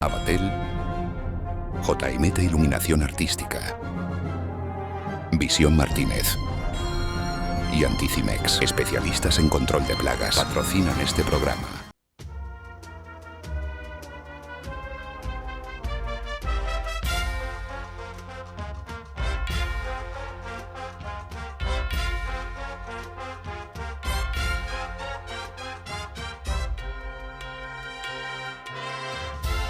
Abatel, JMT Iluminación Artística, Visión Martínez y Anticimex, especialistas en control de plagas, patrocinan este programa.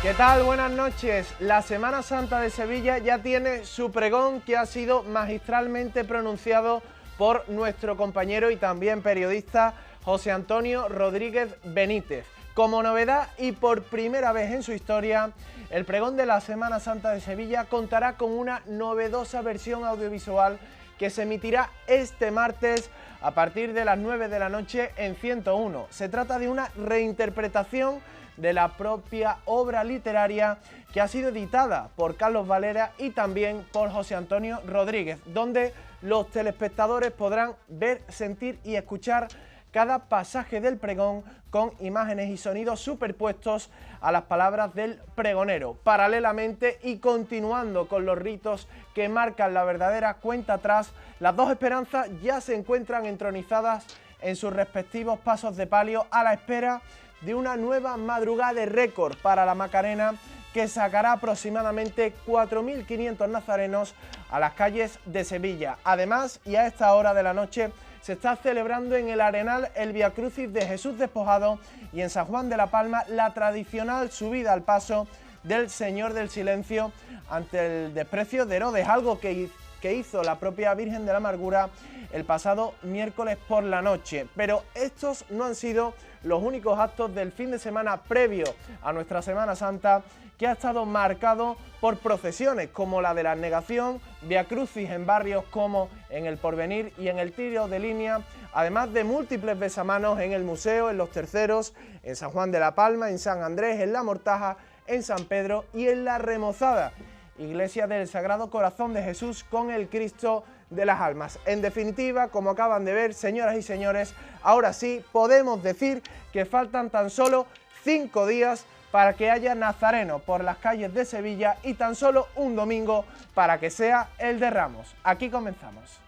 ¿Qué tal? Buenas noches. La Semana Santa de Sevilla ya tiene su pregón, que ha sido magistralmente pronunciado por nuestro compañero y también periodista José Antonio Rodríguez Benítez. Como novedad y por primera vez en su historia, el pregón de la Semana Santa de Sevilla contará con una novedosa versión audiovisual que se emitirá este martes a partir de las 9 de la noche en 101. Se trata de una reinterpretación de la propia obra literaria que ha sido editada por Carlos Valera y también por José Antonio Rodríguez, donde los telespectadores podrán ver, sentir y escuchar cada pasaje del pregón con imágenes y sonidos superpuestos a las palabras del pregonero. Paralelamente y continuando con los ritos que marcan la verdadera cuenta atrás, las dos esperanzas ya se encuentran entronizadas en sus respectivos pasos de palio a la espera de una nueva madrugada de récord para la Macarena, que sacará aproximadamente 4.500 nazarenos a las calles de Sevilla. Además, y a esta hora de la noche, se está celebrando en el Arenal el Viacrucis de Jesús Despojado y en San Juan de la Palma la tradicional subida al paso del Señor del Silencio ante el desprecio de Herodes, algo que hizo la propia Virgen de la Amargura el pasado miércoles por la noche. Pero estos no han sido los únicos actos del fin de semana previo a nuestra Semana Santa, que ha estado marcado por procesiones como la de la Abnegación, viacrucis en barrios como en el Porvenir y en el Tiro de Línea, además de múltiples besamanos en el Museo, en los Terceros, en San Juan de la Palma, en San Andrés, en La Mortaja, en San Pedro y en La Remozada, Iglesia del Sagrado Corazón de Jesús con el Cristo de las Almas. En definitiva, como acaban de ver, señoras y señores, ahora sí podemos decir que faltan tan solo 5 días para que haya nazareno por las calles de Sevilla y tan solo un domingo para que sea el de Ramos. Aquí comenzamos.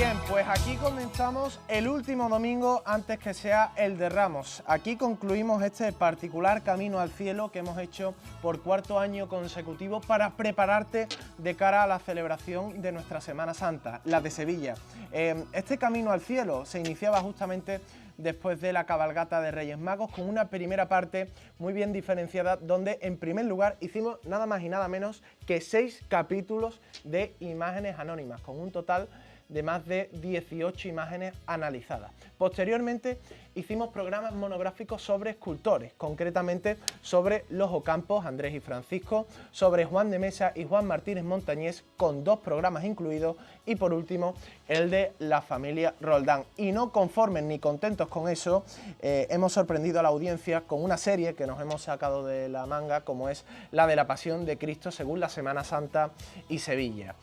Bien, pues aquí comenzamos el último domingo antes que sea el de Ramos. Aquí concluimos este particular camino al cielo que hemos hecho por cuarto año consecutivo para prepararte de cara a la celebración de nuestra Semana Santa, la de Sevilla. Este camino al cielo se iniciaba justamente después de la cabalgata de Reyes Magos, con una primera parte muy bien diferenciada, donde en primer lugar hicimos nada más y nada menos que 6 capítulos de imágenes anónimas, con un total de más de 18 imágenes analizadas. Posteriormente hicimos programas monográficos sobre escultores, concretamente sobre los Ocampos, Andrés y Francisco, sobre Juan de Mesa y Juan Martínez Montañés, con 2 programas incluidos, y por último el de la familia Roldán. Y no conformes ni contentos con eso, hemos sorprendido a la audiencia con una serie que nos hemos sacado de la manga, como es la de la Pasión de Cristo según la Semana Santa y Sevilla.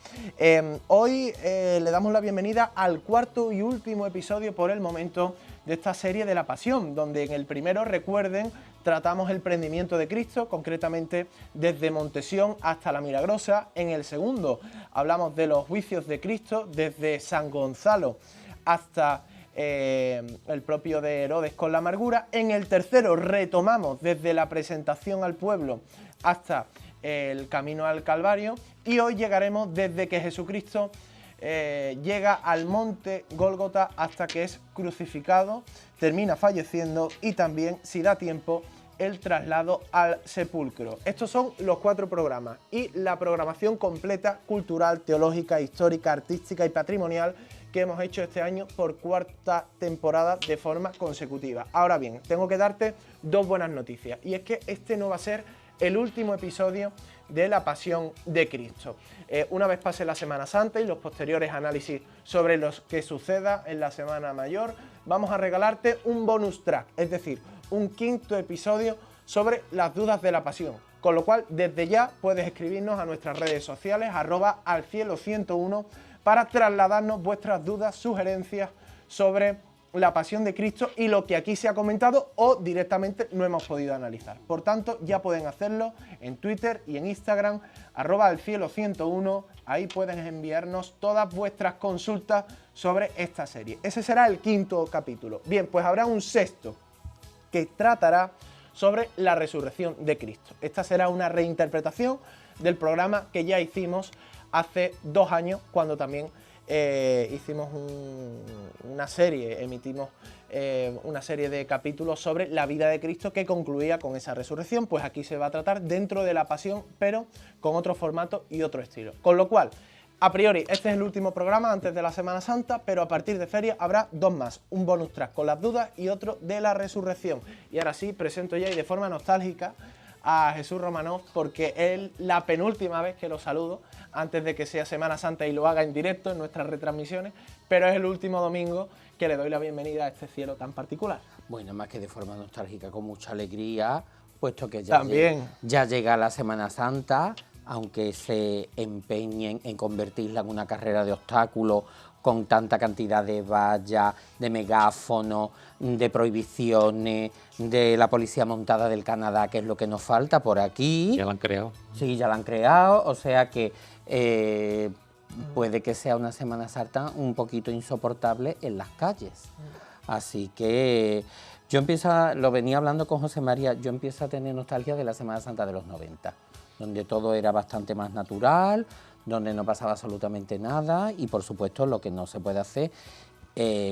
Hoy le damos la bienvenida al cuarto y último episodio por el momento de esta serie de la Pasión, donde en el primero, recuerden, tratamos el prendimiento de Cristo, concretamente desde Montesión hasta la Milagrosa. En el segundo hablamos de los juicios de Cristo, desde San Gonzalo hasta el propio de Herodes con la amargura. En el tercero retomamos desde la presentación al pueblo hasta el camino al Calvario, y hoy llegaremos desde que Jesucristo llega al monte Gólgota hasta que es crucificado, termina falleciendo, y también, si da tiempo, el traslado al sepulcro. Estos son los 4 programas y la programación completa, cultural, teológica, histórica, artística y patrimonial que hemos hecho este año por 4ª temporada de forma consecutiva. Ahora bien, tengo que darte 2 buenas noticias, y es que este no va a ser el último episodio de la Pasión de Cristo. Una vez pase la Semana Santa y los posteriores análisis sobre lo que suceda en la Semana Mayor, vamos a regalarte un bonus track, es decir, un 5º episodio sobre las dudas de la Pasión. Con lo cual, desde ya puedes escribirnos a nuestras redes sociales, @alcielo101, para trasladarnos vuestras dudas, sugerencias sobre la Pasión de Cristo y lo que aquí se ha comentado o directamente no hemos podido analizar. Por tanto, ya pueden hacerlo en Twitter y en Instagram, @alcielo101. Ahí pueden enviarnos todas vuestras consultas sobre esta serie. Ese será el 5º capítulo. Bien, pues habrá un 6º que tratará sobre la resurrección de Cristo. Esta será una reinterpretación del programa que ya hicimos hace 2 años, cuando también hicimos una serie, emitimos una serie de capítulos sobre la vida de Cristo que concluía con esa resurrección. Pues aquí se va a tratar dentro de la Pasión, pero con otro formato y otro estilo. Con lo cual, a priori, este es el último programa antes de la Semana Santa, pero a partir de feria habrá 2 más, un bonus track con las dudas y otro de la resurrección. Y ahora sí, presento ya y de forma nostálgica a Jesús Romanov, porque es la penúltima vez que lo saludo antes de que sea Semana Santa y lo haga en directo en nuestras retransmisiones, pero es el último domingo que le doy la bienvenida a este cielo tan particular. Bueno, más que de forma nostálgica, con mucha alegría, puesto que ya llega la Semana Santa, aunque se empeñen en convertirla en una carrera de obstáculos, con tanta cantidad de vallas, de megáfonos, de prohibiciones, de la policía montada del Canadá, que es lo que nos falta por aquí. Ya la han creado. Sí, ya la han creado, o sea que puede que sea una Semana Santa un poquito insoportable en las calles. Así que yo lo venía hablando con José María, yo empiezo a tener nostalgia de la Semana Santa de los 90, donde todo era bastante más natural, donde no pasaba absolutamente nada, y por supuesto lo que no se puede hacer,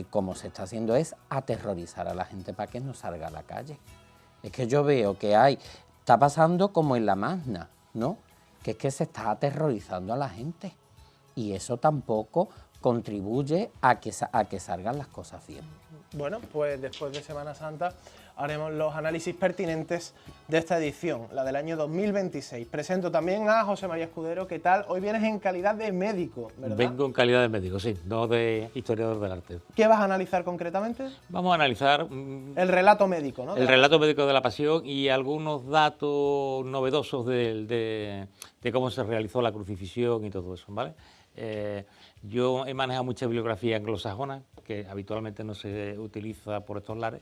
como se está haciendo, es aterrorizar a la gente para que no salga a la calle. Es que yo veo que está pasando como en la Magna, ¿no? Que es que se está aterrorizando a la gente, y eso tampoco contribuye a que salgan las cosas bien. Bueno, pues después de Semana Santa haremos los análisis pertinentes de esta edición, la del año 2026. Presento también a José María Escudero. ¿Qué tal? Hoy vienes en calidad de médico, ¿verdad? Vengo en calidad de médico, sí, no de historiador del arte. ¿Qué vas a analizar concretamente? Vamos a analizar el relato médico, ¿no? El relato médico de la Pasión y algunos datos novedosos de cómo se realizó la crucifixión y todo eso, ¿vale? Yo he manejado mucha bibliografía anglosajona, que habitualmente no se utiliza por estos lares,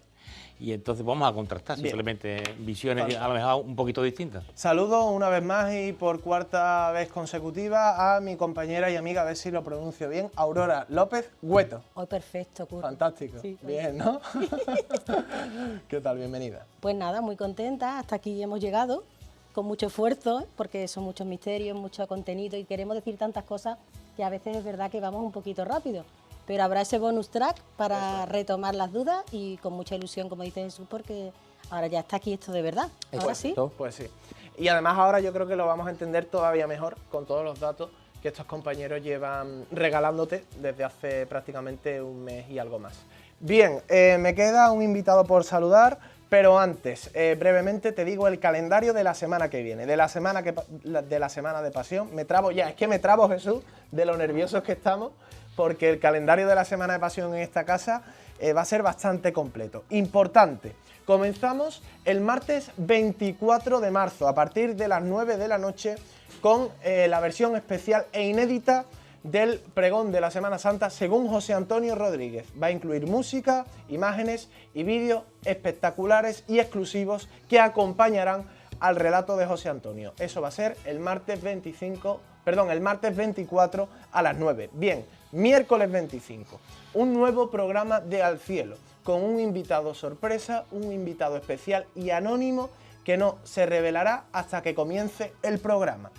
y entonces vamos a contrastar Bien. simplemente visiones a lo mejor un poquito distintas. Saludo una vez más y por cuarta vez consecutiva a mi compañera y amiga, a ver si lo pronuncio bien, Aurora López Güeto. Hoy perfecto, Curro. Fantástico. Sí, Bien, ¿no? ¿Qué tal? Bienvenida. Pues nada, muy contenta, hasta aquí hemos llegado, con mucho esfuerzo, porque son muchos misterios, mucho contenido y queremos decir tantas cosas que a veces es verdad que vamos un poquito rápido. Pero habrá ese bonus track para retomar las dudas y con mucha ilusión, como dice Jesús, porque ahora ya está aquí esto de verdad. Ahora sí. Pues sí. Y además ahora yo creo que lo vamos a entender todavía mejor con todos los datos que estos compañeros llevan regalándote desde hace prácticamente un mes y algo más. Bien, me queda un invitado por saludar, pero antes, brevemente te digo el calendario de la semana que viene, de la semana de Pasión. Me trabo ya, es que me trabo, Jesús, de lo nerviosos que estamos, porque el calendario de la Semana de Pasión en esta casa va a ser bastante completo. Importante, comenzamos el martes 24 de marzo, a partir de las 9 de la noche, con la versión especial e inédita del pregón de la Semana Santa según José Antonio Rodríguez. Va a incluir música, imágenes y vídeos espectaculares y exclusivos que acompañarán al relato de José Antonio. Eso va a ser el martes 24 a las 9. Bien, miércoles 25, un nuevo programa de Al Cielo, con un invitado sorpresa, un invitado especial y anónimo que no se revelará hasta que comience el programa.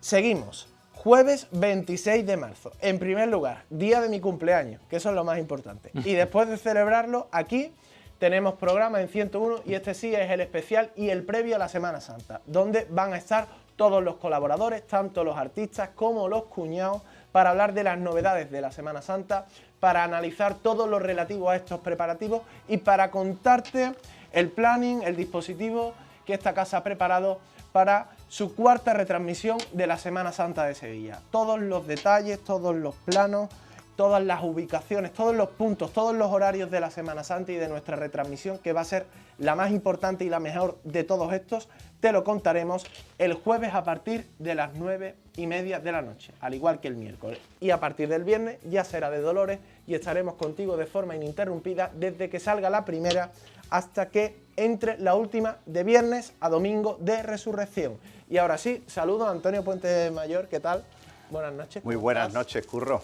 Seguimos, jueves 26 de marzo, en primer lugar, día de mi cumpleaños, que eso es lo más importante. Y después de celebrarlo, aquí tenemos programa en 101 y este sí es el especial y el previo a la Semana Santa, donde van a estar todos los colaboradores, tanto los artistas como los cuñados, para hablar de las novedades de la Semana Santa, para analizar todo lo relativo a estos preparativos y para contarte el planning, el dispositivo que esta casa ha preparado para su cuarta retransmisión de la Semana Santa de Sevilla. Todos los detalles, todos los planos, todas las ubicaciones, todos los puntos, todos los horarios de la Semana Santa y de nuestra retransmisión, que va a ser la más importante y la mejor de todos estos, te lo contaremos el jueves a partir de las 9:30 de la noche, al igual que el miércoles. Y a partir del viernes ya será de Dolores y estaremos contigo de forma ininterrumpida desde que salga la primera hasta que entre la última, de viernes a domingo de Resurrección. Y ahora sí, saludo a Antonio Puente Mayor, ¿qué tal? Buenas noches. Muy buenas noches, Curro.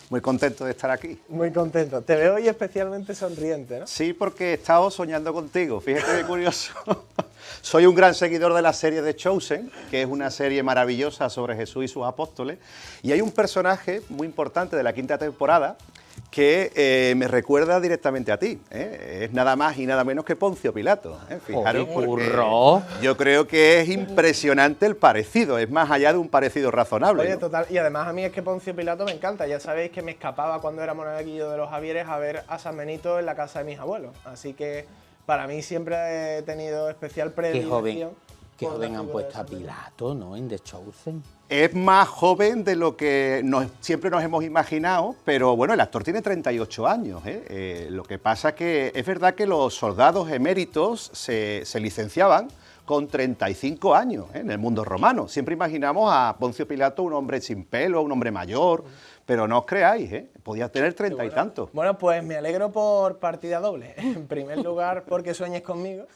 Muy contento de estar aquí. Muy contento. Te veo hoy especialmente sonriente, ¿no? Sí, porque he estado soñando contigo. Fíjate qué curioso. Soy un gran seguidor de la serie de Chosen, que es una serie maravillosa sobre Jesús y sus apóstoles. Y hay un personaje muy importante de la quinta temporada que me recuerda directamente a ti. Es nada más y nada menos que Poncio Pilato. Fijaros, Curro. yo creo que es impresionante el parecido, es más allá de un parecido razonable. Oye, ¿no? total, y además a mí es que Poncio Pilato me encanta. Ya sabéis que me escapaba cuando era monaguillo de los Javieres a ver a San Benito en la casa de mis abuelos. Así que para mí siempre he tenido especial predilección. Qué por la joven han figura puesto de a San Benito. Pilato, ¿no? En The Chosen. Es más joven de lo que siempre nos hemos imaginado, pero bueno, el actor tiene 38 años. Lo que pasa es que es verdad que los soldados eméritos se licenciaban con 35 años en el mundo romano. Siempre imaginamos a Poncio Pilato un hombre sin pelo, un hombre mayor, pero no os creáis, podía tener 30 y tantos. Bueno, pues me alegro por partida doble. En primer lugar, porque sueñes conmigo,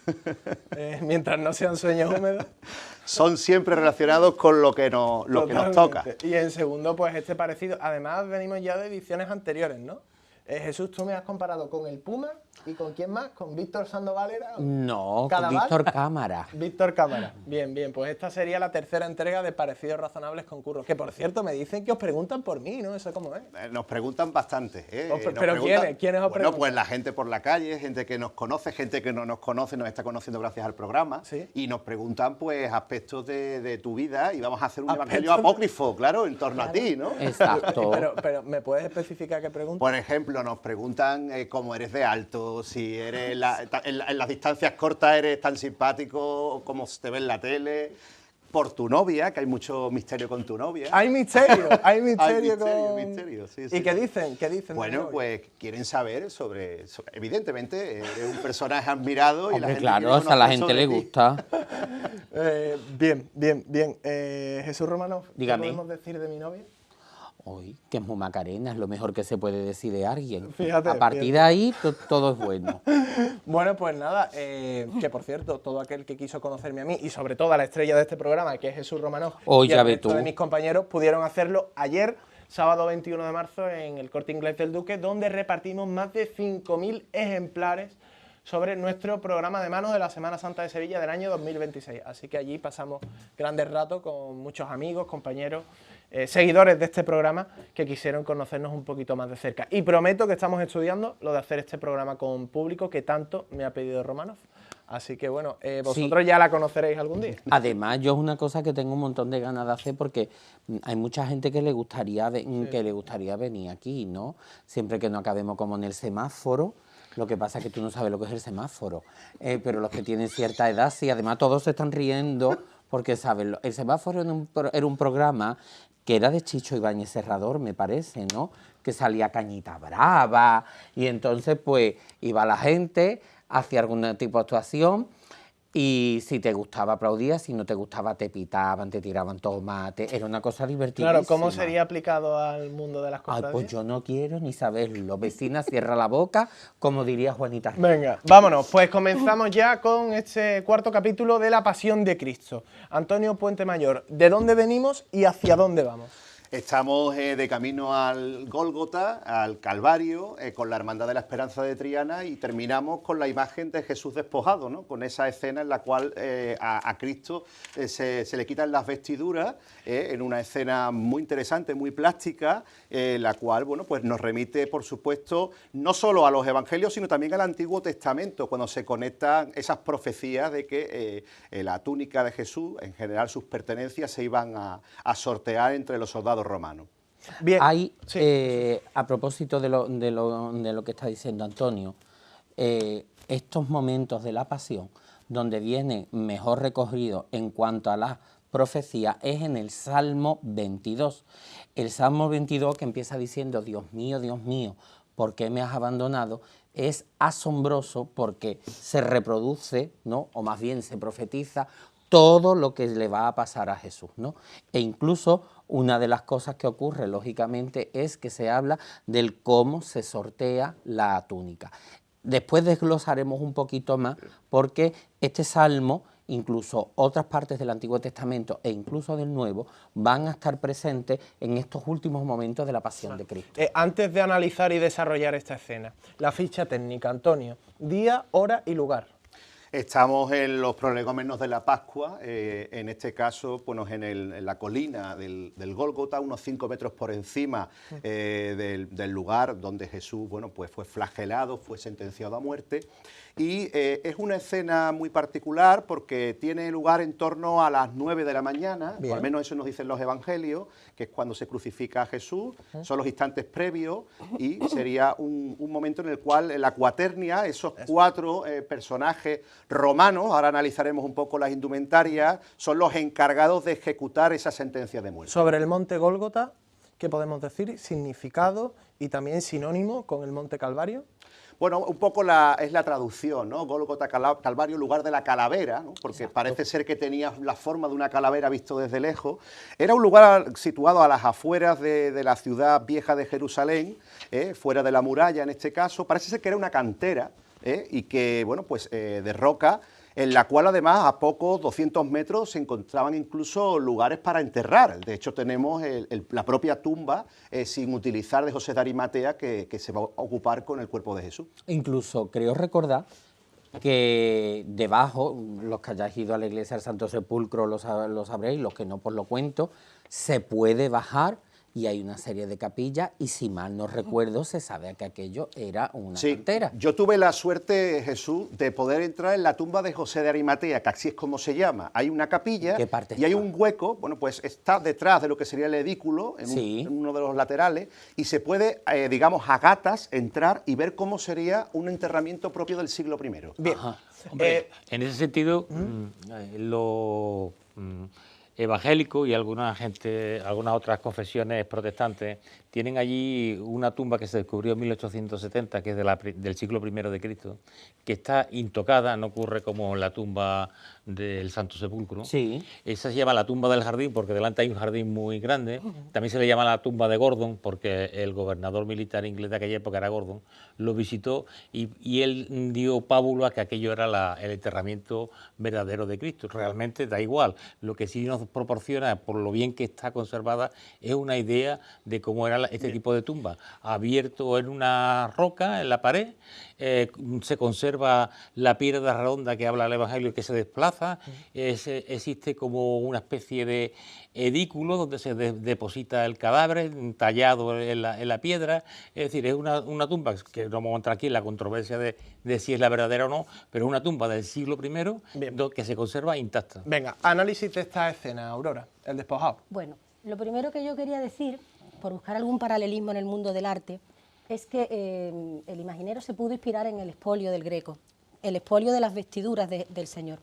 mientras no sean sueños húmedos. Son siempre relacionados con lo que nos toca. Y en segundo, pues este parecido. Además, venimos ya de ediciones anteriores, ¿no? Jesús, tú me has comparado con el Puma y con quién más, con Víctor Sandoval era. No, con ¿Cadaval? Víctor Cámara. Víctor Cámara. Bien, bien, pues esta sería la tercera entrega de Parecidos Razonables con Curro. Que por cierto, me dicen que os preguntan por mí, ¿no? Eso cómo es. Nos preguntan bastante. ¿Pero Nos quiénes? ¿Quiénes os Bueno, preguntan? pues la gente por la calle, gente que nos conoce, gente que no nos conoce, nos está conociendo gracias al programa. Sí. Y nos preguntan pues aspectos de tu vida y vamos a hacer un Aspectos evangelio apócrifo, claro, en torno a ti, ¿no? Exacto. Pero ¿me puedes especificar qué preguntan? Por ejemplo, nos preguntan cómo eres de alto, si eres en las distancias cortas eres tan simpático como te ve en la tele, por tu novia, que hay mucho misterio con tu novia. Hay misterio, hay misterio con... misterio, sí, ¿Y sí. qué dicen? ¿Qué dicen? Bueno, pues quieren saber sobre evidentemente, eres un personaje admirado y la Hombre, gente claro, quiere o sea, a la conocer gente le sobre ti. gusta. Bien, bien, bien, bien. Jesús Romano, ¿qué Dígame. podemos decir de mi novia? Hoy, que es muy Macarena, es lo mejor que se puede decir de alguien. Fíjate, A partir de ahí, todo es bueno. Bueno, pues nada, que por cierto, todo aquel que quiso conocerme a mí y sobre todo a la estrella de este programa, que es Jesús Romanov, y ya el ves resto tú. de mis compañeros, pudieron hacerlo ayer, sábado 21 de marzo, en el Corte Inglés del Duque, donde repartimos más de 5.000 ejemplares sobre nuestro programa de manos de la Semana Santa de Sevilla del año 2026. Así que allí pasamos grandes ratos con muchos amigos, compañeros, seguidores de este programa que quisieron conocernos un poquito más de cerca. Y prometo que estamos estudiando lo de hacer este programa con público que tanto me ha pedido Romanov. Así que bueno, vosotros ya la conoceréis algún día. Además, yo es una cosa que tengo un montón de ganas de hacer porque hay mucha gente que le gustaría, venir aquí, ¿no? Siempre que no acabemos como en el semáforo. Lo que pasa es que tú no sabes lo que es el semáforo, pero los que tienen cierta edad sí, además todos se están riendo porque saben, el semáforo era un programa que era de Chicho Ibáñez Serrador, me parece, ¿no? Que salía Cañita Brava y entonces pues iba la gente, hacía algún tipo de actuación y si te gustaba aplaudías, si no te gustaba te pitaban, te tiraban tomate, era una cosa divertidísima. Claro, ¿cómo sería aplicado al mundo de las cofradías? Ay, pues yo no quiero ni saberlo. Vecina, cierra la boca, como diría Juanita. Venga, vámonos, pues comenzamos ya con este cuarto capítulo de la Pasión de Cristo. Antonio Puente Mayor, ¿de dónde venimos y hacia dónde vamos? Estamos de camino al Gólgota, al Calvario, con la Hermandad de la Esperanza de Triana y terminamos con la imagen de Jesús despojado, ¿no? Con esa escena en la cual a Cristo se le quitan las vestiduras, en una escena muy interesante, muy plástica, la cual bueno, pues nos remite, por supuesto, no solo a los evangelios, sino también al Antiguo Testamento, cuando se conectan esas profecías de que la túnica de Jesús, en general sus pertenencias, se iban a sortear entre los soldados romanos. Bien. Hay, Sí. a propósito de lo que está diciendo Antonio, estos momentos de la pasión, donde viene mejor recogido en cuanto a la profecía, es en el Salmo 22. El Salmo 22, que empieza diciendo, Dios mío, ¿por qué me has abandonado?, es asombroso porque se reproduce, ¿no?, o más bien se profetiza todo lo que le va a pasar a Jesús, ¿no? E incluso una de las cosas que ocurre, lógicamente, es que se habla del cómo se sortea la túnica. Después desglosaremos un poquito más porque este salmo, incluso otras partes del Antiguo Testamento e incluso del Nuevo, van a estar presentes en estos últimos momentos de la Pasión de Cristo. Antes de analizar y desarrollar esta escena, la ficha técnica, Antonio, día, hora y lugar. Estamos en los prolegómenos de la Pascua, en este caso bueno, en la colina del Gólgota, unos 5 metros por encima del lugar donde Jesús bueno, pues fue flagelado, fue sentenciado a muerte. Y es una escena muy particular porque tiene lugar en torno a las 9 de la mañana, o al menos eso nos dicen los evangelios, que es cuando se crucifica a Jesús, son los instantes previos y sería un momento en el cual la cuaternia, esos 4 personajes romanos, ahora analizaremos un poco las indumentarias, son los encargados de ejecutar esa sentencia de muerte. Sobre el monte Gólgota, ¿qué podemos decir? Significado y también sinónimo con el monte Calvario. Bueno, un poco es la traducción, ¿no? Gólgota, Calvario, lugar de la calavera, ¿no? Porque exacto, parece ser que tenía la forma de una calavera visto desde lejos. Era un lugar situado a las afueras de la ciudad vieja de Jerusalén, fuera de la muralla en este caso. Parece ser que era una cantera, y que, bueno, pues de roca, en la cual además a pocos 200 metros se encontraban incluso lugares para enterrar. De hecho tenemos la propia tumba sin utilizar de José de Arimatea que se va a ocupar con el cuerpo de Jesús. Incluso creo recordar que debajo, los que hayáis ido a la iglesia del Santo Sepulcro lo sabréis, los que no pues lo cuento, se puede bajar y hay una serie de capillas y si mal no recuerdo se sabe que aquello era una cantera. Yo tuve la suerte, Jesús, de poder entrar en la tumba de José de Arimatea, que así es como se llama. Hay una capilla y hay un hueco, bueno, pues está detrás de lo que sería el edículo, en uno de los laterales, y se puede, digamos, a gatas entrar y ver cómo sería un enterramiento propio del siglo I. Bien. Hombre, en ese sentido, evangélicos y algunas otras confesiones protestantes tienen allí una tumba que se descubrió en 1870, que es del siglo I de Cristo, que está intocada, no ocurre como la tumba del Santo Sepulcro. Sí. Esa se llama la tumba del jardín porque delante hay un jardín muy grande. También se le llama la tumba de Gordon porque el gobernador militar inglés de aquella época era Gordon. Lo visitó y él dio pábulo a que aquello era el enterramiento verdadero de Cristo. Realmente da igual. Lo que sí nos proporciona, por lo bien que está conservada, es una idea de cómo era este tipo de tumba. Abierto en una roca, en la pared, se conserva la piedra redonda que habla el Evangelio que se desplaza, existe como una especie de edículo donde se deposita el cadáver tallado en la piedra, es decir, es una tumba que no vamos a entrar aquí en la controversia de si es la verdadera o no, pero es una tumba del siglo I que se conserva intacta. Venga, análisis de esta escena, Aurora, el despojado. Bueno, lo primero que yo quería decir, por buscar algún paralelismo en el mundo del arte, es que el imaginero se pudo inspirar en el expolio del Greco, el expolio de las vestiduras del Señor.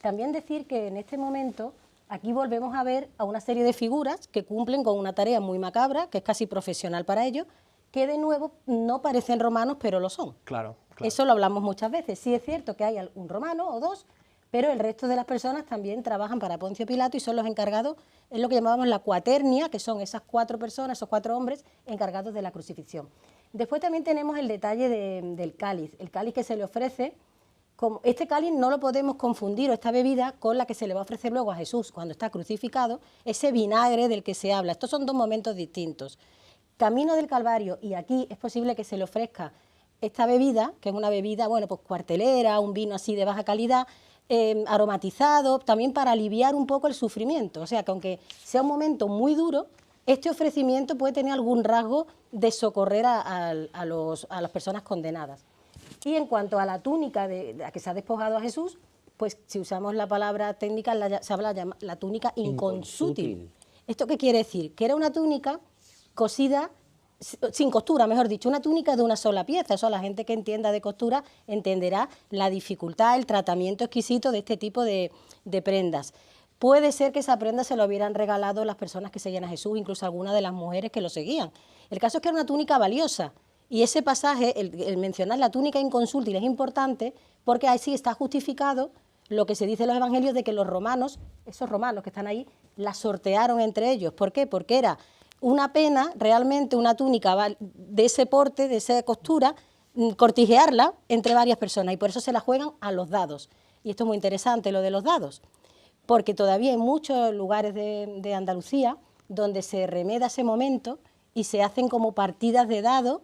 También decir que en este momento aquí volvemos a ver a una serie de figuras que cumplen con una tarea muy macabra, que es casi profesional para ellos, que de nuevo no parecen romanos, pero lo son. Claro. Eso lo hablamos muchas veces. Sí es cierto que hay un romano o dos, pero el resto de las personas también trabajan para Poncio Pilato y son los encargados, es lo que llamábamos la cuaternia, que son esas 4 personas, esos 4 hombres encargados de la crucifixión. Después también tenemos el detalle del cáliz, el cáliz que se le ofrece. Este cáliz no lo podemos confundir, o esta bebida, con la que se le va a ofrecer luego a Jesús cuando está crucificado, ese vinagre del que se habla. Estos son 2 momentos distintos. Camino del Calvario, y aquí es posible que se le ofrezca esta bebida, que es una bebida, bueno, pues cuartelera, un vino así de baja calidad, aromatizado, también para aliviar un poco el sufrimiento. O sea, que aunque sea un momento muy duro, este ofrecimiento puede tener algún rasgo de socorrer a las personas condenadas. Y en cuanto a la túnica de la que se ha despojado a Jesús, pues si usamos la palabra técnica, se habla de la túnica inconsútil. ¿Esto qué quiere decir? Que era una túnica cosida, sin costura, mejor dicho, una túnica de una sola pieza. Eso la gente que entienda de costura entenderá la dificultad, el tratamiento exquisito de este tipo de prendas. Puede ser que esa prenda se lo hubieran regalado las personas que seguían a Jesús, incluso algunas de las mujeres que lo seguían. El caso es que era una túnica valiosa. Y ese pasaje, el mencionar la túnica inconsútil es importante porque ahí sí está justificado lo que se dice en los evangelios de que los romanos, esos romanos que están ahí, la sortearon entre ellos. ¿Por qué? Porque era una pena, realmente una túnica de ese porte, de esa costura, cortijearla entre varias personas y por eso se la juegan a los dados. Y esto es muy interesante, lo de los dados, porque todavía hay muchos lugares de Andalucía donde se remeda ese momento y se hacen como partidas de dados,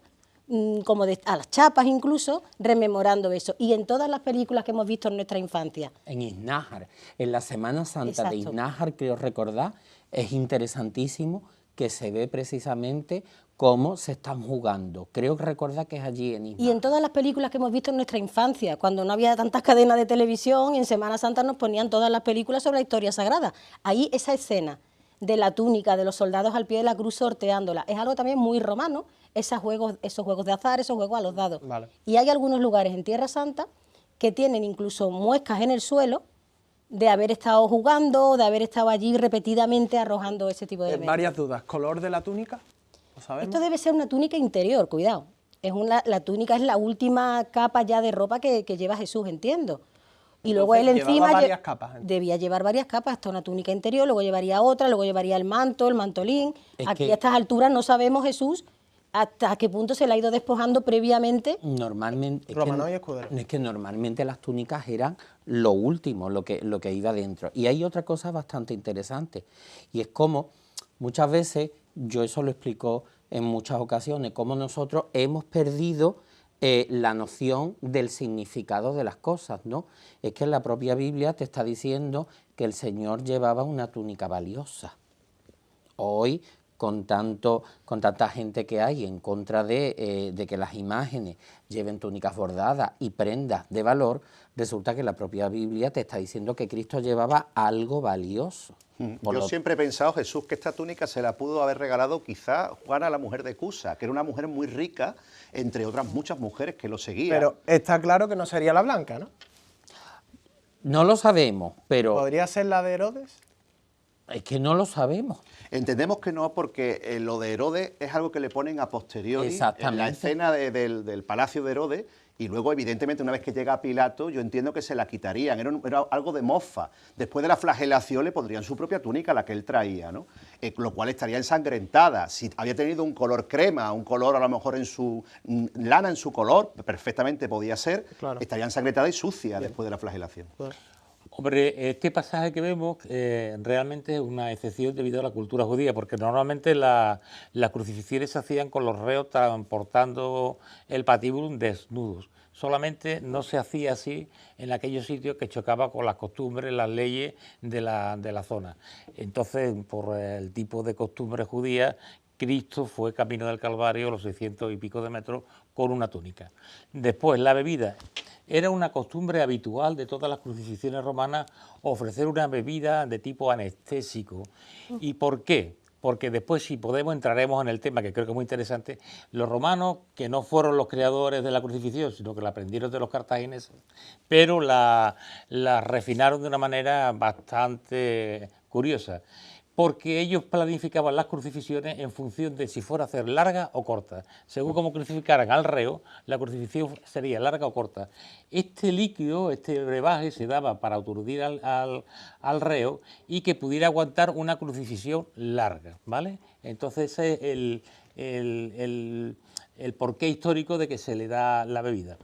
como a las chapas incluso, rememorando eso. Y en todas las películas que hemos visto en nuestra infancia. En Iznájar, en la Semana Santa de Exacto. Iznájar, creo recordar, es interesantísimo que se ve precisamente cómo se están jugando. Creo que recordar que es allí en Iznájar. Y en todas las películas que hemos visto en nuestra infancia, cuando no había tantas cadenas de televisión, en Semana Santa nos ponían todas las películas sobre la historia sagrada. Ahí esa escena de la túnica, de los soldados al pie de la cruz sorteándola, es algo también muy romano, esos juegos de azar, esos juegos a los dados. Vale. Y hay algunos lugares en Tierra Santa que tienen incluso muescas en el suelo de haber estado jugando, de haber estado allí repetidamente arrojando ese tipo de elementos. Varias dudas. ¿Color de la túnica? ¿Lo sabemos? Esto debe ser una túnica interior, cuidado. La túnica es la última capa ya de ropa que lleva Jesús, entiendo. Y luego él Entonces, encima llevaba varias capas, ¿eh? debía llevar varias capas, hasta una túnica interior, luego llevaría otra, luego llevaría el manto, el mantolín. Es Aquí que- a estas alturas no sabemos Jesús hasta qué punto se le ha ido despojando previamente. Normalmente, Romano y escudero. es que normalmente las túnicas eran lo último, lo que iba dentro. Y hay otra cosa bastante interesante, y es como muchas veces, yo eso lo explico en muchas ocasiones, como nosotros hemos perdido la noción del significado de las cosas, ¿no? Es que en la propia Biblia te está diciendo que el Señor llevaba una túnica valiosa. Hoy, con tanta gente que hay en contra de que las imágenes lleven túnicas bordadas y prendas de valor, resulta que la propia Biblia te está diciendo que Cristo llevaba algo valioso. Yo siempre he pensado, Jesús, que esta túnica se la pudo haber regalado quizá Juana, la mujer de Cusa, que era una mujer muy rica, entre otras muchas mujeres que lo seguían. Pero está claro que no sería la blanca, ¿no? No lo sabemos, pero ¿Podría ser la de Herodes? Es que no lo sabemos. Entendemos que no, porque lo de Herodes es algo que le ponen a posteriori en la escena del palacio de Herodes, y luego, evidentemente, una vez que llega a Pilato, yo entiendo que se la quitarían, era algo de mofa. Después de la flagelación le pondrían su propia túnica, la que él traía, ¿no? Lo cual estaría ensangrentada. Si había tenido un color crema, un color a lo mejor en su lana, en su color, perfectamente podía ser, claro, estaría ensangrentada y sucia después de la flagelación. Claro. Hombre, este pasaje que vemos realmente es una excepción debido a la cultura judía, porque normalmente las crucifixiones se hacían con los reos transportando el patíbulo desnudos. Solamente no se hacía así en aquellos sitios que chocaba con las costumbres, las leyes de la zona. Entonces, por el tipo de costumbres judías, Cristo fue camino del Calvario los 600 y pico de metros con una túnica. Después, la bebida. Era una costumbre habitual de todas las crucifixiones romanas ofrecer una bebida de tipo anestésico. ¿Y por qué? Porque después, si podemos, entraremos en el tema, que creo que es muy interesante. Los romanos, que no fueron los creadores de la crucifixión, sino que la aprendieron de los cartagineses, pero la refinaron de una manera bastante curiosa, porque ellos planificaban las crucifixiones en función de si fuera a ser larga o corta. Según como crucificaran al reo, la crucifixión sería larga o corta. Este líquido, este brebaje, se daba para aturdir al reo y que pudiera aguantar una crucifixión larga, ¿vale? Entonces ese es el porqué histórico de que se le da la bebida.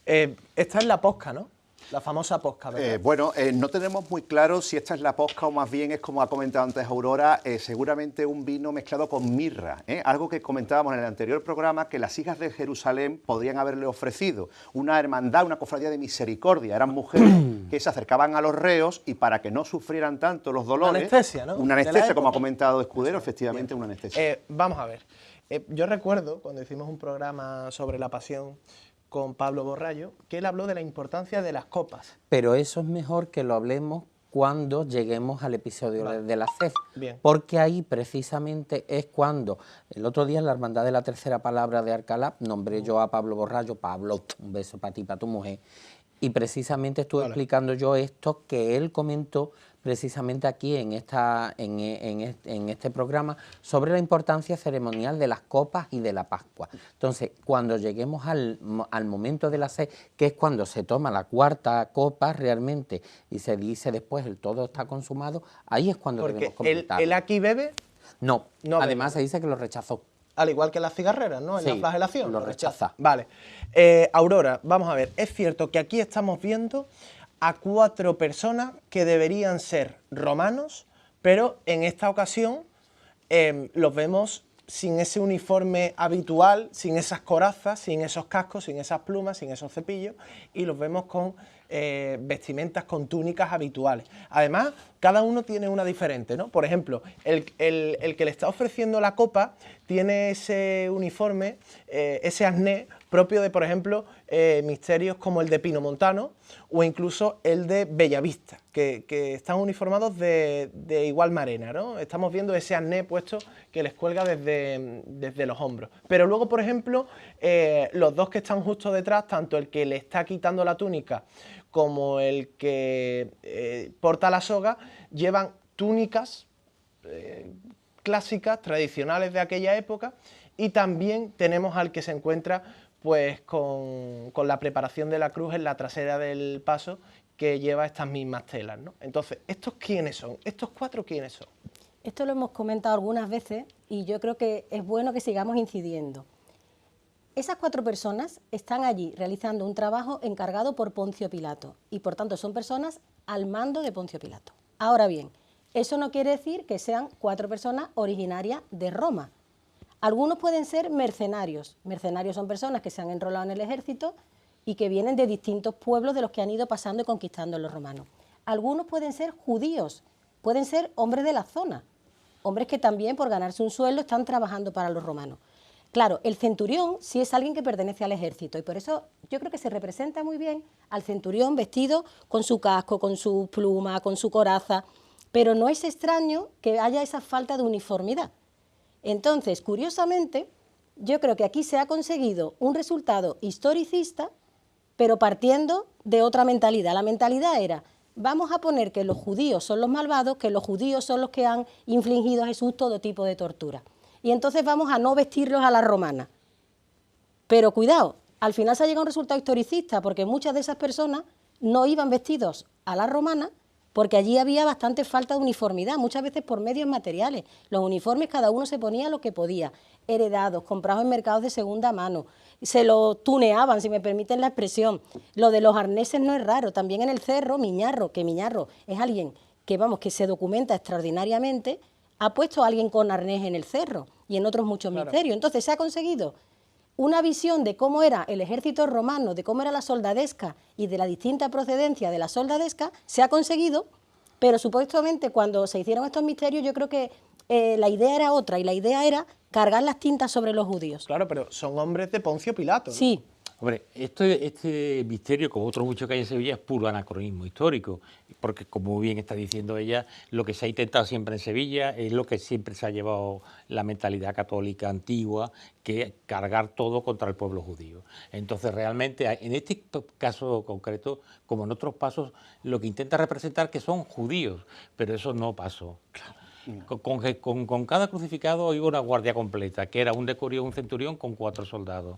Esta es la posca, ¿no? La famosa posca, ¿verdad? Bueno, no tenemos muy claro si esta es la posca o más bien es, como ha comentado antes Aurora, seguramente un vino mezclado con mirra, algo que comentábamos en el anterior programa, que las hijas de Jerusalén podrían haberle ofrecido, una hermandad, una cofradía de misericordia. Eran mujeres que se acercaban a los reos y para que no sufrieran tanto los dolores... Una anestesia, ¿no? Una anestesia, como ha comentado Escudero, efectivamente. Bien. Una anestesia. Vamos a ver, yo recuerdo cuando hicimos un programa sobre la Pasión con Pablo Borrallo, que él habló de la importancia de las copas. Pero eso es mejor que lo hablemos cuando lleguemos al episodio de la sed. Bien. Porque ahí precisamente es cuando, el otro día en la Hermandad de la Tercera Palabra de Alcalá, nombré yo a Pablo Borrallo, Pablo, un beso para ti, para tu mujer, y precisamente estuve explicando yo esto que él comentó precisamente aquí en este programa sobre la importancia ceremonial de las copas y de la Pascua. Entonces, cuando lleguemos al momento de la sed, que es cuando se toma la cuarta copa realmente y se dice después el todo está consumado, ahí es cuando debemos completar. ¿Él aquí bebe? No, además se dice que lo rechazó. Al igual que las cigarreras, ¿no? En la flagelación. Lo rechaza. Vale. Aurora, vamos a ver, es cierto que aquí estamos viendo a 4 personas que deberían ser romanos, pero en esta ocasión los vemos sin ese uniforme habitual, sin esas corazas, sin esos cascos, sin esas plumas, sin esos cepillos, y los vemos con vestimentas, con túnicas habituales. Además, cada uno tiene una diferente, ¿no? Por ejemplo, el que le está ofreciendo la copa tiene ese uniforme, ese arnés propio de, por ejemplo, misterios como el de Pino Montano o incluso el de Bellavista, que están uniformados de igual manera, ¿no? Estamos viendo ese arnés puesto que les cuelga desde los hombros. Pero luego, por ejemplo, los dos que están justo detrás, tanto el que le está quitando la túnica como el que porta la soga, llevan túnicas clásicas, tradicionales de aquella época, y también tenemos al que se encuentra pues con la preparación de la cruz en la trasera del paso, que lleva estas mismas telas, ¿no? Entonces, ¿estos quiénes son? ¿Estos 4 quiénes son? Esto lo hemos comentado algunas veces y yo creo que es bueno que sigamos incidiendo. Esas 4 personas están allí realizando un trabajo encargado por Poncio Pilato y por tanto son personas al mando de Poncio Pilato. Ahora bien, eso no quiere decir que sean 4 personas originarias de Roma. Algunos pueden ser mercenarios. Mercenarios son personas que se han enrolado en el ejército y que vienen de distintos pueblos de los que han ido pasando y conquistando los romanos. Algunos pueden ser judíos, pueden ser hombres de la zona, hombres que también por ganarse un sueldo están trabajando para los romanos. Claro, el centurión sí es alguien que pertenece al ejército y por eso yo creo que se representa muy bien al centurión vestido con su casco, con su pluma, con su coraza, pero no es extraño que haya esa falta de uniformidad. Entonces, curiosamente, yo creo que aquí se ha conseguido un resultado historicista, pero partiendo de otra mentalidad. La mentalidad era, vamos a poner que los judíos son los malvados, que los judíos son los que han infligido a Jesús todo tipo de tortura. Y entonces vamos a no vestirlos a la romana. Pero cuidado, al final se ha llegado a un resultado historicista, porque muchas de esas personas no iban vestidos a la romana, porque allí había bastante falta de uniformidad, muchas veces por medios materiales. Los uniformes cada uno se ponía lo que podía, heredados, comprados en mercados de segunda mano, se lo tuneaban, si me permiten la expresión. Lo de los arneses no es raro, también en el cerro, Miñarro, que Miñarro es alguien que, vamos, que se documenta extraordinariamente, ha puesto a alguien con arnés en el cerro y en otros muchos misterios. Entonces se ha conseguido una visión de cómo era el ejército romano, de cómo era la soldadesca y de la distinta procedencia de la soldadesca, se ha conseguido, pero supuestamente cuando se hicieron estos misterios yo creo que la idea era otra, y la idea era cargar las tintas sobre los judíos. Claro, pero son hombres de Poncio Pilato, ¿no? Sí. Hombre, este misterio, como otros muchos que hay en Sevilla, es puro anacronismo histórico, porque como bien está diciendo ella, lo que se ha intentado siempre en Sevilla es lo que siempre se ha llevado la mentalidad católica antigua, que es cargar todo contra el pueblo judío. Entonces, realmente, en este caso concreto, como en otros pasos, lo que intenta representar que son judíos, pero eso no pasó. Con cada crucificado iba una guardia completa, que era un decurión, un centurión con 4 soldados.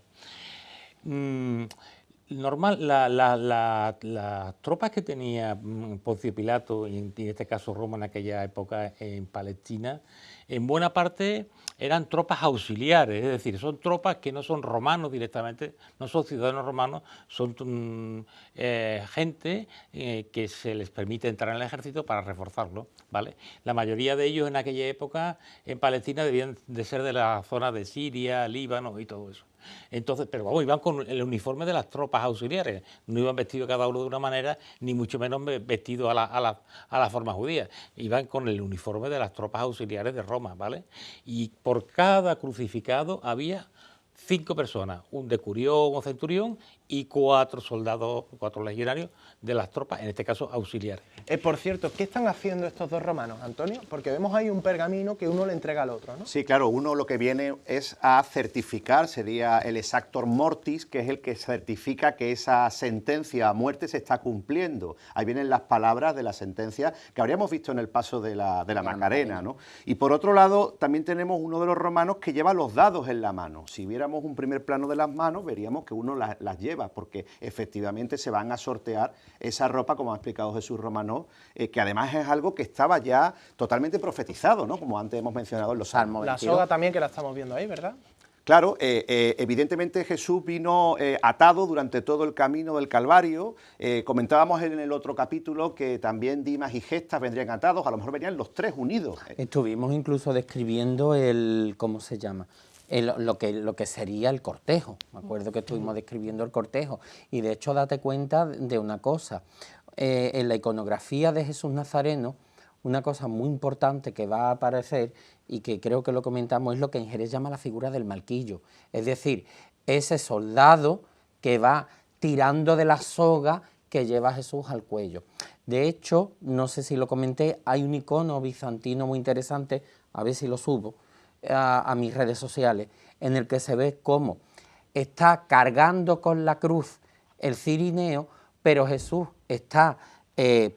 Normal, las tropas que tenía Poncio Pilato, y en este caso Roma en aquella época en Palestina, en buena parte eran tropas auxiliares, es decir, son tropas que no son romanos directamente, no son ciudadanos romanos, son gente que se les permite entrar en el ejército para reforzarlo, ¿vale? La mayoría de ellos en aquella época en Palestina debían de ser de la zona de Siria, Líbano y todo eso. Entonces, pero vamos, iban con el uniforme de las tropas auxiliares, no iban vestidos cada uno de una manera, ni mucho menos vestidos a la forma judía, iban con el uniforme de las tropas auxiliares de Roma, ¿vale? Y por cada crucificado había 5 personas, un decurión o centurión y 4 soldados, 4 legionarios de las tropas, en este caso auxiliares. Por cierto, ¿qué están haciendo estos dos romanos, Antonio? Porque vemos ahí un pergamino que uno le entrega al otro, ¿no? Sí, claro, uno lo que viene es a certificar, sería el exactor mortis, que es el que certifica que esa sentencia a muerte se está cumpliendo. Ahí vienen las palabras de la sentencia que habríamos visto en el paso de la Macarena, ¿no? Y por otro lado, también tenemos uno de los romanos que lleva los dados en la mano. Si viéramos un primer plano de las manos, veríamos que uno las lleva, porque efectivamente se van a sortear esa ropa, como ha explicado Jesús Romanó, que además es algo que estaba ya totalmente profetizado, ¿no? Como antes hemos mencionado en los Salmos. La soga también, que la estamos viendo ahí, ¿verdad? Claro, evidentemente Jesús vino atado durante todo el camino del Calvario. Comentábamos en el otro capítulo que también Dimas y Gestas vendrían atados, a lo mejor venían los 3 unidos. Estuvimos incluso describiendo el, ¿cómo se llama?, lo que sería el cortejo. Me acuerdo que estuvimos describiendo el cortejo, y de hecho date cuenta de una cosa, en la iconografía de Jesús Nazareno, una cosa muy importante que va a aparecer, y que creo que lo comentamos, es lo que en Jerez llama la figura del marquillo, es decir, ese soldado que va tirando de la soga que lleva a Jesús al cuello. De hecho, no sé si lo comenté, hay un icono bizantino muy interesante, a ver si lo subo a mis redes sociales, en el que se ve cómo está cargando con la cruz el cirineo, pero Jesús está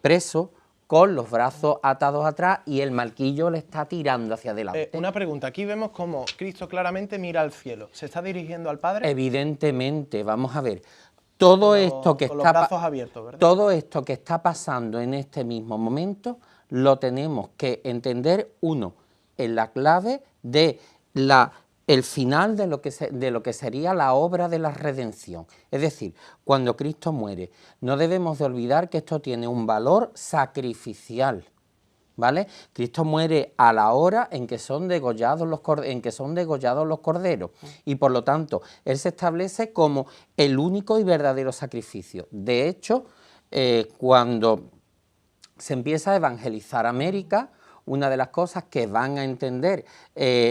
preso con los brazos atados atrás y el marquillo le está tirando hacia adelante. Una pregunta, aquí vemos cómo Cristo claramente mira al cielo. ¿Se está dirigiendo al Padre? Evidentemente, vamos a ver, todo esto que con los brazos abiertos, ¿verdad? Todo esto que está pasando en este mismo momento lo tenemos que entender, uno, en la clave de el final de lo que sería la obra de la redención. Es decir, cuando Cristo muere, no debemos de olvidar que esto tiene un valor sacrificial, ¿vale? Cristo muere a la hora en que son degollados los corderos, y por lo tanto, Él se establece como el único y verdadero sacrificio. De hecho, cuando se empieza a evangelizar América, una de las cosas que van a entender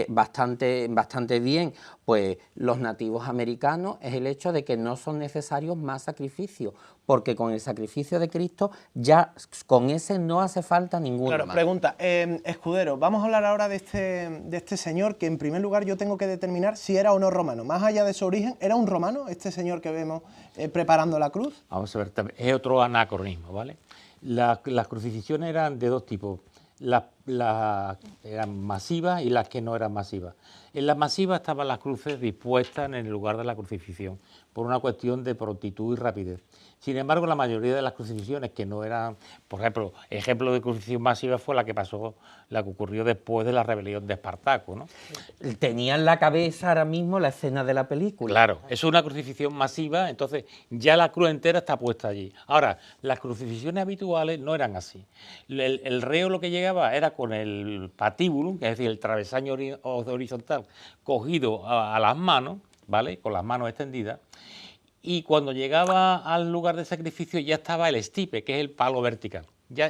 bastante bien pues los nativos americanos es el hecho de que no son necesarios más sacrificios, porque con el sacrificio de Cristo ya con ese no hace falta ninguno claro, más. Pregunta, Escudero, vamos a hablar ahora de este señor, que en primer lugar yo tengo que determinar si era o no romano. Más allá de su origen, ¿era un romano este señor que vemos preparando la cruz? Vamos a ver, es otro anacronismo, ¿vale? Las crucifixiones eran de dos tipos. Eran masivas y las que no eran masivas. En las masivas estaban las cruces dispuestas en el lugar de la crucifixión, por una cuestión de prontitud y rapidez. Sin embargo, la mayoría de las crucifixiones que no eran, por ejemplo de crucifixión masiva fue la que ocurrió después de la rebelión de Espartaco, ¿no? Tenía en la cabeza ahora mismo la escena de la película. Claro, es una crucifixión masiva, entonces ya la cruz entera está puesta allí. Ahora, las crucifixiones habituales no eran así. El reo lo que llegaba era con el patíbulo, es decir, el travesaño horizontal cogido a las manos, ¿vale?, con las manos extendidas. Y cuando llegaba al lugar de sacrificio ya estaba el estipe, que es el palo vertical.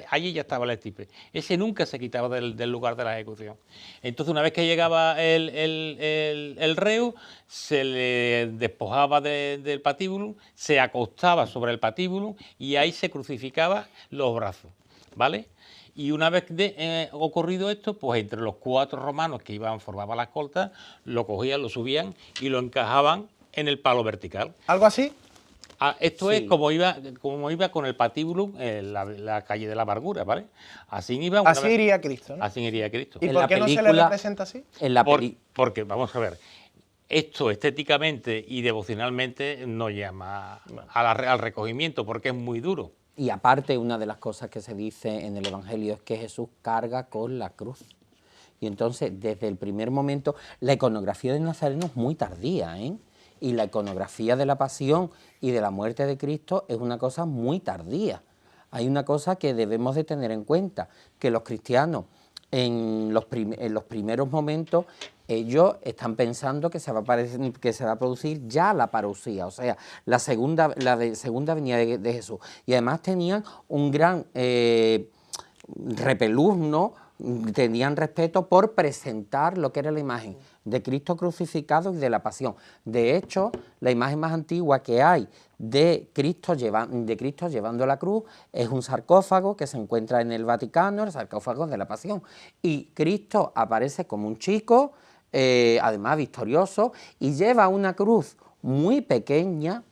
Allí ya estaba el estipe. Ese nunca se quitaba del lugar de la ejecución. Entonces, una vez que llegaba el reo, se le despojaba del patíbulo, se acostaba sobre el patíbulo y ahí se crucificaba los brazos, ¿vale? Y una vez ocurrido esto, pues entre los 4 romanos que formaban la escolta, lo cogían, lo subían y lo encajaban en el palo vertical. ¿Algo así? Esto Sí. es como iba con el patíbulo en la calle de la Amargura, ¿vale? Así iba. Así iría Cristo, ¿no? Así iría Cristo. ¿Y En por la qué no se le película- representa así? En la Porque, vamos a ver, esto estéticamente y devocionalmente no llama al recogimiento porque es muy duro. Y aparte, una de las cosas que se dice en el Evangelio es que Jesús carga con la cruz. Y entonces, desde el primer momento, la iconografía de Nazareno es muy tardía, ¿eh? Y la iconografía de la pasión y de la muerte de Cristo es una cosa muy tardía. Hay una cosa que debemos de tener en cuenta, que los cristianos en los primeros momentos ellos están pensando que se va a producir ya la parusía, o sea, la segunda venida de Jesús. Y además tenían un gran repelús, ¿no? Tenían respeto por presentar lo que era la imagen de Cristo crucificado y de la pasión. De hecho, la imagen más antigua que hay de Cristo llevando la cruz es un sarcófago que se encuentra en el Vaticano, el sarcófago de la pasión. Y Cristo aparece como un chico, además victorioso, y lleva una cruz muy pequeña,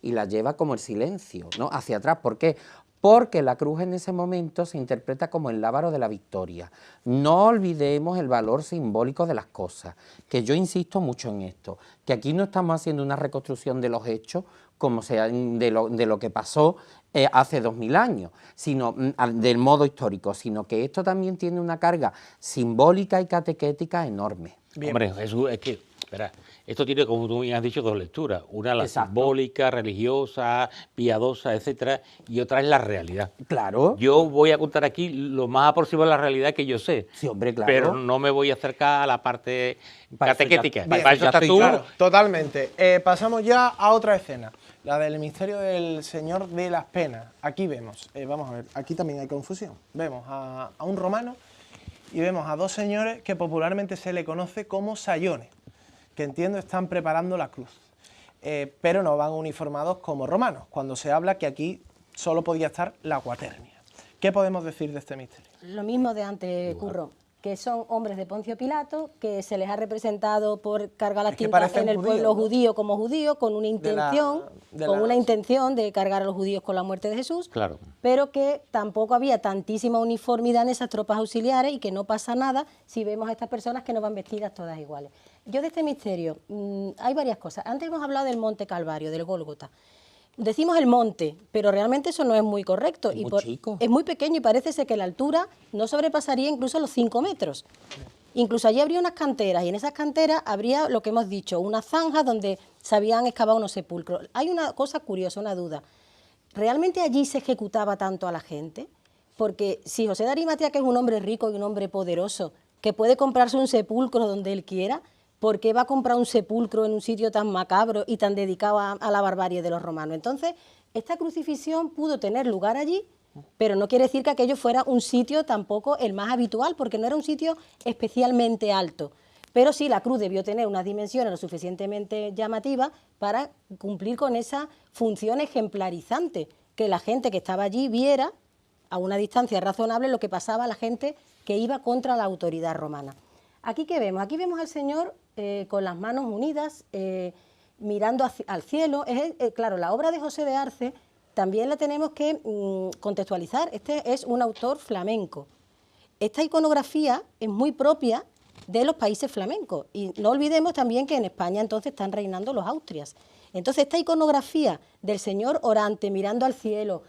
y la lleva como el silencio, ¿no?, hacia atrás. ¿Por qué? Porque la cruz en ese momento se interpreta como el lábaro de la victoria. No olvidemos el valor simbólico de las cosas, que yo insisto mucho en esto, que aquí no estamos haciendo una reconstrucción de los hechos como sea de lo que pasó hace 2000 años, sino del modo histórico, sino que esto también tiene una carga simbólica y catequética enorme. Bien. Hombre, Jesús, es que, espera, esto tiene, como tú me has dicho, 2 lecturas. Una la Exacto. simbólica, religiosa, piadosa, etcétera, y otra es la realidad. Claro. Yo voy a contar aquí lo más aproximado a la realidad que yo sé. Sí, hombre, claro. Pero no me voy a acercar a la parte Para eso catequética. ya- Para eso ya estás estoy tú. claro. Totalmente. Pasamos ya a otra escena, la del misterio del Señor de las Penas. Aquí vemos, vamos a ver, aquí también hay confusión. Vemos a un romano y vemos a 2 señores que popularmente se le conoce como sayones, que entiendo están preparando la cruz, pero no van uniformados como romanos, cuando se habla que aquí solo podía estar la cuaternia. ¿Qué podemos decir de este misterio? Lo mismo de antes, Curro, que son hombres de Poncio Pilato, que se les ha representado por cargar las Es que tintas parecen en el judíos, pueblo ¿no? judío como judío, con una intención de cargar a los judíos con la muerte de Jesús, Claro. pero que tampoco había tantísima uniformidad en esas tropas auxiliares y que no pasa nada si vemos a estas personas que no van vestidas todas iguales. Yo de este misterio, hay varias cosas. Antes hemos hablado del Monte Calvario, del Gólgota. Decimos el monte, pero realmente eso no es muy correcto. Es muy chico. Es muy pequeño y parece ser que la altura no sobrepasaría incluso los 5 metros. Incluso allí habría unas canteras y en esas canteras habría lo que hemos dicho, unas zanjas donde se habían excavado unos sepulcros. Hay una cosa curiosa, una duda. ¿Realmente allí se ejecutaba tanto a la gente? Porque si José de Arimatea, que es un hombre rico y un hombre poderoso, que puede comprarse un sepulcro donde él quiera, ¿por qué va a comprar un sepulcro en un sitio tan macabro y tan dedicado a la barbarie de los romanos? Entonces, esta crucifixión pudo tener lugar allí, pero no quiere decir que aquello fuera un sitio tampoco el más habitual, porque no era un sitio especialmente alto. Pero sí, la cruz debió tener unas dimensiones lo suficientemente llamativas para cumplir con esa función ejemplarizante, que la gente que estaba allí viera a una distancia razonable lo que pasaba a la gente que iba contra la autoridad romana. ¿Aquí qué vemos? Aquí vemos al Señor con las manos unidas, mirando al cielo. Claro, la obra de José de Arce también la tenemos que contextualizar. Este es un autor flamenco. Esta iconografía es muy propia de los países flamencos y no olvidemos también que en España entonces están reinando los Austrias. Entonces esta iconografía del señor orante mirando al cielo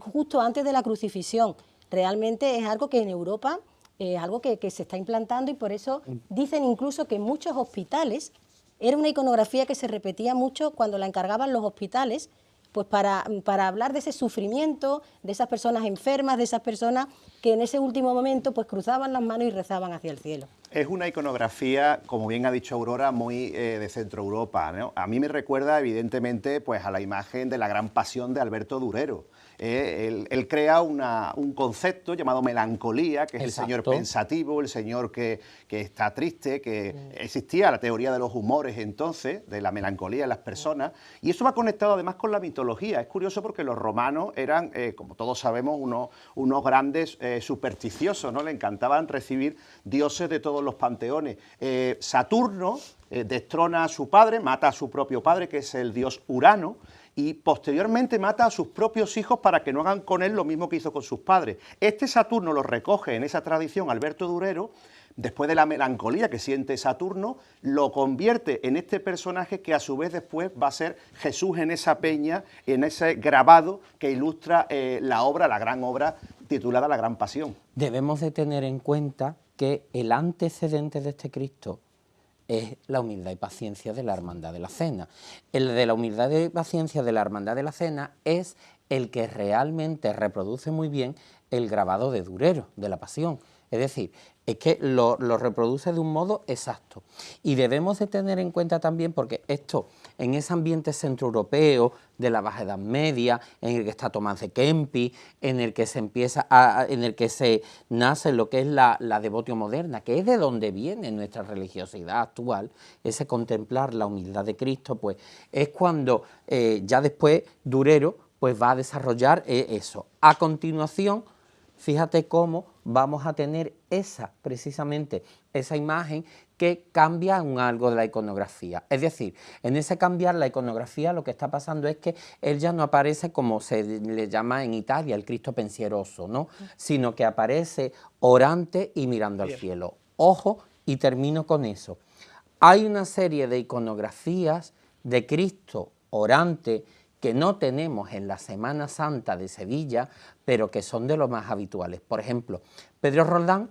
justo antes de la crucifixión realmente es algo que en Europa es algo que se está implantando y por eso dicen incluso que en muchos hospitales era una iconografía que se repetía mucho cuando la encargaban los hospitales, pues para hablar de ese sufrimiento, de esas personas enfermas, de esas personas que en ese último momento pues cruzaban las manos y rezaban hacia el cielo. Es una iconografía, como bien ha dicho Aurora, muy de Centro Europa, ¿no? A mí me recuerda evidentemente pues, a la imagen de la gran pasión de Alberto Durero. Él crea un concepto llamado melancolía, que es Exacto. el señor pensativo, el señor que está triste, que existía la teoría de los humores entonces, de la melancolía en las personas, y eso va conectado además con la mitología. Es curioso porque los romanos eran, como todos sabemos, unos grandes supersticiosos, ¿no? Le encantaban recibir dioses de todos los panteones. Saturno destrona a su padre, mata a su propio padre, que es el dios Urano, y posteriormente mata a sus propios hijos para que no hagan con él lo mismo que hizo con sus padres. Este Saturno lo recoge en esa tradición Alberto Durero, después de la melancolía que siente Saturno, lo convierte en este personaje que a su vez después va a ser Jesús en esa peña, en ese grabado que ilustra la obra, la gran obra titulada La Gran Pasión. Debemos de tener en cuenta que el antecedente de este Cristo es la humildad y paciencia de la Hermandad de la Cena. El de la humildad y paciencia de la Hermandad de la Cena es el que realmente reproduce muy bien el grabado de Durero, de la Pasión. Es decir, es que lo reproduce de un modo exacto. Y debemos de tener en cuenta también, porque esto, en ese ambiente centroeuropeo de la Baja Edad Media, en el que está Tomás de Kempis, en el que se nace lo que es la devotio moderna, que es de donde viene nuestra religiosidad actual, ese contemplar la humildad de Cristo, pues es cuando ya después Durero pues va a desarrollar eso. A continuación, fíjate cómo vamos a tener precisamente esa imagen que cambia algo de la iconografía. Es decir, en ese cambiar la iconografía lo que está pasando es que él ya no aparece como se le llama en Italia, el Cristo pensieroso, ¿no? Sino que aparece orante y mirando al cielo. Ojo, y termino con eso. Hay una serie de iconografías de Cristo orante que no tenemos en la Semana Santa de Sevilla, pero que son de los más habituales. Por ejemplo, Pedro Roldán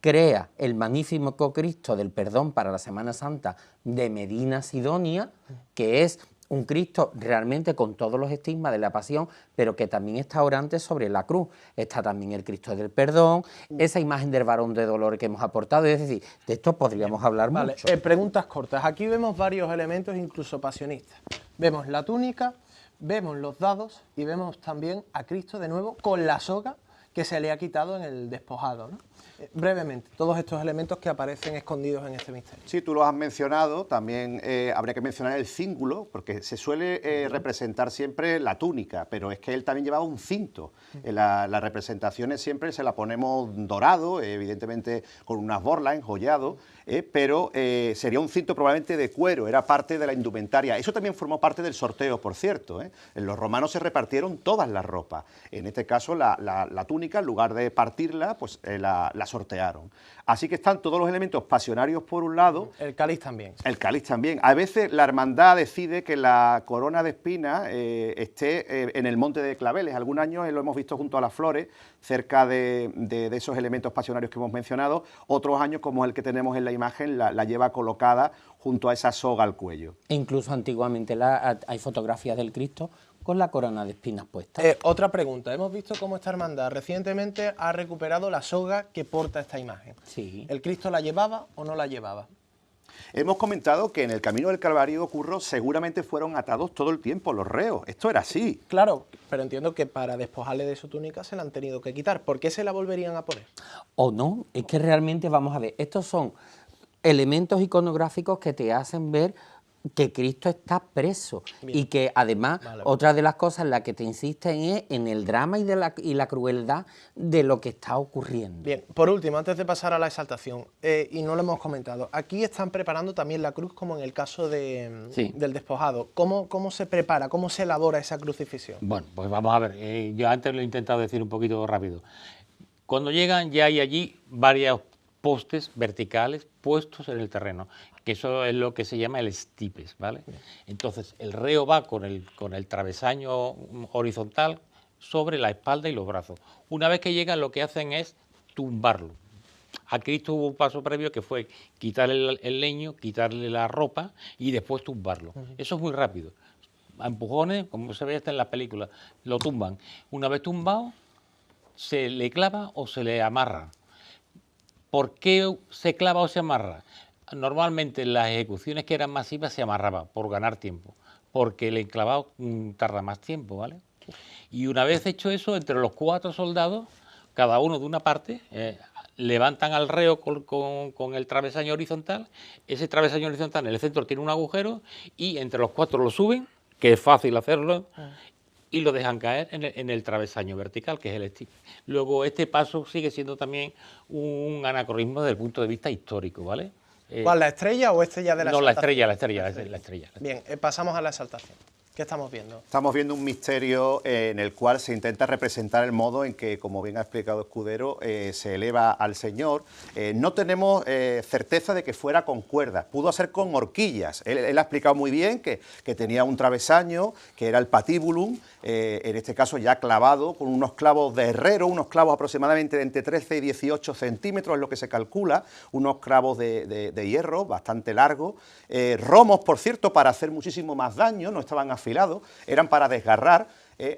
crea el magnífico Cristo del Perdón para la Semana Santa de Medina Sidonia, que es un Cristo realmente con todos los estigmas de la pasión, pero que también está orante sobre la cruz. Está también el Cristo del Perdón, esa imagen del varón de dolor que hemos aportado, es decir, de esto podríamos hablar mucho. Preguntas cortas. Aquí vemos varios elementos, incluso pasionistas. Vemos la túnica, vemos los dados y vemos también a Cristo de nuevo con la soga que se le ha quitado en el despojado, ¿no? Brevemente, todos estos elementos que aparecen escondidos en este misterio. Sí, tú lo has mencionado, también habría que mencionar el cíngulo, porque se suele representar siempre la túnica, pero es que él también llevaba un cinto. Las representaciones siempre se la ponemos dorado, evidentemente con unas borlas, enjollado, pero sería un cinto probablemente de cuero, era parte de la indumentaria. Eso también formó parte del sorteo, por cierto. En los romanos se repartieron todas las ropas. En este caso, la túnica, en lugar de partirla, pues la sortearon. Así que están todos los elementos pasionarios por un lado. El cáliz también. El cáliz también. A veces la hermandad decide que la corona de espinas esté en el Monte de Claveles. Algún año lo hemos visto junto a las flores, cerca de esos elementos pasionarios que hemos mencionado. Otros años, como el que tenemos en la imagen, la lleva colocada junto a esa soga al cuello. E incluso antiguamente hay fotografías del Cristo con la corona de espinas puesta. Otra pregunta. Hemos visto cómo esta hermandad recientemente ha recuperado la soga que porta esta imagen. Sí. ¿El Cristo la llevaba o no la llevaba? Hemos comentado que en el Camino del Calvario, Curro, seguramente fueron atados todo el tiempo los reos. Esto era así. Claro, pero entiendo que para despojarle de su túnica se la han tenido que quitar. ¿Por qué se la volverían a poner? O no, es que realmente, vamos a ver, estos son elementos iconográficos que te hacen ver que Cristo está preso. Bien. Y que además otra de las cosas en las que te insisten es en el drama y la crueldad de lo que está ocurriendo. Bien, por último, antes de pasar a la exaltación, y no lo hemos comentado, aquí están preparando también la cruz como en el caso del despojado. ¿Cómo se prepara, cómo se elabora esa crucifixión? Bueno, pues vamos a ver, yo antes lo he intentado decir un poquito rápido. Cuando llegan ya hay allí varios postes verticales puestos en el terreno, que eso es lo que se llama el stipes, ¿vale? Entonces el reo va con el travesaño horizontal sobre la espalda y los brazos. Una vez que llegan, lo que hacen es tumbarlo. A Cristo hubo un paso previo que fue quitarle el leño, quitarle la ropa y después tumbarlo. Eso es muy rápido. A empujones, como se ve hasta en las películas, lo tumban. Una vez tumbado, se le clava o se le amarra. ¿Por qué se clava o se amarra? Normalmente en las ejecuciones que eran masivas se amarraba por ganar tiempo, porque el enclavado tarda más tiempo, ¿vale? Y una vez hecho eso, entre los 4 soldados, cada uno de una parte, levantan al reo con el travesaño horizontal. Ese travesaño horizontal en el centro tiene un agujero y entre los 4 lo suben, que es fácil hacerlo, y lo dejan caer en el travesaño vertical, que es el stick. Luego este paso sigue siendo también un anacronismo desde el punto de vista histórico, ¿vale? ¿Cuál, la estrella o este ya de la exaltación? No, la estrella. Bien, pasamos a la exaltación. ¿Qué estamos viendo? Estamos viendo un misterio en el cual se intenta representar el modo en que, como bien ha explicado Escudero, se eleva al Señor. No tenemos certeza de que fuera con cuerdas, pudo ser con horquillas. Él ha explicado muy bien que tenía un travesaño, que era el patíbulum, en este caso ya clavado, con unos clavos de herrero, unos clavos aproximadamente de entre 13 y 18 centímetros, es lo que se calcula, unos clavos de hierro bastante largos, romos, por cierto, para hacer muchísimo más daño, no estaban afilados, eran para desgarrar.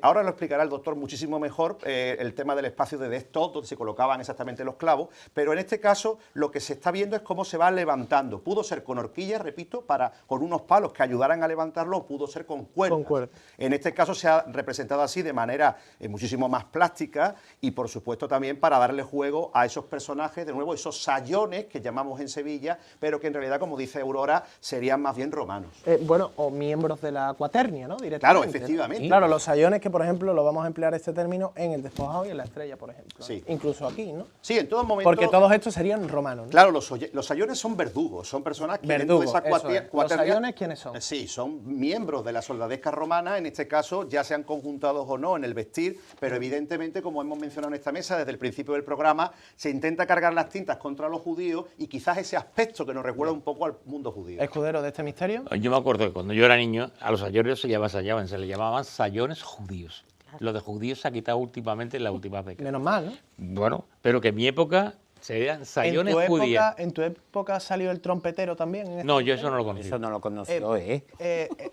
Ahora lo explicará el doctor muchísimo mejor, el tema del espacio de desktop, donde se colocaban exactamente los clavos, pero en este caso lo que se está viendo es cómo se va levantando. Pudo ser con horquillas, repito, con unos palos que ayudaran a levantarlo, o pudo ser con cuerdas. En este caso se ha representado así de manera muchísimo más plástica y, por supuesto, también para darle juego a esos personajes, de nuevo, esos sayones que llamamos en Sevilla, pero que en realidad, como dice Aurora, serían más bien romanos. Bueno, o miembros de la cuaternia, ¿no? Directamente. Claro, efectivamente. ¿No? Claro, los sayones que, por ejemplo, lo vamos a emplear este término en el despojado y en la estrella, por ejemplo. Sí. Incluso aquí, ¿no? Sí, en todo momento. Porque todos estos serían romanos, ¿no? Claro, los sayones son verdugos, son personas que dentro de esa cuaternia... ¿Los sayones quiénes son? Sí, son miembros de la soldadesca romana, en este caso ya sean conjuntados o no en el vestir, pero evidentemente, como hemos mencionado en esta mesa desde el principio del programa, se intenta cargar las tintas contra los judíos y quizás ese aspecto que nos recuerda un poco al mundo judío. ¿Escudero de este misterio? Yo me acuerdo que cuando yo era niño, a los sayones se le llamaban sayones judíos. Lo de judíos se ha quitado últimamente en la última década. Menos mal, ¿no? Bueno, pero que en mi época serían sayones judías. ¿En tu época salió el trompetero también? No, yo eso no lo conocí. Eso no lo conoció,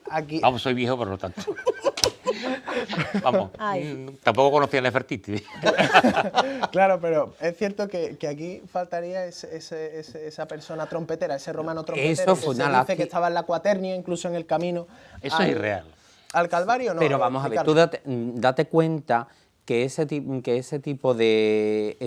Aquí... Vamos, soy viejo, pero no tanto. Vamos, tampoco conocía a Nefertiti. Claro, pero es cierto que aquí faltaría esa persona trompetera, ese romano trompetero. Eso fue que se dice que estaba en la cuaternia, incluso en el camino. Eso es irreal. ¿Al Calvario no? Pero vamos a ver, tú date cuenta que ese tipo de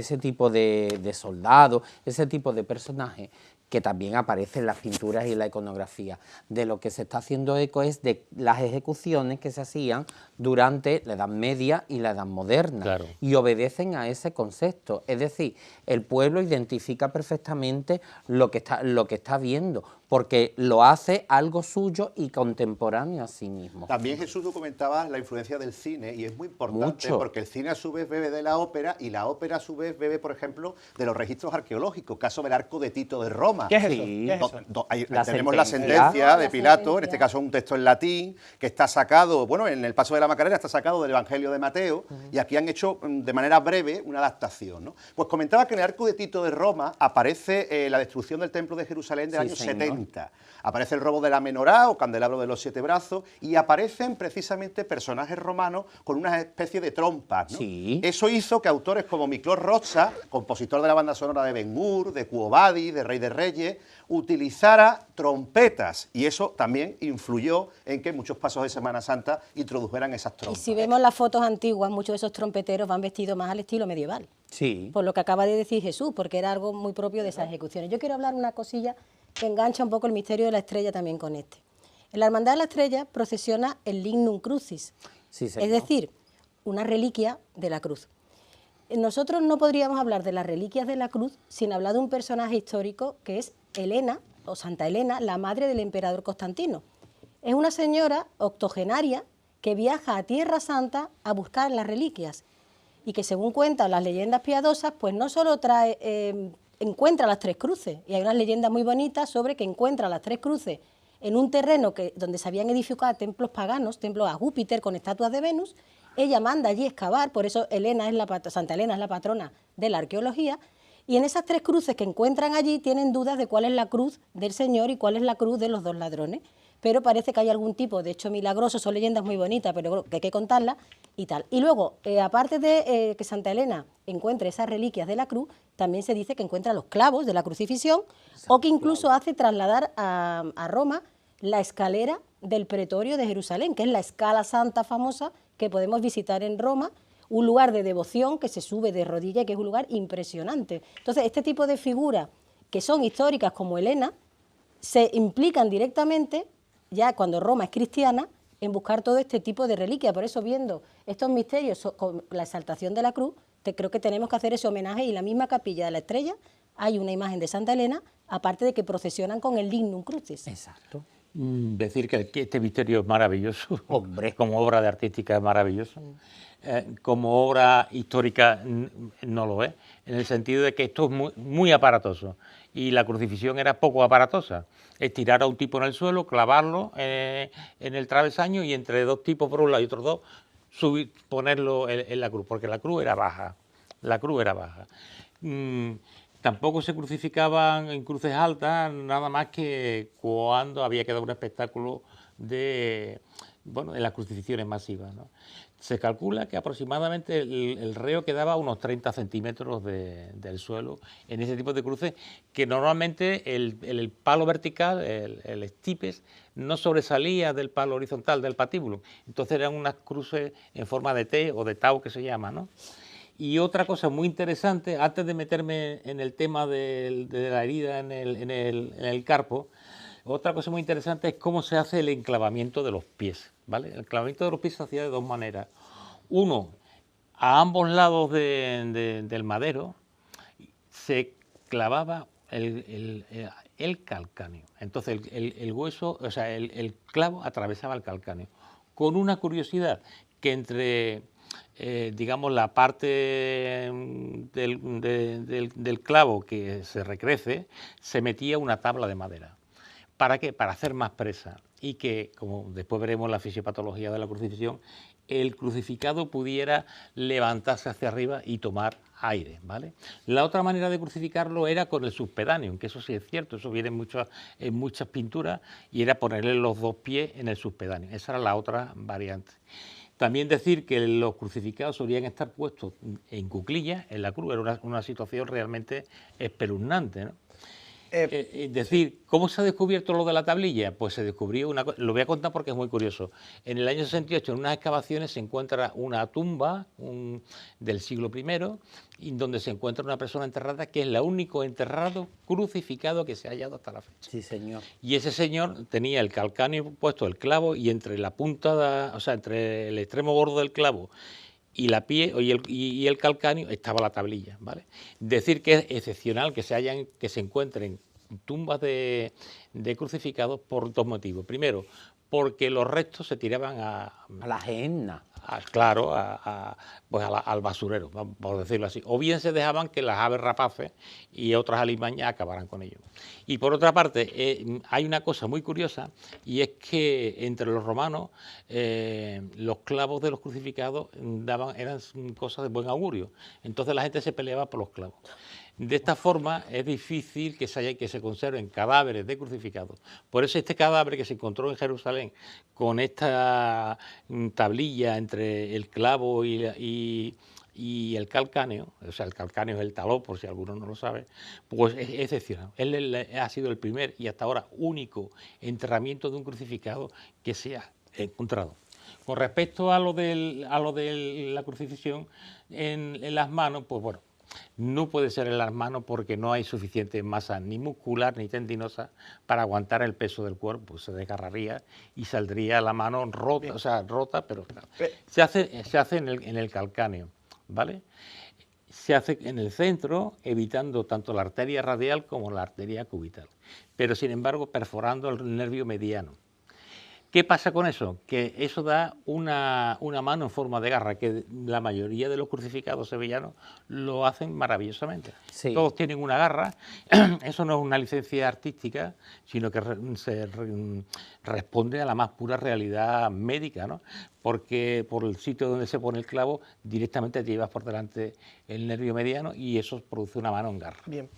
soldado, ese tipo de personaje, que también aparece en las pinturas y en la iconografía, de lo que se está haciendo eco es de las ejecuciones que se hacían durante la Edad Media y la Edad Moderna, claro, y obedecen a ese concepto. Es decir, el pueblo identifica perfectamente lo que está viendo, porque lo hace algo suyo y contemporáneo a sí mismo. También Jesús documentaba la influencia del cine, y es muy importante porque el cine a su vez bebe de la ópera y la ópera a su vez bebe, por ejemplo, de los registros arqueológicos, caso del Arco de Tito de Roma. ¿Qué es eso? ¿Qué es eso? Ahí tenemos la sentencia de Pilato, en este caso un texto en latín, que está sacado, bueno, en el Paso de la Macarena está sacado del Evangelio de Mateo, y aquí han hecho de manera breve una adaptación, ¿no? Pues comentaba que en el Arco de Tito de Roma aparece la destrucción del Templo de Jerusalén del año 70. Aparece el robo de la menorá o candelabro de los 7 brazos y aparecen precisamente personajes romanos con una especie de trompas, ¿no? Sí. Eso hizo que autores como Miklós Rocha, compositor de la banda sonora de Ben-Hur, de Quo Vadis, de Rey de Reyes, utilizara trompetas, y eso también influyó en que muchos pasos de Semana Santa introdujeran esas trompas. Y si vemos las fotos antiguas, muchos de esos trompeteros van vestidos más al estilo medieval. Sí. Por lo que acaba de decir Jesús, porque era algo muy propio de esas ejecuciones. Yo quiero hablar una cosilla que engancha un poco el misterio de la estrella también con este. En la Hermandad de la Estrella procesiona el Lignum Crucis, Sí, señor. es decir, una reliquia de la cruz. Nosotros no podríamos hablar de las reliquias de la cruz sin hablar de un personaje histórico que es Helena, o Santa Helena, la madre del emperador Constantino. Es una señora octogenaria que viaja a Tierra Santa a buscar las reliquias y que, según cuentan las leyendas piadosas, pues no solo encuentra las tres cruces, y hay unas leyendas muy bonitas sobre que encuentra las tres cruces en un terreno donde se habían edificado templos paganos, templos a Júpiter con estatuas de Venus. Ella manda allí excavar, por eso Santa Helena es la patrona de la arqueología, y en esas tres cruces que encuentran allí tienen dudas de cuál es la cruz del Señor y cuál es la cruz de los dos ladrones. Pero parece que hay algún tipo de hecho milagroso, son leyendas muy bonitas, pero que hay que contarlas y tal. Y luego, aparte de que Santa Helena encuentre esas reliquias de la cruz, también se dice que encuentra los clavos de la crucifixión, o que incluso hace trasladar a Roma la escalera del Pretorio de Jerusalén, que es la Scala Santa famosa que podemos visitar en Roma, un lugar de devoción que se sube de rodillas y que es un lugar impresionante. Entonces, este tipo de figuras que son históricas como Helena se implican directamente, ya cuando Roma es cristiana, en buscar todo este tipo de reliquias. Por eso, viendo estos misterios con la exaltación de la cruz, creo que tenemos que hacer ese homenaje, y en la misma capilla de la Estrella hay una imagen de Santa Helena, aparte de que procesionan con el Lignum Crucis. Exacto. Decir que este misterio es maravilloso, Hombre. como obra de artística es maravilloso, como obra histórica no lo es, en el sentido de que esto es muy, muy aparatoso, y la crucifixión era poco aparatosa, es tirar a un tipo en el suelo, clavarlo en el travesaño, y entre dos tipos por un lado y otros dos, ponerlo en la cruz, porque la cruz era baja, Tampoco se crucificaban en cruces altas, nada más que cuando había que dar un espectáculo de las crucifixiones masivas, ¿no? Se calcula que aproximadamente el reo quedaba a unos 30 centímetros del suelo en ese tipo de cruces, que normalmente el palo vertical, el stipes, no sobresalía del palo horizontal, del patíbulo. Entonces eran unas cruces en forma de T o de tau, que se llama, ¿no? Y otra cosa muy interesante, antes de meterme en el tema de la herida en el carpo, otra cosa muy interesante es cómo se hace el enclavamiento de los pies, ¿vale? El enclavamiento de los pies se hacía de dos maneras. Uno, a ambos lados del madero se clavaba el calcáneo. Entonces el hueso, o sea, el clavo atravesaba el calcáneo. Con una curiosidad, que entre digamos, la parte del clavo que se recrece, se metía una tabla de madera. ¿Para qué? Para hacer más presa, y que, como después veremos la fisiopatología de la crucifixión, el crucificado pudiera levantarse hacia arriba y tomar aire, ¿vale? La otra manera de crucificarlo era con el subpedáneo, que eso sí es cierto, eso viene en muchas pinturas, y era ponerle los dos pies en el subpedáneo. Esa era la otra variante. También decir que los crucificados solían estar puestos en cuclillas en la cruz, era una situación realmente espeluznante, ¿no? Decir, ¿cómo se ha descubierto lo de la tablilla? Pues se descubrió lo voy a contar porque es muy curioso. En el año 68, en unas excavaciones, se encuentra una tumba del siglo I, donde se encuentra una persona enterrada, que es el único enterrado crucificado que se ha hallado hasta la fecha. Sí, señor. Y ese señor tenía el calcáneo puesto, el clavo, y entre la punta, o sea, entre el extremo gordo del clavo y la y el calcáneo estaba la tablilla, ¿vale? Decir que es excepcional que se encuentren tumbas de crucificados por dos motivos. Primero, porque los restos se tiraban a la genna. Claro, al basurero, por decirlo así. O bien se dejaban que las aves rapaces y otras alimañas acabaran con ellos. Y por otra parte, hay una cosa muy curiosa, y es que entre los romanos los clavos de los crucificados eran cosas de buen augurio. Entonces la gente se peleaba por los clavos. De esta forma es difícil que se conserven cadáveres de crucificados. Por eso este cadáver que se encontró en Jerusalén con esta tablilla entre el clavo y el calcáneo, o sea, el calcáneo es el talón, por si alguno no lo sabe, pues es excepcional. Él ha sido el primer y hasta ahora único enterramiento de un crucificado que se ha encontrado. Con respecto a lo de la crucifixión en las manos, pues bueno, no puede ser en las manos porque no hay suficiente masa ni muscular ni tendinosa para aguantar el peso del cuerpo. Se desgarraría y saldría la mano rota, o sea, rota, pero claro. Se hace en el calcáneo, ¿vale? Se hace en el centro, evitando tanto la arteria radial como la arteria cubital, pero sin embargo perforando el nervio mediano. ¿Qué pasa con eso? Que eso da una mano en forma de garra, que la mayoría de los crucificados sevillanos lo hacen maravillosamente. Sí. Todos tienen una garra, eso no es una licencia artística, sino que responde a la más pura realidad médica, ¿no? Porque por el sitio donde se pone el clavo, directamente te llevas por delante el nervio mediano y eso produce una mano en garra. Bien,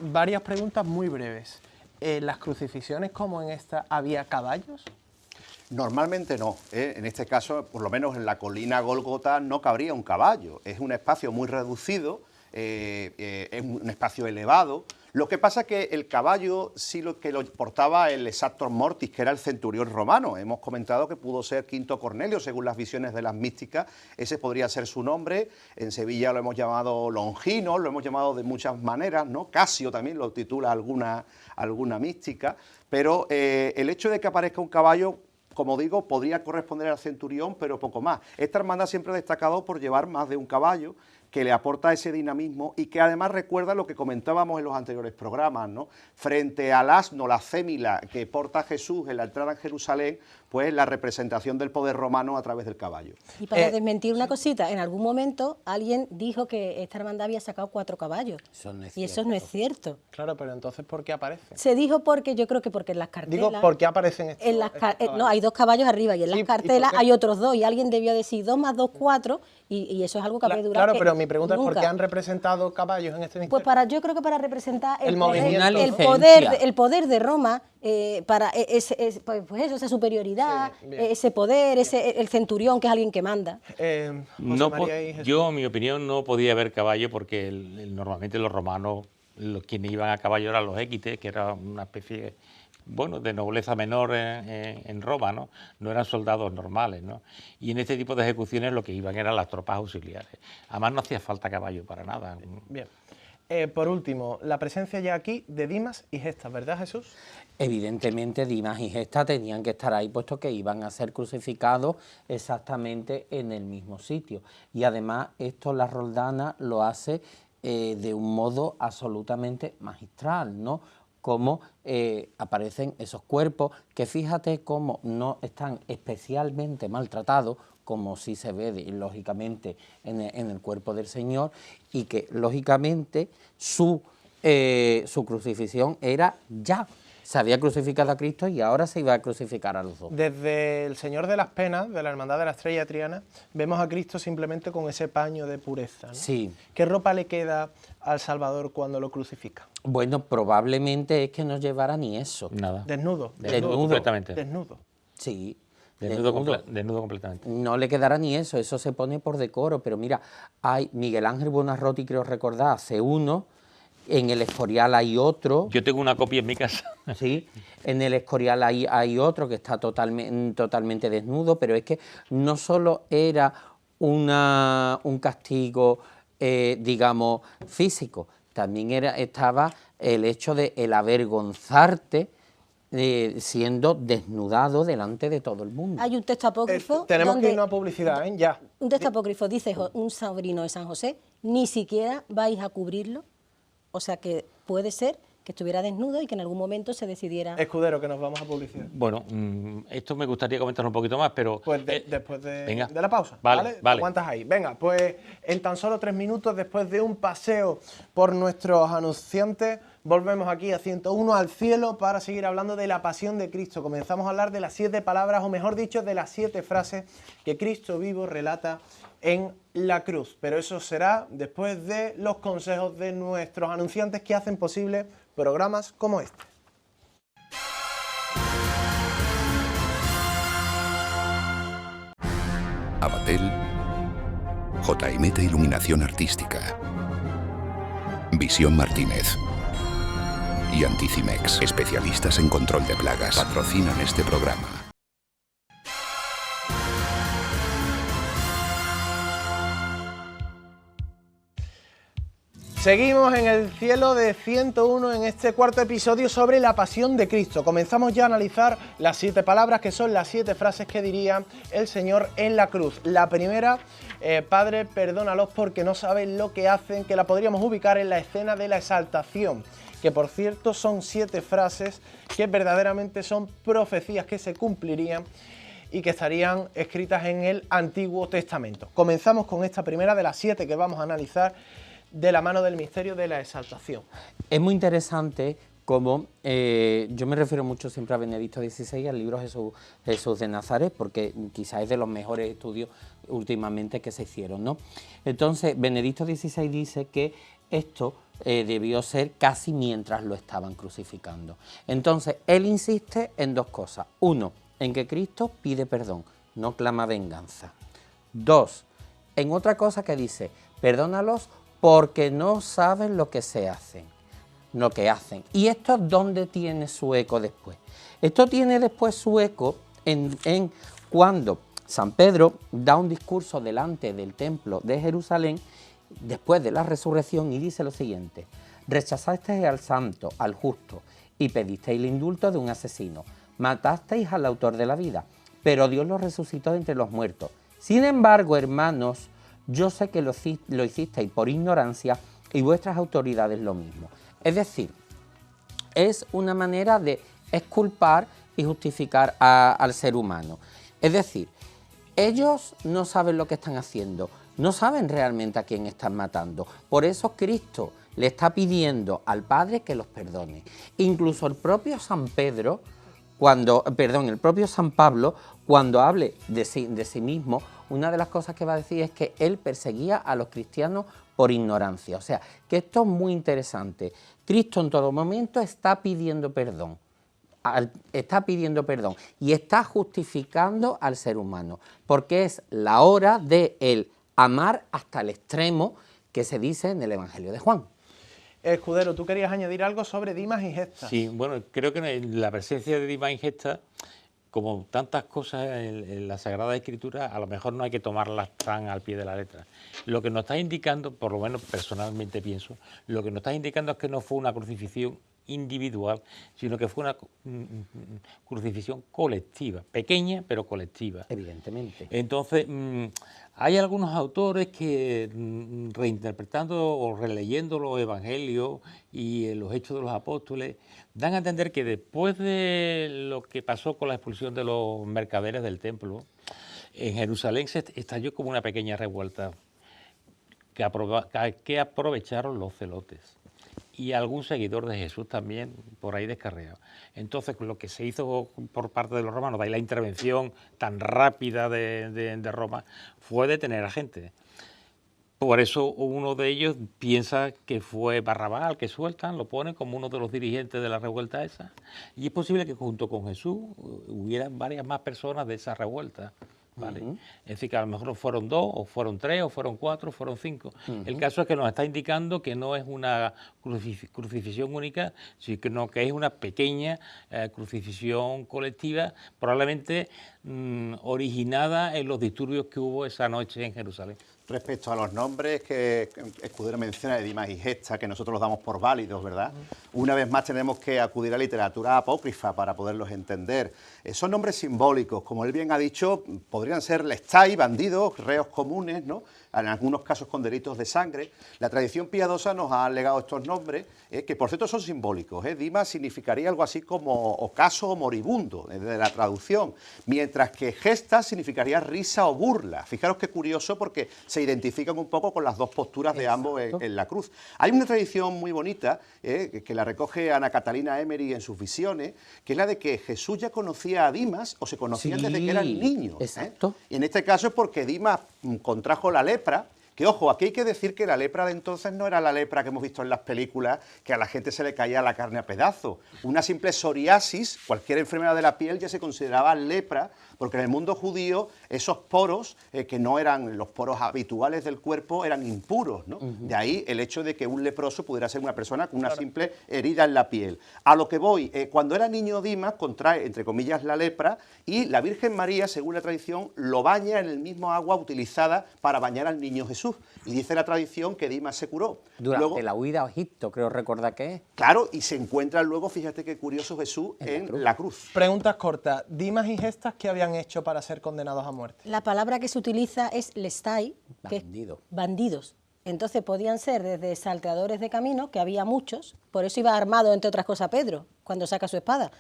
varias preguntas muy breves. ¿En las crucifixiones como en esta había caballos? Normalmente no, en este caso, por lo menos en la colina Gólgota no cabría un caballo, es un espacio muy reducido, es un espacio elevado. Lo que pasa es que el caballo sí lo portaba el Exactor Mortis, que era el centurión romano. Hemos comentado que pudo ser Quinto Cornelio, según las visiones de las místicas, ese podría ser su nombre. En Sevilla lo hemos llamado Longino, lo hemos llamado de muchas maneras, ¿no? Casio también lo titula alguna mística, pero el hecho de que aparezca un caballo, como digo, podría corresponder al centurión, pero poco más. Esta hermandad siempre ha destacado por llevar más de un caballo, que le aporta ese dinamismo y que además recuerda lo que comentábamos en los anteriores programas, ¿no? Frente al asno, la cémila que porta Jesús en la entrada en Jerusalén, pues la representación del poder romano a través del caballo. Y para desmentir una cosita, en algún momento alguien dijo que esta hermandad había sacado 4 caballos. Eso no es y eso no es cierto. Claro, pero entonces, ¿por qué aparecen? Se dijo porque, yo creo que porque en las cartelas... Digo, ¿por qué aparecen estos? No, hay 2 caballos arriba y en Sí, las ¿y cartelas por qué? hay otros 2 y alguien debió decir 2 más 2, 4 y eso es algo que habría durado. Claro, pero mi pregunta es ¿por nunca. qué han representado caballos en este misterio? Pues yo creo que para representar El el movimiento. poder de Roma, para pues eso, esa superioridad, Sí, bien. ese poder, el centurión que es alguien que manda. José No María y Jesús. yo, en mi opinión, no podía haber caballo porque normalmente los romanos, quienes iban a caballo eran los équites, que era una especie, bueno, de nobleza menor en Roma, ¿no? No eran soldados normales, ¿no? Y en este tipo de ejecuciones lo que iban eran las tropas auxiliares. Además no hacía falta caballo para nada. Bien. Por último, la presencia ya aquí de Dimas y Gestas, ¿verdad, Jesús? Evidentemente Dimas y Gestas tenían que estar ahí puesto que iban a ser crucificados exactamente en el mismo sitio. Y además esto la Roldana lo hace de un modo absolutamente magistral, ¿no? Cómo aparecen esos cuerpos que fíjate cómo no están especialmente maltratados, como sí se ve lógicamente en el cuerpo del Señor, y que lógicamente su crucifixión era ya. Se había crucificado a Cristo y ahora se iba a crucificar a los dos. Desde el Señor de las Penas, de la Hermandad de la Estrella Triana, vemos a Cristo simplemente con ese paño de pureza, ¿no? Sí. ¿Qué ropa le queda al Salvador cuando lo crucifica? Bueno, probablemente es que no llevara ni eso. Nada. Desnudo. Desnudo. Completamente. Desnudo. Sí. Desnudo completamente. No le quedará ni eso se pone por decoro, pero mira, hay Miguel Ángel Buonarroti, creo recordar, hace uno, en el Escorial hay otro. Yo tengo una copia en mi casa. Sí, en el Escorial hay otro que está totalmente desnudo, pero es que no solo era un castigo, digamos, físico, también estaba el hecho de el avergonzarte siendo desnudado delante de todo el mundo. Hay un texto apócrifo Tenemos donde que irnos a publicidad, ¿eh? Ya. un texto apócrifo dice un sobrino de San José, ni siquiera vais a cubrirlo, o sea que puede ser que estuviera desnudo y que en algún momento se decidiera... Escudero, que nos vamos a publicidad. Bueno, esto me gustaría comentarlo un poquito más, pero... Pues después de la pausa, Vale. Aguantas ahí. Venga, pues en tan solo 3 minutos, después de un paseo por nuestros anunciantes, volvemos aquí a 101 al cielo para seguir hablando de la pasión de Cristo. Comenzamos a hablar de las 7 palabras, o mejor dicho, de las 7 frases que Cristo vivo relata en la cruz. Pero eso será después de los consejos de nuestros anunciantes que hacen posible programas como este. Abatel, JMT Iluminación Artística, Visión Martínez y Anticimex, especialistas en control de plagas, patrocinan este programa. Seguimos en el cielo de 101 en este cuarto episodio sobre la pasión de Cristo. Comenzamos ya a analizar las 7 palabras, que son las 7 frases que diría el Señor en la cruz. La primera, Padre, perdónalos porque no saben lo que hacen, que la podríamos ubicar en la escena de la exaltación, que por cierto son 7 frases que verdaderamente son profecías que se cumplirían y que estarían escritas en el Antiguo Testamento. Comenzamos con esta primera de las 7 que vamos a analizar, de la mano del misterio de la exaltación. Es muy interesante como yo me refiero mucho siempre a Benedicto XVI, al libro Jesús de Nazaret, porque quizás es de los mejores estudios últimamente que se hicieron, ¿no? Entonces, Benedicto XVI dice que esto debió ser casi mientras lo estaban crucificando. Entonces, él insiste en 2 cosas. 1, en que Cristo pide perdón, no clama venganza. 2, en otra cosa que dice, perdónalos porque no saben lo que hacen. ¿Y esto dónde tiene su eco después? Esto tiene después su eco en cuando San Pedro da un discurso delante del templo de Jerusalén después de la resurrección y dice lo siguiente: rechazasteis al santo, al justo, y pedisteis el indulto de un asesino. Matasteis al autor de la vida, pero Dios lo resucitó de entre los muertos. Sin embargo, hermanos, yo sé que lo hicisteis por ignorancia y vuestras autoridades lo mismo. Es decir, es una manera de exculpar y justificar al ser humano. Es decir, ellos no saben lo que están haciendo, no saben realmente a quién están matando. Por eso Cristo le está pidiendo al Padre que los perdone. Incluso el propio San Pedro, el propio San Pablo, cuando hable de sí mismo, una de las cosas que va a decir es que él perseguía a los cristianos por ignorancia. O sea, que esto es muy interesante. Cristo en todo momento está pidiendo perdón. Y está justificando al ser humano, porque es la hora de el amar hasta el extremo que se dice en el Evangelio de Juan. Escudero, tú querías añadir algo sobre Dimas y Gestas. Sí, bueno, creo que la presencia de Dimas y Gestas, como tantas cosas en la Sagrada Escritura, a lo mejor no hay que tomarlas tan al pie de la letra. Lo que nos está indicando, por lo menos personalmente pienso, lo que nos está indicando es que no fue una crucifixión individual, sino que fue una crucifixión colectiva, pequeña pero colectiva. Evidentemente. Entonces, hay algunos autores que reinterpretando o releyendo los evangelios y los hechos de los apóstoles, dan a entender que después de lo que pasó con la expulsión de los mercaderes del templo, en Jerusalén se estalló como una pequeña revuelta que aprovecharon los celotes y algún seguidor de Jesús también por ahí descarriado. Entonces, lo que se hizo por parte de los romanos, de ahí la intervención tan rápida de Roma, fue detener a gente. Por eso uno de ellos piensa que fue Barrabás al que sueltan, lo ponen como uno de los dirigentes de la revuelta esa. Y es posible que junto con Jesús hubieran varias más personas de esa revuelta. ¿Vale? Es decir, que a lo mejor fueron 2, o fueron 3, o fueron 4, o fueron 5. El caso es que nos está indicando que no es una crucifixión única, sino que es una pequeña crucifixión colectiva, probablemente originada en los disturbios que hubo esa noche en Jerusalén. Respecto a los nombres que Escudero menciona de Dimas y Gestas, que nosotros los damos por válidos, ¿verdad? Una vez más tenemos que acudir a literatura apócrifa para poderlos entender. Son nombres simbólicos, como él bien ha dicho, podrían ser lestai, bandidos, reos comunes, ¿no? En algunos casos con delitos de sangre. La tradición piadosa nos ha legado estos nombres, que por cierto son simbólicos. Dimas significaría algo así como ocaso o moribundo, de la traducción, mientras que Gestas significaría risa o burla. Fijaros qué curioso, porque se identifican un poco con las dos posturas de ambos en la cruz. Hay una tradición muy bonita, que la recoge Ana Catalina Emery en sus visiones, que es la de que Jesús ya conocía a Dimas, o se conocían desde que eran niños. Exacto. Y en este caso es porque Dimas contrajo la lepra, que ojo, aquí hay que decir que la lepra de entonces no era la lepra que hemos visto en las películas, que a la gente se le caía la carne a pedazos. Una simple psoriasis, cualquier enfermedad de la piel, ya se consideraba lepra, porque en el mundo judío esos poros, que no eran los poros habituales del cuerpo, eran impuros, ¿no? De ahí el hecho de que un leproso pudiera ser una persona con una simple herida en la piel. A lo que voy, cuando era niño Dimas contrae, entre comillas, la lepra, y la Virgen María, según la tradición, lo baña en el mismo agua utilizada para bañar al niño Jesús. Jesús. Y dice la tradición que Dimas se curó. Durante Luego, la huida a Egipto, creo recordar que es. claro, y se encuentra luego, fíjate qué curioso, Jesús, en la cruz. Preguntas cortas. Dimas y Gestas, ¿qué habían hecho para ser condenados a muerte? La palabra que se utiliza es lestai, que es Bandido. bandidos. Entonces podían ser desde salteadores de camino, que había muchos, por eso iba armado, entre otras cosas, Pedro, cuando saca su espada.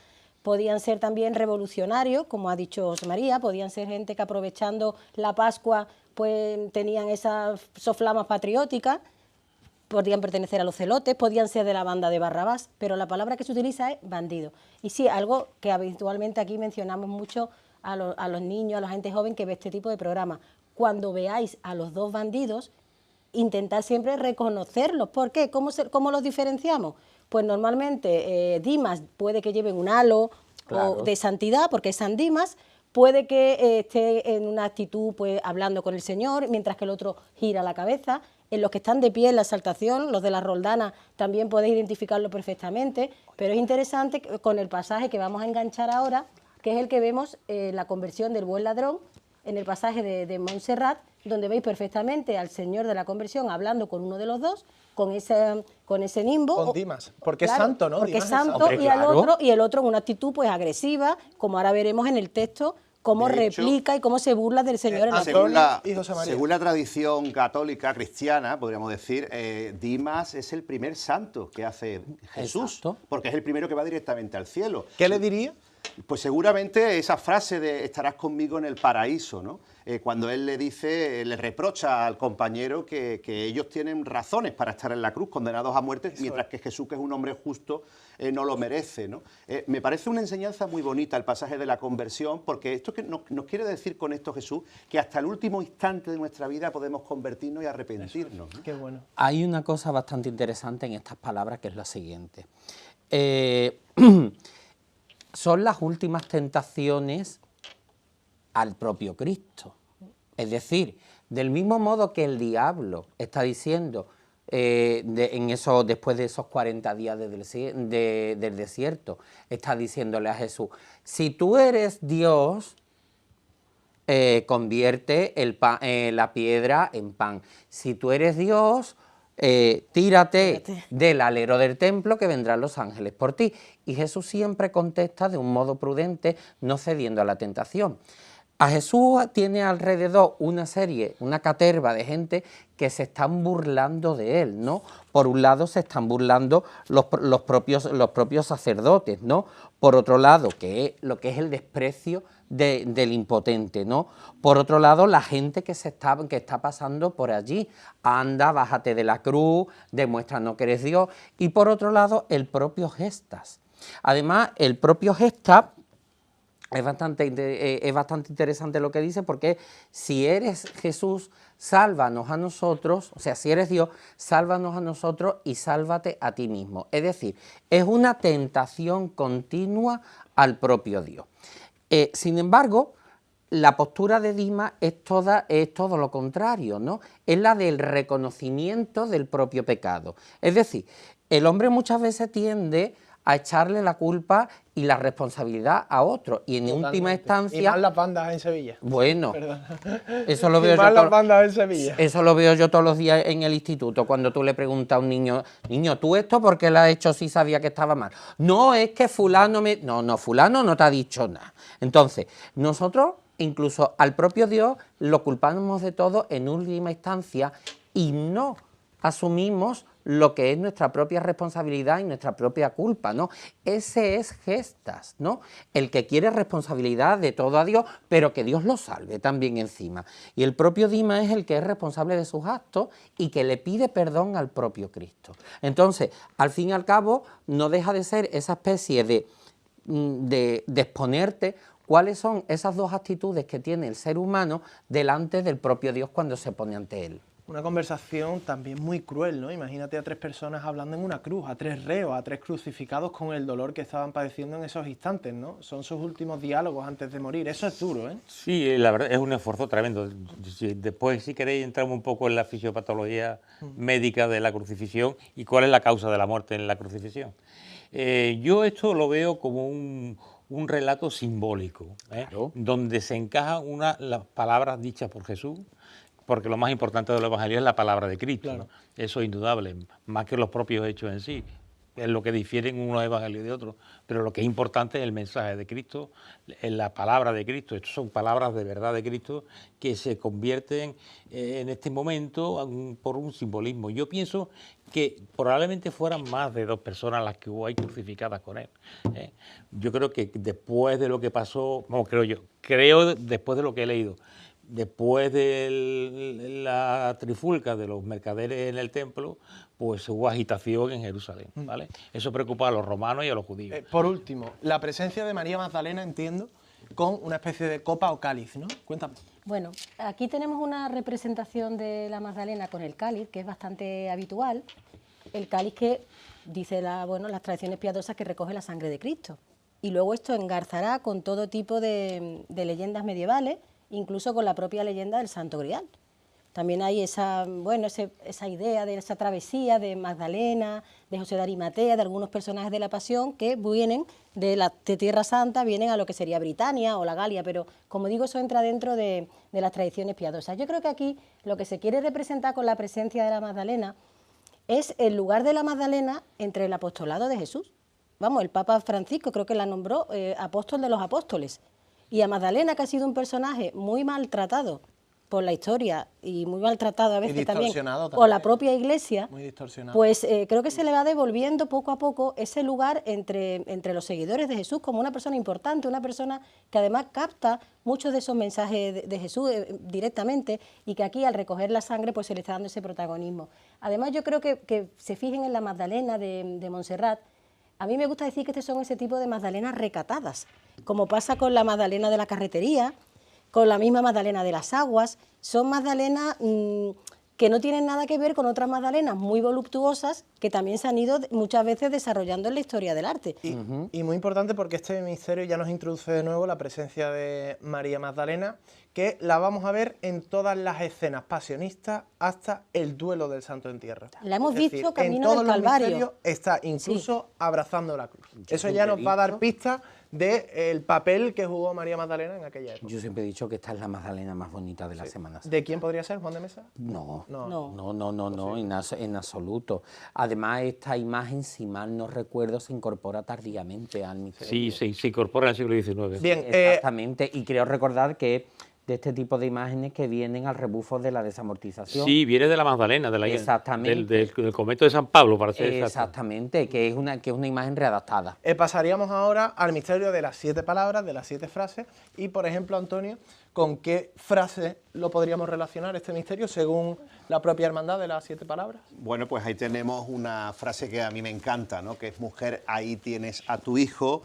Podían ser también revolucionarios, como ha dicho José María, podían ser gente que aprovechando la Pascua pues tenían esas soflamas patrióticas, podían pertenecer a los celotes, podían ser de la banda de Barrabás, pero la palabra que se utiliza es bandido. Y sí, algo que habitualmente aquí mencionamos mucho a los niños, a la gente joven que ve este tipo de programas. Cuando veáis a los dos bandidos, intentad siempre reconocerlos. ¿Por qué? ¿Cómo los diferenciamos? Pues normalmente Dimas puede que lleven un halo Claro. de santidad, porque es San Dimas, puede que esté en una actitud pues hablando con el Señor, mientras que el otro gira la cabeza. En los que están de pie en la exaltación, los de la roldana, también podéis identificarlo perfectamente, pero es interesante con el pasaje que vamos a enganchar ahora, que es el que vemos la conversión del buen ladrón, en el pasaje de Montserrat, donde veis perfectamente al Señor de la conversión hablando con uno de los dos, con ese nimbo. Con Dimas, porque Claro, es santo, ¿no? Porque Dimas es es santo, santo. Hombre, y, claro. el otro en una actitud pues agresiva, como ahora veremos en el texto, cómo De hecho, replica y cómo se burla del Señor en la Antonio cruz. y José María. Según la tradición católica cristiana, podríamos decir, Dimas es el primer santo que hace Jesús, Exacto. porque es el primero que va directamente al cielo. ¿Qué le diría? Pues seguramente esa frase de estarás conmigo en el paraíso, ¿no? Cuando él le dice, le reprocha al compañero que ellos tienen razones para estar en la cruz, condenados a muerte, mientras que Jesús, que es un hombre justo, no lo merece, ¿no? Me parece una enseñanza muy bonita el pasaje de la conversión, porque esto que nos quiere decir con esto Jesús, que hasta el último instante de nuestra vida podemos convertirnos y arrepentirnos, ¿no? Qué bueno. Hay una cosa bastante interesante en estas palabras, que es la siguiente. Son las últimas tentaciones al propio Cristo. Es decir, del mismo modo que el diablo está diciendo, después de esos 40 días del desierto, está diciéndole a Jesús, si tú eres Dios, convierte la piedra en pan. Si tú eres Dios, tírate del alero del templo, que vendrán los ángeles por ti. Y Jesús siempre contesta de un modo prudente, no cediendo a la tentación. A Jesús tiene alrededor una caterva de gente que se están burlando de él, ¿no? Por un lado se están burlando los propios sacerdotes, ¿no? Por otro lado, lo que es el desprecio del impotente, ¿no? Por otro lado, la gente que está pasando por allí, anda, bájate de la cruz, demuéstranos que eres Dios. Y por otro lado, el propio Gestas. Además, el propio Gestas es bastante interesante lo que dice, porque si eres Jesús, sálvanos a nosotros, o sea, si eres Dios, sálvanos a nosotros y sálvate a ti mismo. Es decir, es una tentación continua al propio Dios. Sin embargo, la postura de Dimas es todo lo contrario, ¿no? Es la del reconocimiento del propio pecado. Es decir, el hombre muchas veces tiende a echarle la culpa y la responsabilidad a otro, y en última instancia... Y más las bandas en Sevilla. Bueno, Perdón. eso lo Y veo más yo las bandas en Sevilla. eso lo veo yo todos los días en el instituto, cuando tú le preguntas a un niño, ¿tú esto por qué lo has hecho si sabía que estaba mal? No, es que fulano fulano no te ha dicho nada. Entonces, nosotros incluso al propio Dios lo culpamos de todo en última instancia y no asumimos lo que es nuestra propia responsabilidad y nuestra propia culpa, ¿no? Ese es Gestas, ¿no? El que quiere responsabilidad de todo a Dios, pero que Dios lo salve también encima. Y el propio Dimas es el que es responsable de sus actos y que le pide perdón al propio Cristo. Entonces, al fin y al cabo, no deja de ser esa especie de exponerte cuáles son esas dos actitudes que tiene el ser humano delante del propio Dios cuando se pone ante él. Una conversación también muy cruel, ¿no? Imagínate a 3 personas hablando en una cruz, a 3 reos, a 3 crucificados con el dolor que estaban padeciendo en esos instantes, ¿no? Son sus últimos diálogos antes de morir. Eso es duro, ¿eh? Sí, la verdad es un esfuerzo tremendo. Después, si queréis, entramos un poco en la fisiopatología médica de la crucifixión y cuál es la causa de la muerte en la crucifixión. Yo esto lo veo como un relato simbólico, Claro. donde se encajan las palabras dichas por Jesús, porque lo más importante del Evangelio es la palabra de Cristo, Claro. ¿no? Eso es indudable, más que los propios hechos en sí. Es lo que difieren unos evangelios de otros, pero lo que es importante es el mensaje de Cristo, es la palabra de Cristo. Estas son palabras de verdad de Cristo que se convierten en este momento por un simbolismo. Yo pienso que probablemente fueran más de 2 personas las que hubo ahí crucificadas con él. Yo creo que después de lo que pasó, creo después de lo que he leído, después de la trifulca de los mercaderes en el templo, pues hubo agitación en Jerusalén, ¿vale? Eso preocupa a los romanos y a los judíos. Por último, la presencia de María Magdalena, entiendo, con una especie de copa o cáliz, ¿no? Cuéntame. Bueno, aquí tenemos una representación de la Magdalena con el cáliz, que es bastante habitual. El cáliz que dice las tradiciones piadosas que recoge la sangre de Cristo. Y luego esto engarzará con todo tipo de leyendas medievales, incluso con la propia leyenda del Santo Grial. También hay esa idea de esa travesía de Magdalena, de José de Arimatea, de algunos personajes de la Pasión que vienen de Tierra Santa, vienen a lo que sería Britania o la Galia, pero como digo, eso entra dentro de las tradiciones piadosas. Yo creo que aquí lo que se quiere representar con la presencia de la Magdalena es el lugar de la Magdalena entre el apostolado de Jesús. Vamos, el Papa Francisco creo que la nombró apóstol de los apóstoles. Y a Magdalena, que ha sido un personaje muy maltratado por la historia y muy maltratado a veces también por la propia Iglesia, pues creo que se le va devolviendo poco a poco ese lugar entre los seguidores de Jesús como una persona importante, una persona que además capta muchos de esos mensajes de Jesús directamente, y que aquí al recoger la sangre pues se le está dando ese protagonismo. Además yo creo que se fijen en la Magdalena de Montserrat. A mí me gusta decir que estos son ese tipo de Magdalenas recatadas, como pasa con la Magdalena de la Carretería, con la misma Magdalena de las Aguas. Son Magdalenas que no tienen nada que ver con otras Magdalenas muy voluptuosas que también se han ido muchas veces desarrollando en la historia del arte. Y muy importante porque este misterio ya nos introduce de nuevo la presencia de María Magdalena, que la vamos a ver en todas las escenas pasionistas hasta el duelo del Santo en tierra. La hemos Es decir, visto camino en todos del los Calvario. misterios está incluso abrazando la cruz. Yo Eso siempre ya nos he va a dar dicho- pistas del papel que jugó María Magdalena en aquella época. Yo siempre he dicho que esta es la Magdalena más bonita de la Semana Santa. ¿De quién podría ser? ¿Juan de Mesa? No, No. en absoluto. Además, esta imagen, si mal no recuerdo, se incorpora tardíamente al misterio. Sí, se incorpora en el siglo XIX. Bien, Exactamente, y creo recordar que de este tipo de imágenes que vienen al rebufo de la desamortización. Sí, viene de la Magdalena, Exactamente. del convento de San Pablo, para ser exacto. Exactamente, que es una imagen readaptada. pasaríamos ahora al misterio de las 7 palabras, de las 7 frases, y por ejemplo, Antonio, ¿con qué frase lo podríamos relacionar este misterio según la propia hermandad de las 7 palabras? Bueno, pues ahí tenemos una frase que a mí me encanta, ¿no? Que es: mujer, ahí tienes a tu hijo,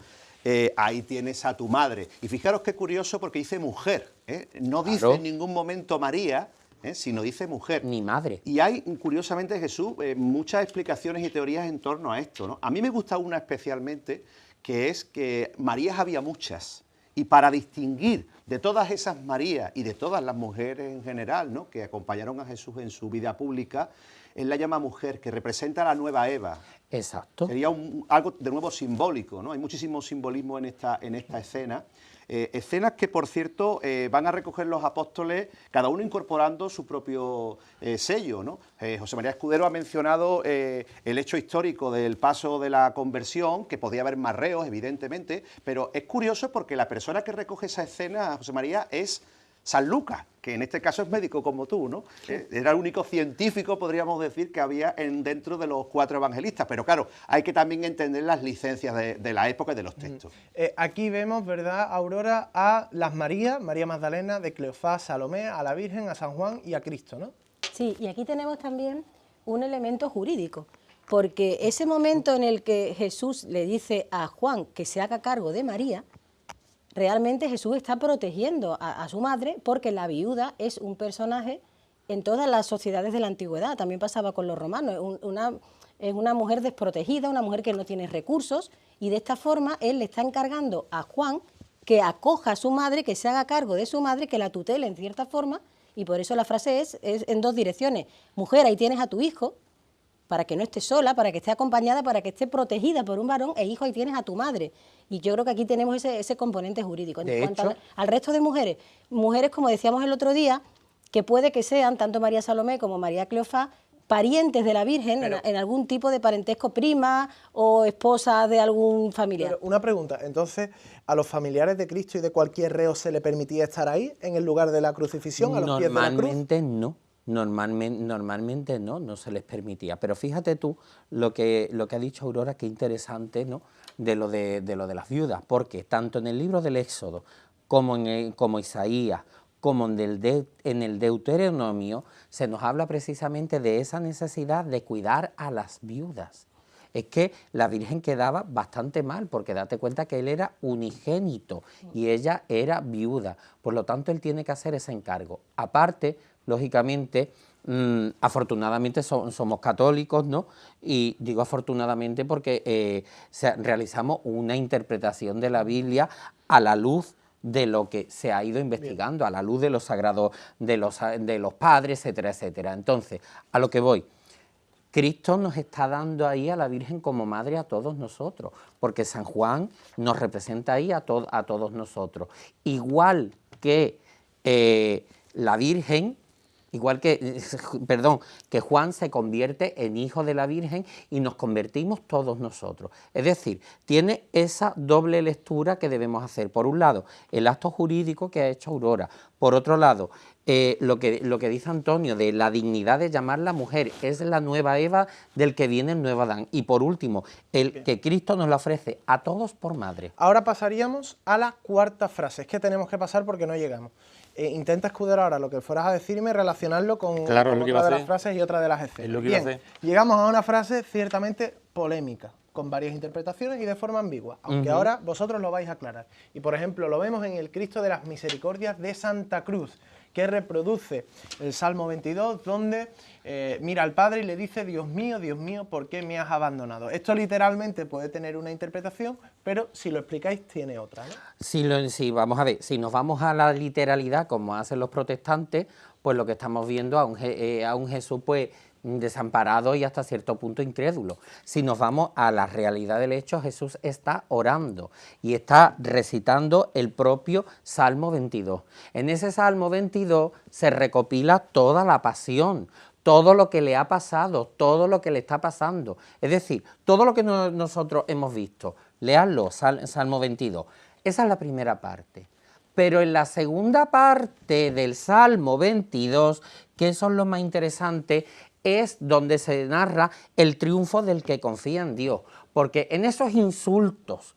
ahí tienes a tu madre. Y fijaros qué curioso, porque dice mujer, ¿eh? No dice Claro. en ningún momento María, sino dice mujer. Ni madre. Y hay, curiosamente, Jesús, muchas explicaciones y teorías en torno a esto, ¿no? A mí me gusta una especialmente, que es que Marías había muchas, y para distinguir de todas esas Marías y de todas las mujeres en general, ¿no?, que acompañaron a Jesús en su vida pública, él la llama mujer, que representa a la nueva Eva. Exacto. Sería algo de nuevo simbólico, ¿no? Hay muchísimo simbolismo en esta escena. Escenas que, por cierto, van a recoger los apóstoles, cada uno incorporando su propio sello, ¿no? José María Escudero ha mencionado el hecho histórico del paso de la conversión, que podía haber marreos, evidentemente, pero es curioso porque la persona que recoge esa escena, José María, es San Lucas, que en este caso es médico como tú, ¿no? Era el único científico, podríamos decir, que había dentro de los 4 evangelistas. Pero claro, hay que también entender las licencias de la época y de los textos. Aquí vemos, ¿verdad, Aurora, a las Marías, María Magdalena, de Cleofás, Salomé, a la Virgen, a San Juan y a Cristo, ¿no? Sí, y aquí tenemos también un elemento jurídico, porque ese momento en el que Jesús le dice a Juan que se haga cargo de María, realmente Jesús está protegiendo a su madre, porque la viuda es un personaje en todas las sociedades de la antigüedad. También pasaba con los romanos. Es una mujer desprotegida, una mujer que no tiene recursos, y de esta forma él le está encargando a Juan que acoja a su madre, que se haga cargo de su madre, que la tutele en cierta forma, y por eso la frase es en 2 direcciones. Mujer, ahí tienes a tu hijo, para que no esté sola, para que esté acompañada, para que esté protegida por un varón, e hijo, ahí tienes a tu madre. Y yo creo que aquí tenemos ese componente jurídico. En cuanto al resto de mujeres, como decíamos el otro día, que puede que sean tanto María Salomé como María Cleofás parientes de la Virgen, en algún tipo de parentesco, prima o esposa de algún familiar. Pero una pregunta, entonces, ¿a los familiares de Cristo y de cualquier reo se le permitía estar ahí, en el lugar de la crucifixión, a los pies de la cruz? Normalmente no. Normalmente no se les permitía. Pero fíjate tú lo que ha dicho Aurora, qué interesante, ¿no? de lo de las viudas, porque tanto en el libro del Éxodo como Isaías, como en el Deuteronomio, se nos habla precisamente de esa necesidad de cuidar a las viudas. Es que la Virgen quedaba bastante mal, porque date cuenta que él era unigénito y ella era viuda, por lo tanto él tiene que hacer ese encargo. Aparte, lógicamente, afortunadamente somos católicos, ¿no? Y digo afortunadamente porque realizamos una interpretación de la Biblia a la luz de lo que se ha ido investigando, a la luz de los sagrados, de los padres, etcétera, etcétera. Entonces, a lo que voy, Cristo nos está dando ahí a la Virgen como madre a todos nosotros, porque San Juan nos representa ahí a todos nosotros. Igual que la Virgen, que Juan se convierte en hijo de la Virgen y nos convertimos todos nosotros. Es decir, tiene esa doble lectura que debemos hacer. Por un lado, el acto jurídico que ha hecho Aurora. Por otro lado, lo que dice Antonio de la dignidad de llamarla mujer, es la nueva Eva del que viene el nuevo Adán. Y por último, que Cristo nos la ofrece a todos por madre. Ahora pasaríamos a la cuarta frase. Es que tenemos que pasar porque no llegamos. Intenta escudar ahora lo que fueras a decirme y relacionarlo con otra de las frases y otra de las escenas. Bien, llegamos a una frase ciertamente polémica, con varias interpretaciones y de forma ambigua, aunque ahora vosotros lo vais a aclarar. Y por ejemplo, lo vemos en el Cristo de las Misericordias de Santa Cruz, que reproduce el Salmo 22, donde mira al Padre y le dice: Dios mío, ¿por qué me has abandonado? Esto literalmente puede tener una interpretación, pero si lo explicáis tiene otra, ¿no? Sí, vamos a ver, si nos vamos a la literalidad, como hacen los protestantes, pues lo que estamos viendo a un Jesús pues desamparado y hasta cierto punto incrédulo. Si nos vamos a la realidad del hecho, Jesús está orando y está recitando el propio Salmo 22. En ese Salmo 22 se recopila toda la pasión, todo lo que le ha pasado, todo lo que le está pasando. Es decir, todo lo que nosotros hemos visto. Leadlo, Salmo 22. Esa es la primera parte. Pero en la segunda parte del Salmo 22, que eso es lo más interesante, es donde se narra el triunfo del que confía en Dios, porque en esos insultos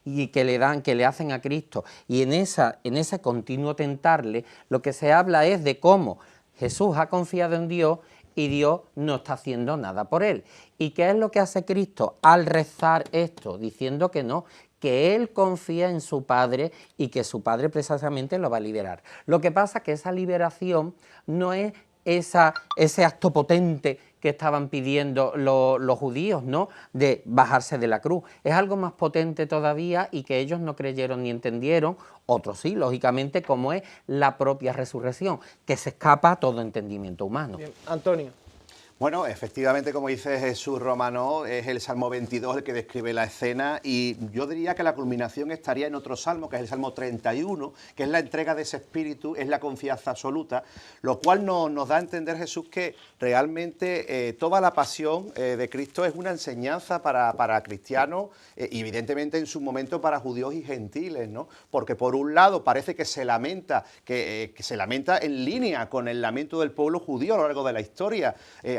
y que le hacen a Cristo, y en ese continuo tentarle, lo que se habla es de cómo Jesús ha confiado en Dios y Dios no está haciendo nada por él. ¿Y qué es lo que hace Cristo al rezar esto? Diciendo que no, que él confía en su Padre y que su Padre precisamente lo va a liberar. Lo que pasa es que esa liberación no es ese acto potente que estaban pidiendo los judíos, ¿no?, de bajarse de la cruz. Es algo más potente todavía y que ellos no creyeron ni entendieron, otros sí, lógicamente, como es la propia resurrección, que se escapa a todo entendimiento humano. Bien, Antonio. Bueno, efectivamente, como dice Jesús Romano, es el Salmo 22 el que describe la escena, y yo diría que la culminación estaría en otro salmo, que es el Salmo 31, que es la entrega de ese espíritu, es la confianza absoluta, lo cual nos da a entender, Jesús, que realmente toda la pasión de Cristo es una enseñanza para cristianos y evidentemente en su momento para judíos y gentiles, ¿no? Porque por un lado parece que se lamenta en línea con el lamento del pueblo judío a lo largo de la historia.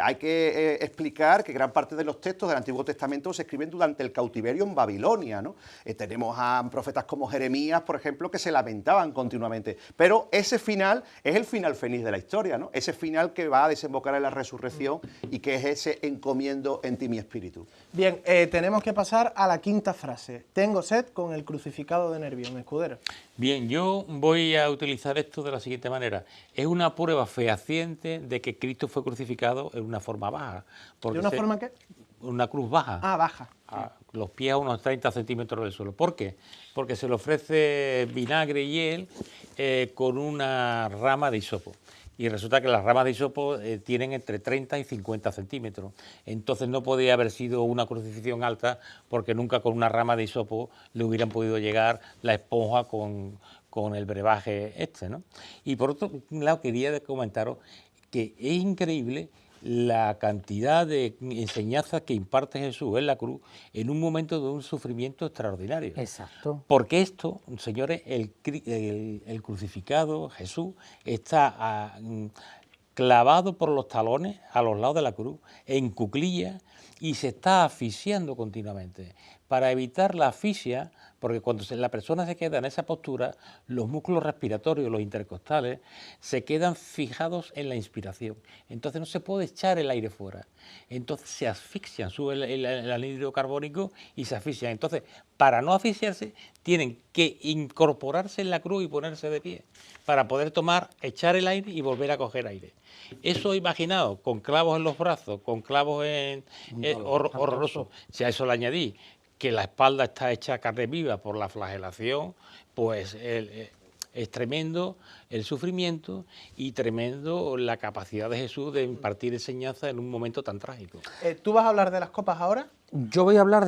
Hay que explicar que gran parte de los textos del Antiguo Testamento se escriben durante el cautiverio en Babilonia, ¿no? Tenemos a profetas como Jeremías, por ejemplo, que se lamentaban continuamente. Pero ese final es el final feliz de la historia, ¿no? Ese final que va a desembocar en la resurrección y que es ese encomiendo en ti mi espíritu. Bien, tenemos que pasar a la quinta frase. Tengo sed con el crucificado de Nervión, Escudero. Bien, yo voy a utilizar esto de la siguiente manera. Es una prueba fehaciente de que Cristo fue crucificado en una forma baja. ¿De una forma qué? Una cruz baja. Ah, baja. Los pies a unos 30 centímetros del suelo. ¿Por qué? Porque se le ofrece vinagre y hiel con una rama de hisopo. Y resulta que las ramas de hisopo tienen entre 30 y 50 centímetros. Entonces no podía haber sido una crucifixión alta, porque nunca con una rama de hisopo le hubieran podido llegar la esponja con con el brebaje este, ¿no? Y por otro lado quería comentaros que es increíble la cantidad de enseñanzas que imparte Jesús en la cruz en un momento de un sufrimiento extraordinario. Exacto. Porque esto, señores, el crucificado, Jesús, está clavado por los talones a los lados de la cruz, en cuclillas, y se está asfixiando continuamente. Para evitar la asfixia, porque cuando la persona se queda en esa postura, los músculos respiratorios, los intercostales, se quedan fijados en la inspiración. Entonces no se puede echar el aire fuera. Entonces se asfixian, sube el anhídrido carbónico y se asfixian. Entonces, para no asfixiarse, tienen que incorporarse en la cruz y ponerse de pie, para poder echar el aire y volver a coger aire. Eso imaginado, con clavos en los brazos, con clavos horrorosos, si a eso le añadí que la espalda está hecha carne viva por la flagelación, pues es tremendo el sufrimiento y tremendo la capacidad de Jesús de impartir enseñanza en un momento tan trágico. ¿Tú vas a hablar de las copas ahora? Yo voy a hablar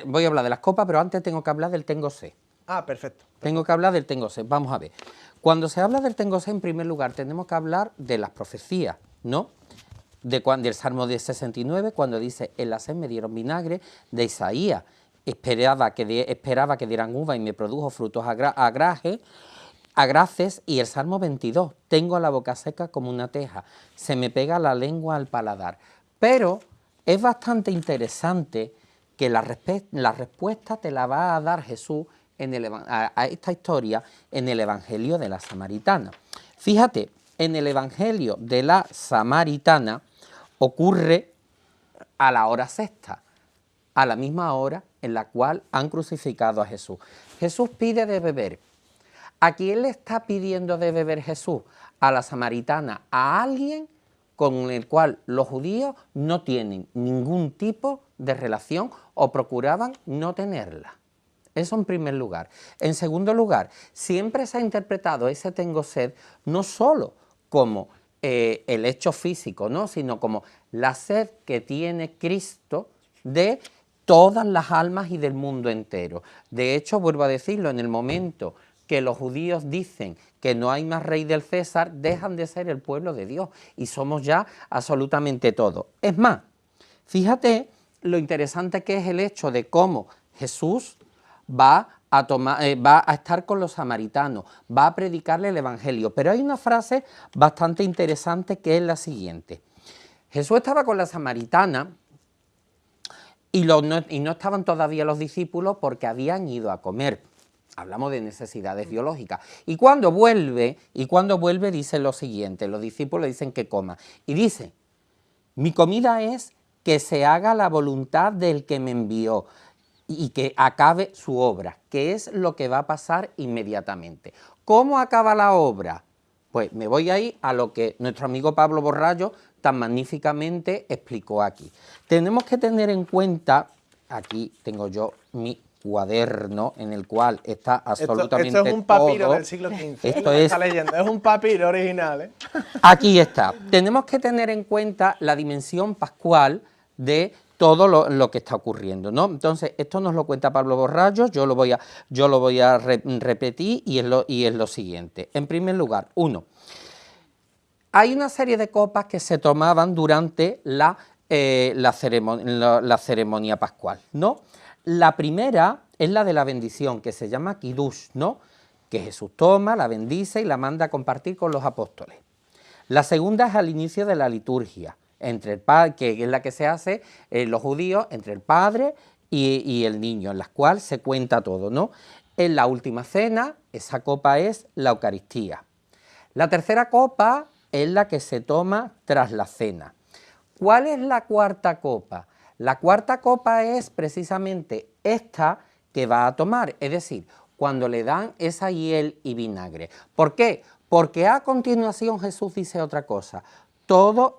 voy a hablar de las copas, pero antes tengo que hablar del Tengo Sed. Ah, perfecto. Tengo que hablar del Tengo Sed. Vamos a ver. Cuando se habla del Tengo Sed, en primer lugar, tenemos que hablar de las profecías, ¿no? Del Salmo de 69, cuando dice, en la sed me dieron vinagre, de Isaías, esperaba que dieran uva y me produjo frutos agraces, y el Salmo 22, tengo la boca seca como una teja, se me pega la lengua al paladar. Pero es bastante interesante que la respuesta te la va a dar Jesús a esta historia en el Evangelio de la Samaritana. Fíjate, en el Evangelio de la Samaritana ocurre a la hora sexta, a la misma hora en la cual han crucificado a Jesús. Jesús pide de beber. ¿A quién le está pidiendo de beber Jesús? A la samaritana, a alguien con el cual los judíos no tienen ningún tipo de relación o procuraban no tenerla. Eso en primer lugar. En segundo lugar, siempre se ha interpretado ese tengo sed no solo como el hecho físico, ¿no?, sino como la sed que tiene Cristo de todas las almas y del mundo entero. De hecho, vuelvo a decirlo, en el momento que los judíos dicen que no hay más rey del César, dejan de ser el pueblo de Dios y somos ya absolutamente todo. Es más, fíjate lo interesante que es el hecho de cómo Jesús va a estar con los samaritanos, va a predicarle el Evangelio, pero hay una frase bastante interesante que es la siguiente. Jesús estaba con la samaritana y no estaban todavía los discípulos porque habían ido a comer. Hablamos de necesidades biológicas. Y cuando vuelve dice lo siguiente, los discípulos dicen que coma. Y dice, mi comida es que se haga la voluntad del que me envió y que acabe su obra, que es lo que va a pasar inmediatamente. ¿Cómo acaba la obra? Pues me voy a ir a lo que nuestro amigo Pablo Borrallo tan magníficamente explicó aquí. Tenemos que tener en cuenta, aquí tengo yo mi cuaderno en el cual está absolutamente esto es un papiro todo. del siglo XV. Esto Está leyendo, es un papiro original, ¿eh? Aquí está. Tenemos que tener en cuenta la dimensión pascual de todo lo que está ocurriendo, ¿no? Entonces, esto nos lo cuenta Pablo Borrallo, yo lo voy a repetir y es lo siguiente. En primer lugar, 1. Hay una serie de copas que se tomaban durante la ceremonia pascual, ¿no? La primera es la de la bendición, que se llama Kiddush, ¿no?, que Jesús toma, la bendice y la manda a compartir con los apóstoles. La segunda es al inicio de la liturgia, entre el padre, que es la que se hace los judíos, entre el padre y el niño, en la cual se cuenta todo, ¿no? En la última cena, esa copa es la Eucaristía. La tercera copa es la que se toma tras la cena. ¿Cuál es la cuarta copa? La cuarta copa es precisamente esta que va a tomar, es decir, cuando le dan esa hiel y vinagre. ¿Por qué? Porque a continuación Jesús dice otra cosa, todo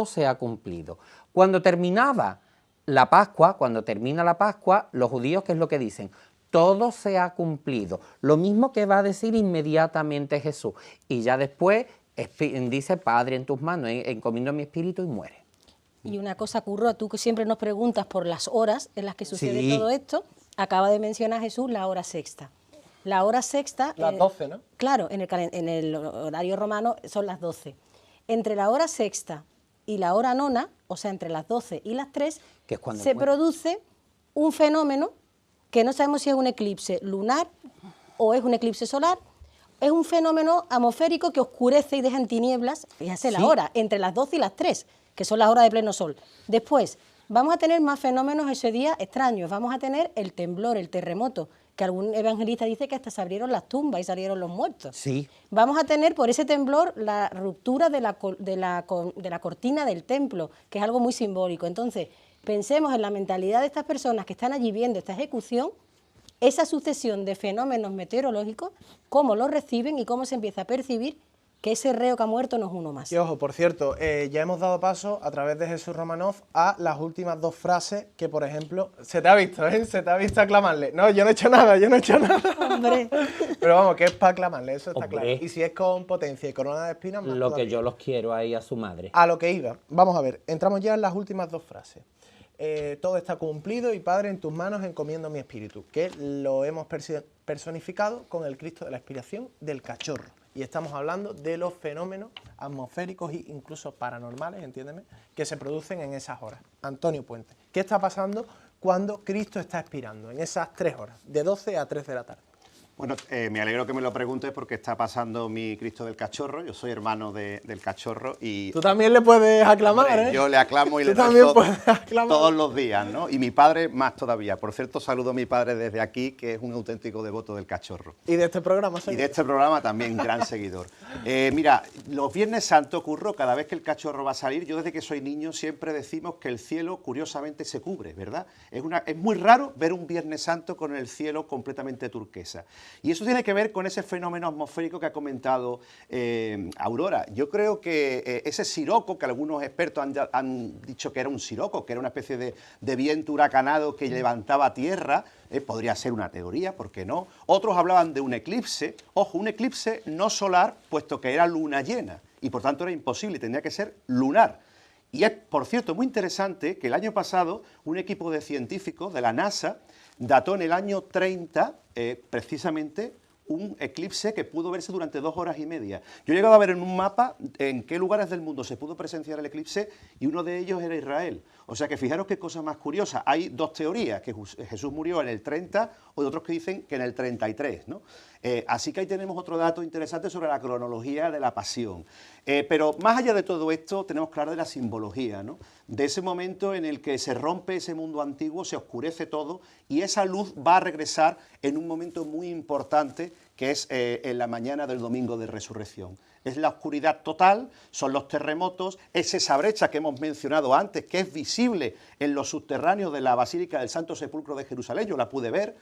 se ha cumplido. Cuando termina la Pascua, los judíos, ¿qué es lo que dicen? Todo se ha cumplido. Lo mismo que va a decir inmediatamente Jesús. Y ya después dice, Padre, en tus manos encomiendo mi espíritu y muere. Y una cosa, Curro, tú que siempre nos preguntas por las horas en las que sucede Sí. todo esto, acaba de mencionar Jesús la hora sexta. La hora sexta... Las 12, ¿no? Claro, en el horario romano son las 12. Entre la hora sexta y la hora nona, o sea, entre las 12 y las 3, Que es cuando se muere. produce un fenómeno que no sabemos si es un eclipse lunar o es un eclipse solar. Es un fenómeno atmosférico que oscurece y deja en tinieblas, fíjate la Sí. hora, entre las 12 y las 3, que son las horas de pleno sol. Después, vamos a tener más fenómenos ese día extraños. Vamos a tener el temblor, el terremoto, que algún evangelista dice que hasta se abrieron las tumbas y salieron los muertos. Sí. Vamos a tener por ese temblor la ruptura de la cortina del templo, que es algo muy simbólico. Entonces, pensemos en la mentalidad de estas personas que están allí viendo esta ejecución, esa sucesión de fenómenos meteorológicos, cómo lo reciben y cómo se empieza a percibir que ese reo que ha muerto no es uno más. Y ojo, por cierto, ya hemos dado paso a través de Jesús Romanov a las últimas dos frases que, por ejemplo, se te ha visto, ¿eh? Se te ha visto aclamarle. No, yo no he hecho nada, yo no he hecho nada. Hombre. Pero vamos, que es para aclamarle, eso está Hombre. claro. Y si es con potencia y corona de espinas, más Lo todavía. que yo los quiero ahí a su madre. A lo que iba. Vamos a ver, entramos ya en las últimas dos frases. Todo está cumplido y Padre, en tus manos encomiendo mi espíritu, que lo hemos personificado con el Cristo de la expiración del cachorro. Y estamos hablando de los fenómenos atmosféricos e incluso paranormales, entiéndeme, que se producen en esas horas. Antonio Puente, ¿qué está pasando cuando Cristo está expirando en esas 3 horas, de 12 a 3 de la tarde? Bueno, me alegro que me lo preguntes porque está pasando mi Cristo del Cachorro. Yo soy hermano del Cachorro y... Tú también le puedes aclamar, Hombre, ¿eh? yo le aclamo y Tú le también rezo puedes aclamar. todos los días, ¿no? Y mi padre más todavía. Por cierto, saludo a mi padre desde aquí, que es un auténtico devoto del Cachorro. Y de este programa, Y señor. de este programa también, gran seguidor. Mira, los Viernes Santos, Curro, cada vez que el Cachorro va a salir, yo desde que soy niño siempre decimos que el cielo curiosamente se cubre, ¿verdad? Es muy raro ver un Viernes Santo con el cielo completamente turquesa. Y eso tiene que ver con ese fenómeno atmosférico que ha comentado Aurora. Yo creo que ese siroco, que algunos expertos han dicho que era un siroco, que era una especie de viento huracanado que levantaba tierra, podría ser una teoría, ¿por qué no? Otros hablaban de un eclipse, ojo, un eclipse no solar, puesto que era luna llena, y por tanto era imposible, tendría que ser lunar. Y es, por cierto, muy interesante que el año pasado un equipo de científicos de la NASA dató en el año 30 precisamente un eclipse que pudo verse durante 2 horas y media. Yo he llegado a ver en un mapa en qué lugares del mundo se pudo presenciar el eclipse y uno de ellos era Israel. O sea que fijaros qué cosa más curiosa. Hay 2 teorías, que Jesús murió en el 30 o de otros que dicen que en el 33, ¿no? Así que ahí tenemos otro dato interesante sobre la cronología de la pasión. Pero más allá de todo esto, tenemos que hablar de la simbología, ¿no? De ese momento en el que se rompe ese mundo antiguo, se oscurece todo y esa luz va a regresar en un momento muy importante que es en la mañana del domingo de resurrección. Es la oscuridad total, son los terremotos, es esa brecha que hemos mencionado antes, que es visible en los subterráneos de la Basílica del Santo Sepulcro de Jerusalén, yo la pude ver,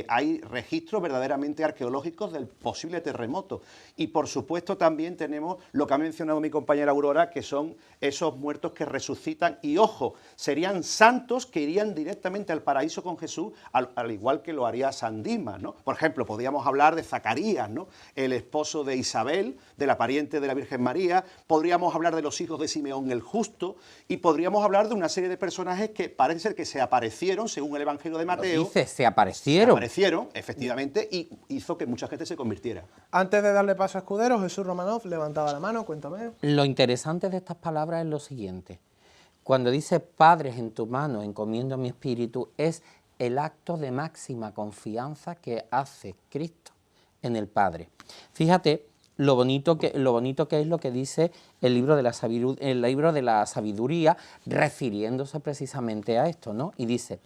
hay registros verdaderamente arqueológicos del posible terremoto. Y por supuesto también tenemos lo que ha mencionado mi compañera Aurora, que son esos muertos que resucitan y, ojo, serían santos que irían directamente al paraíso con Jesús, al igual que lo haría San Dimas, ¿no? Por ejemplo, podríamos hablar de Zacarías, ¿no? El esposo de Isabel, de la pariente de la Virgen María, podríamos hablar de los hijos de Simeón el Justo y podríamos hablar de una serie de personajes que parece ser que se aparecieron, según el Evangelio de Mateo. Dice, se aparecieron. Aparecieron, efectivamente, y hizo que mucha gente se convirtiera. Antes de darle paso a Escudero, Jesús Romanov levantaba la mano, cuéntame. Lo interesante de estas palabras es lo siguiente. Cuando dice, Padre, en tu mano encomiendo mi espíritu, es el acto de máxima confianza que hace Cristo en el Padre. Fíjate lo bonito que es lo que dice el libro de la sabiduría, refiriéndose precisamente a esto, ¿no? Y dice,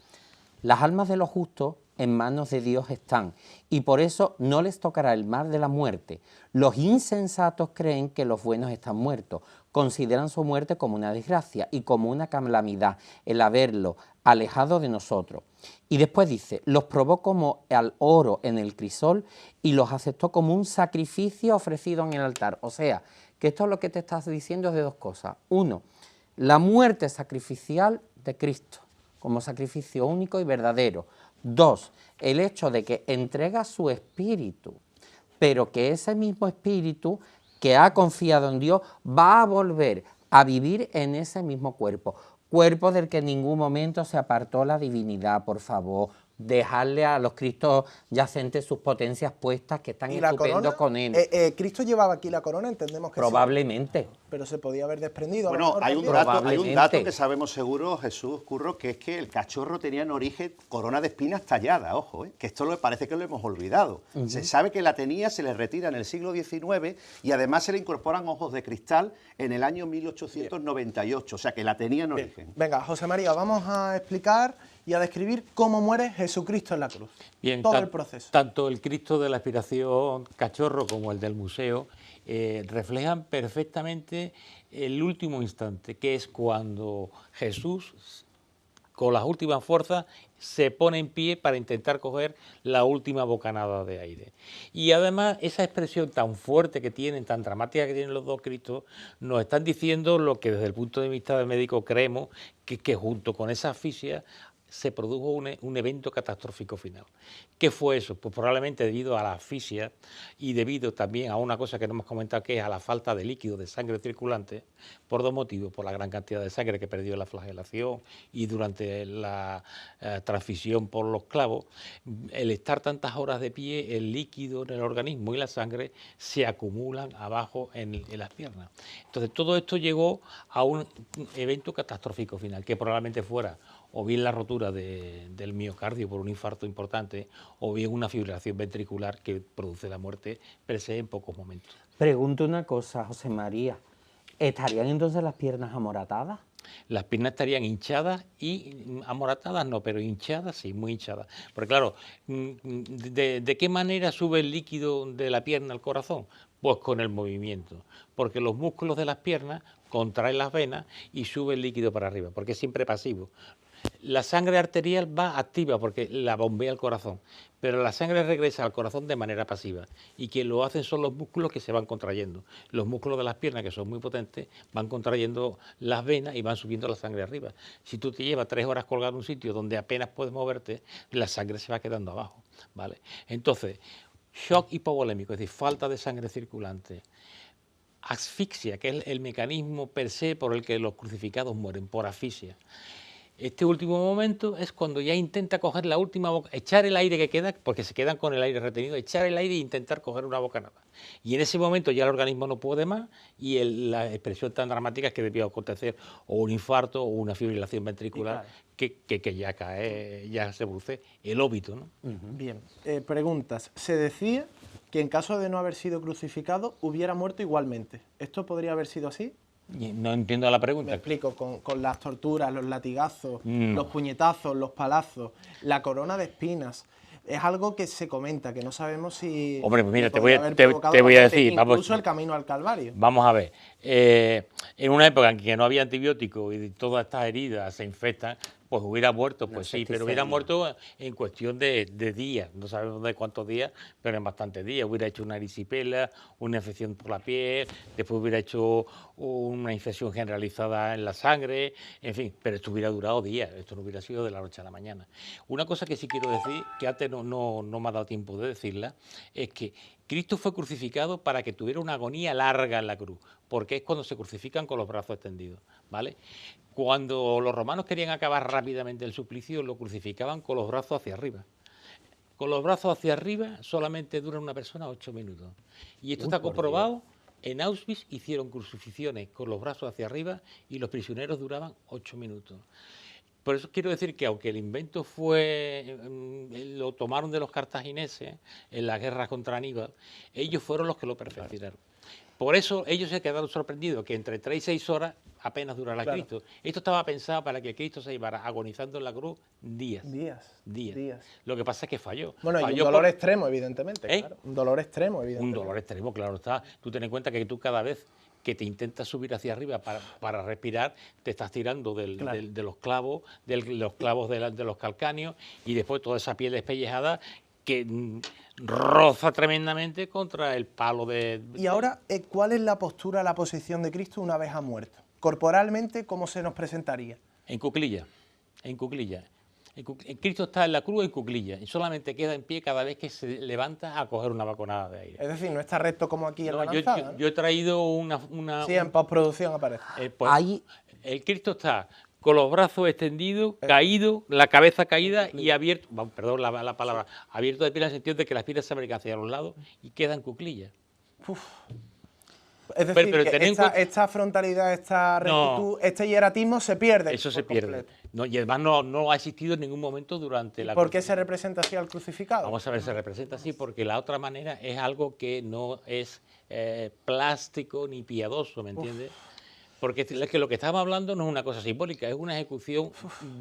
las almas de los justos en manos de Dios están, y por eso no les tocará el mal de la muerte. Los insensatos creen que los buenos están muertos, consideran su muerte como una desgracia y como una calamidad el haberlo alejado de nosotros. Y después dice, los probó como al oro en el crisol y los aceptó como un sacrificio ofrecido en el altar. O sea, que esto es lo que te estás diciendo es de 2 cosas. 1, la muerte sacrificial de Cristo, como sacrificio único y verdadero. 2, el hecho de que entrega su espíritu, pero que ese mismo espíritu que ha confiado en Dios va a volver a vivir en ese mismo cuerpo. Cuerpo del que en ningún momento se apartó la divinidad, por favor. dejarle a los Cristos yacentes sus potencias puestas, que están ¿Y la estupendos corona? con él. ¿Cristo llevaba aquí la corona? Entendemos que sí. Probablemente. Pero se podía haber desprendido. a lo Bueno, mejor hay un también. dato Probablemente. que sabemos seguro, Jesús Curro, que es que el cachorro tenía en origen corona de espinas tallada, ojo, que esto parece que lo hemos olvidado. Se sabe que la tenía, se le retira en el siglo XIX y además se le incorporan ojos de cristal en el año 1898, o sea que la tenía en origen. Venga, José María, vamos a explicar y a describir cómo muere Jesucristo en la cruz. Bien, todo el proceso. Tanto el Cristo de la Aspiración Cachorro como el del museo reflejan perfectamente el último instante, que es cuando Jesús, con las últimas fuerzas, se pone en pie para intentar coger la última bocanada de aire. Y además esa expresión tan fuerte que tienen, tan dramática que tienen los dos Cristos, nos están diciendo lo que desde el punto de vista del médico creemos, que junto con esa asfixia se produjo un evento catastrófico final. ¿Qué fue eso? Pues probablemente debido a la asfixia y debido también a una cosa que no hemos comentado, que es a la falta de líquido, de sangre circulante, por dos motivos: por la gran cantidad de sangre que perdió en la flagelación y durante la transfusión por los clavos. El estar tantas horas de pie, el líquido en el organismo y la sangre se acumulan abajo en las piernas. Entonces todo esto llegó a un evento catastrófico final, que probablemente fuera o bien la rotura del miocardio por un infarto importante, o bien una fibrilación ventricular que produce la muerte per se en pocos momentos. Pregunto una cosa, José María. ¿Estarían entonces las piernas amoratadas? Las piernas estarían hinchadas y amoratadas no, pero hinchadas sí, muy hinchadas. Porque claro, ¿de qué manera sube el líquido de la pierna al corazón? Pues con el movimiento, porque los músculos de las piernas contraen las venas y sube el líquido para arriba, porque es siempre pasivo. La sangre arterial va activa porque la bombea el corazón, pero la sangre regresa al corazón de manera pasiva, y quien lo hacen son los músculos que se van contrayendo. Los músculos de las piernas, que son muy potentes, van contrayendo las venas y van subiendo la sangre arriba. Si tú te llevas 3 horas colgado en un sitio donde apenas puedes moverte, la sangre se va quedando abajo, ¿vale? Entonces, shock hipovolémico, es decir, falta de sangre circulante. Asfixia, que es el mecanismo per se por el que los crucificados mueren, por asfixia. Este último momento es cuando ya intenta coger la última boca, echar el aire que queda, porque se quedan con el aire retenido, echar el aire e intentar coger una bocanada. Y en ese momento ya el organismo no puede más y la expresión tan dramática es que debió acontecer o un infarto o una fibrilación ventricular, que ya cae, ya se produce el óbito, ¿no? Bien, preguntas. Se decía que en caso de no haber sido crucificado hubiera muerto igualmente. ¿Esto podría haber sido así? No entiendo la pregunta. Me explico, con las torturas, los latigazos, los puñetazos, los palazos, la corona de espinas. Es algo que se comenta, que no sabemos si... Hombre, pues mira, te podría voy haber a provocado decir... incluso el camino al Calvario. Vamos a ver. En una época en que no había antibióticos y todas estas heridas se infectan, pues hubiera muerto, pues sí, pero hubiera muerto en cuestión de días, no sabemos de cuántos días, pero en bastantes días. Hubiera hecho una erisipela, una infección por la piel, después hubiera hecho una infección generalizada en la sangre, en fin, pero esto hubiera durado días, esto no hubiera sido de la noche a la mañana. Una cosa que sí quiero decir, que antes no me ha dado tiempo de decirla, es que Cristo fue crucificado para que tuviera una agonía larga en la cruz, porque es cuando se crucifican con los brazos extendidos, ¿vale? Cuando los romanos querían acabar rápidamente el suplicio, lo crucificaban con los brazos hacia arriba. Con los brazos hacia arriba solamente dura una persona 8 minutos. Y esto está comprobado. En Auschwitz hicieron crucifixiones con los brazos hacia arriba y los prisioneros duraban 8 minutos. Por eso quiero decir que aunque el invento lo tomaron de los cartagineses en la guerra contra Aníbal, ellos fueron los que lo perfeccionaron. Por eso ellos se quedaron sorprendidos que entre 3 y 6 horas apenas durara Cristo. Esto estaba pensado para que Cristo se llevara agonizando en la cruz días. Lo que pasa es que falló. Bueno, falló y un dolor extremo, evidentemente. Claro. Un dolor extremo, evidentemente. Un dolor extremo, claro está. Tú ten en cuenta que tú cada vez que te intentas subir hacia arriba para respirar, te estás tirando de los clavos, de los calcáneos, y después toda esa piel despellejada que roza tremendamente contra el palo de... Y ahora, ¿cuál es la postura, la posición de Cristo una vez ha muerto? Corporalmente, ¿cómo se nos presentaría? En cuclilla, en cuclilla. Cristo está en la cruz en cuclilla y solamente queda en pie cada vez que se levanta a coger una bocanada de aire. Es decir, no está recto como aquí en la lanzada, ¿no? Yo he traído una... Sí, en postproducción aparece. El Cristo está con los brazos extendidos, caído, la cabeza caída y abierto, perdón la palabra, abierto de piernas en el sentido de que las piernas se abren hacia los lados y quedan cuclillas. Es decir, pero que esta frontalidad, esta rectitud, este hieratismo se pierde. Eso se pierde. No, y además no ha existido en ningún momento durante la... ¿Por qué se representa así al crucificado? Vamos a ver, se representa así porque la otra manera es algo que no es plástico ni piadoso, ¿me entiendes? Porque es que lo que estamos hablando no es una cosa simbólica, es una ejecución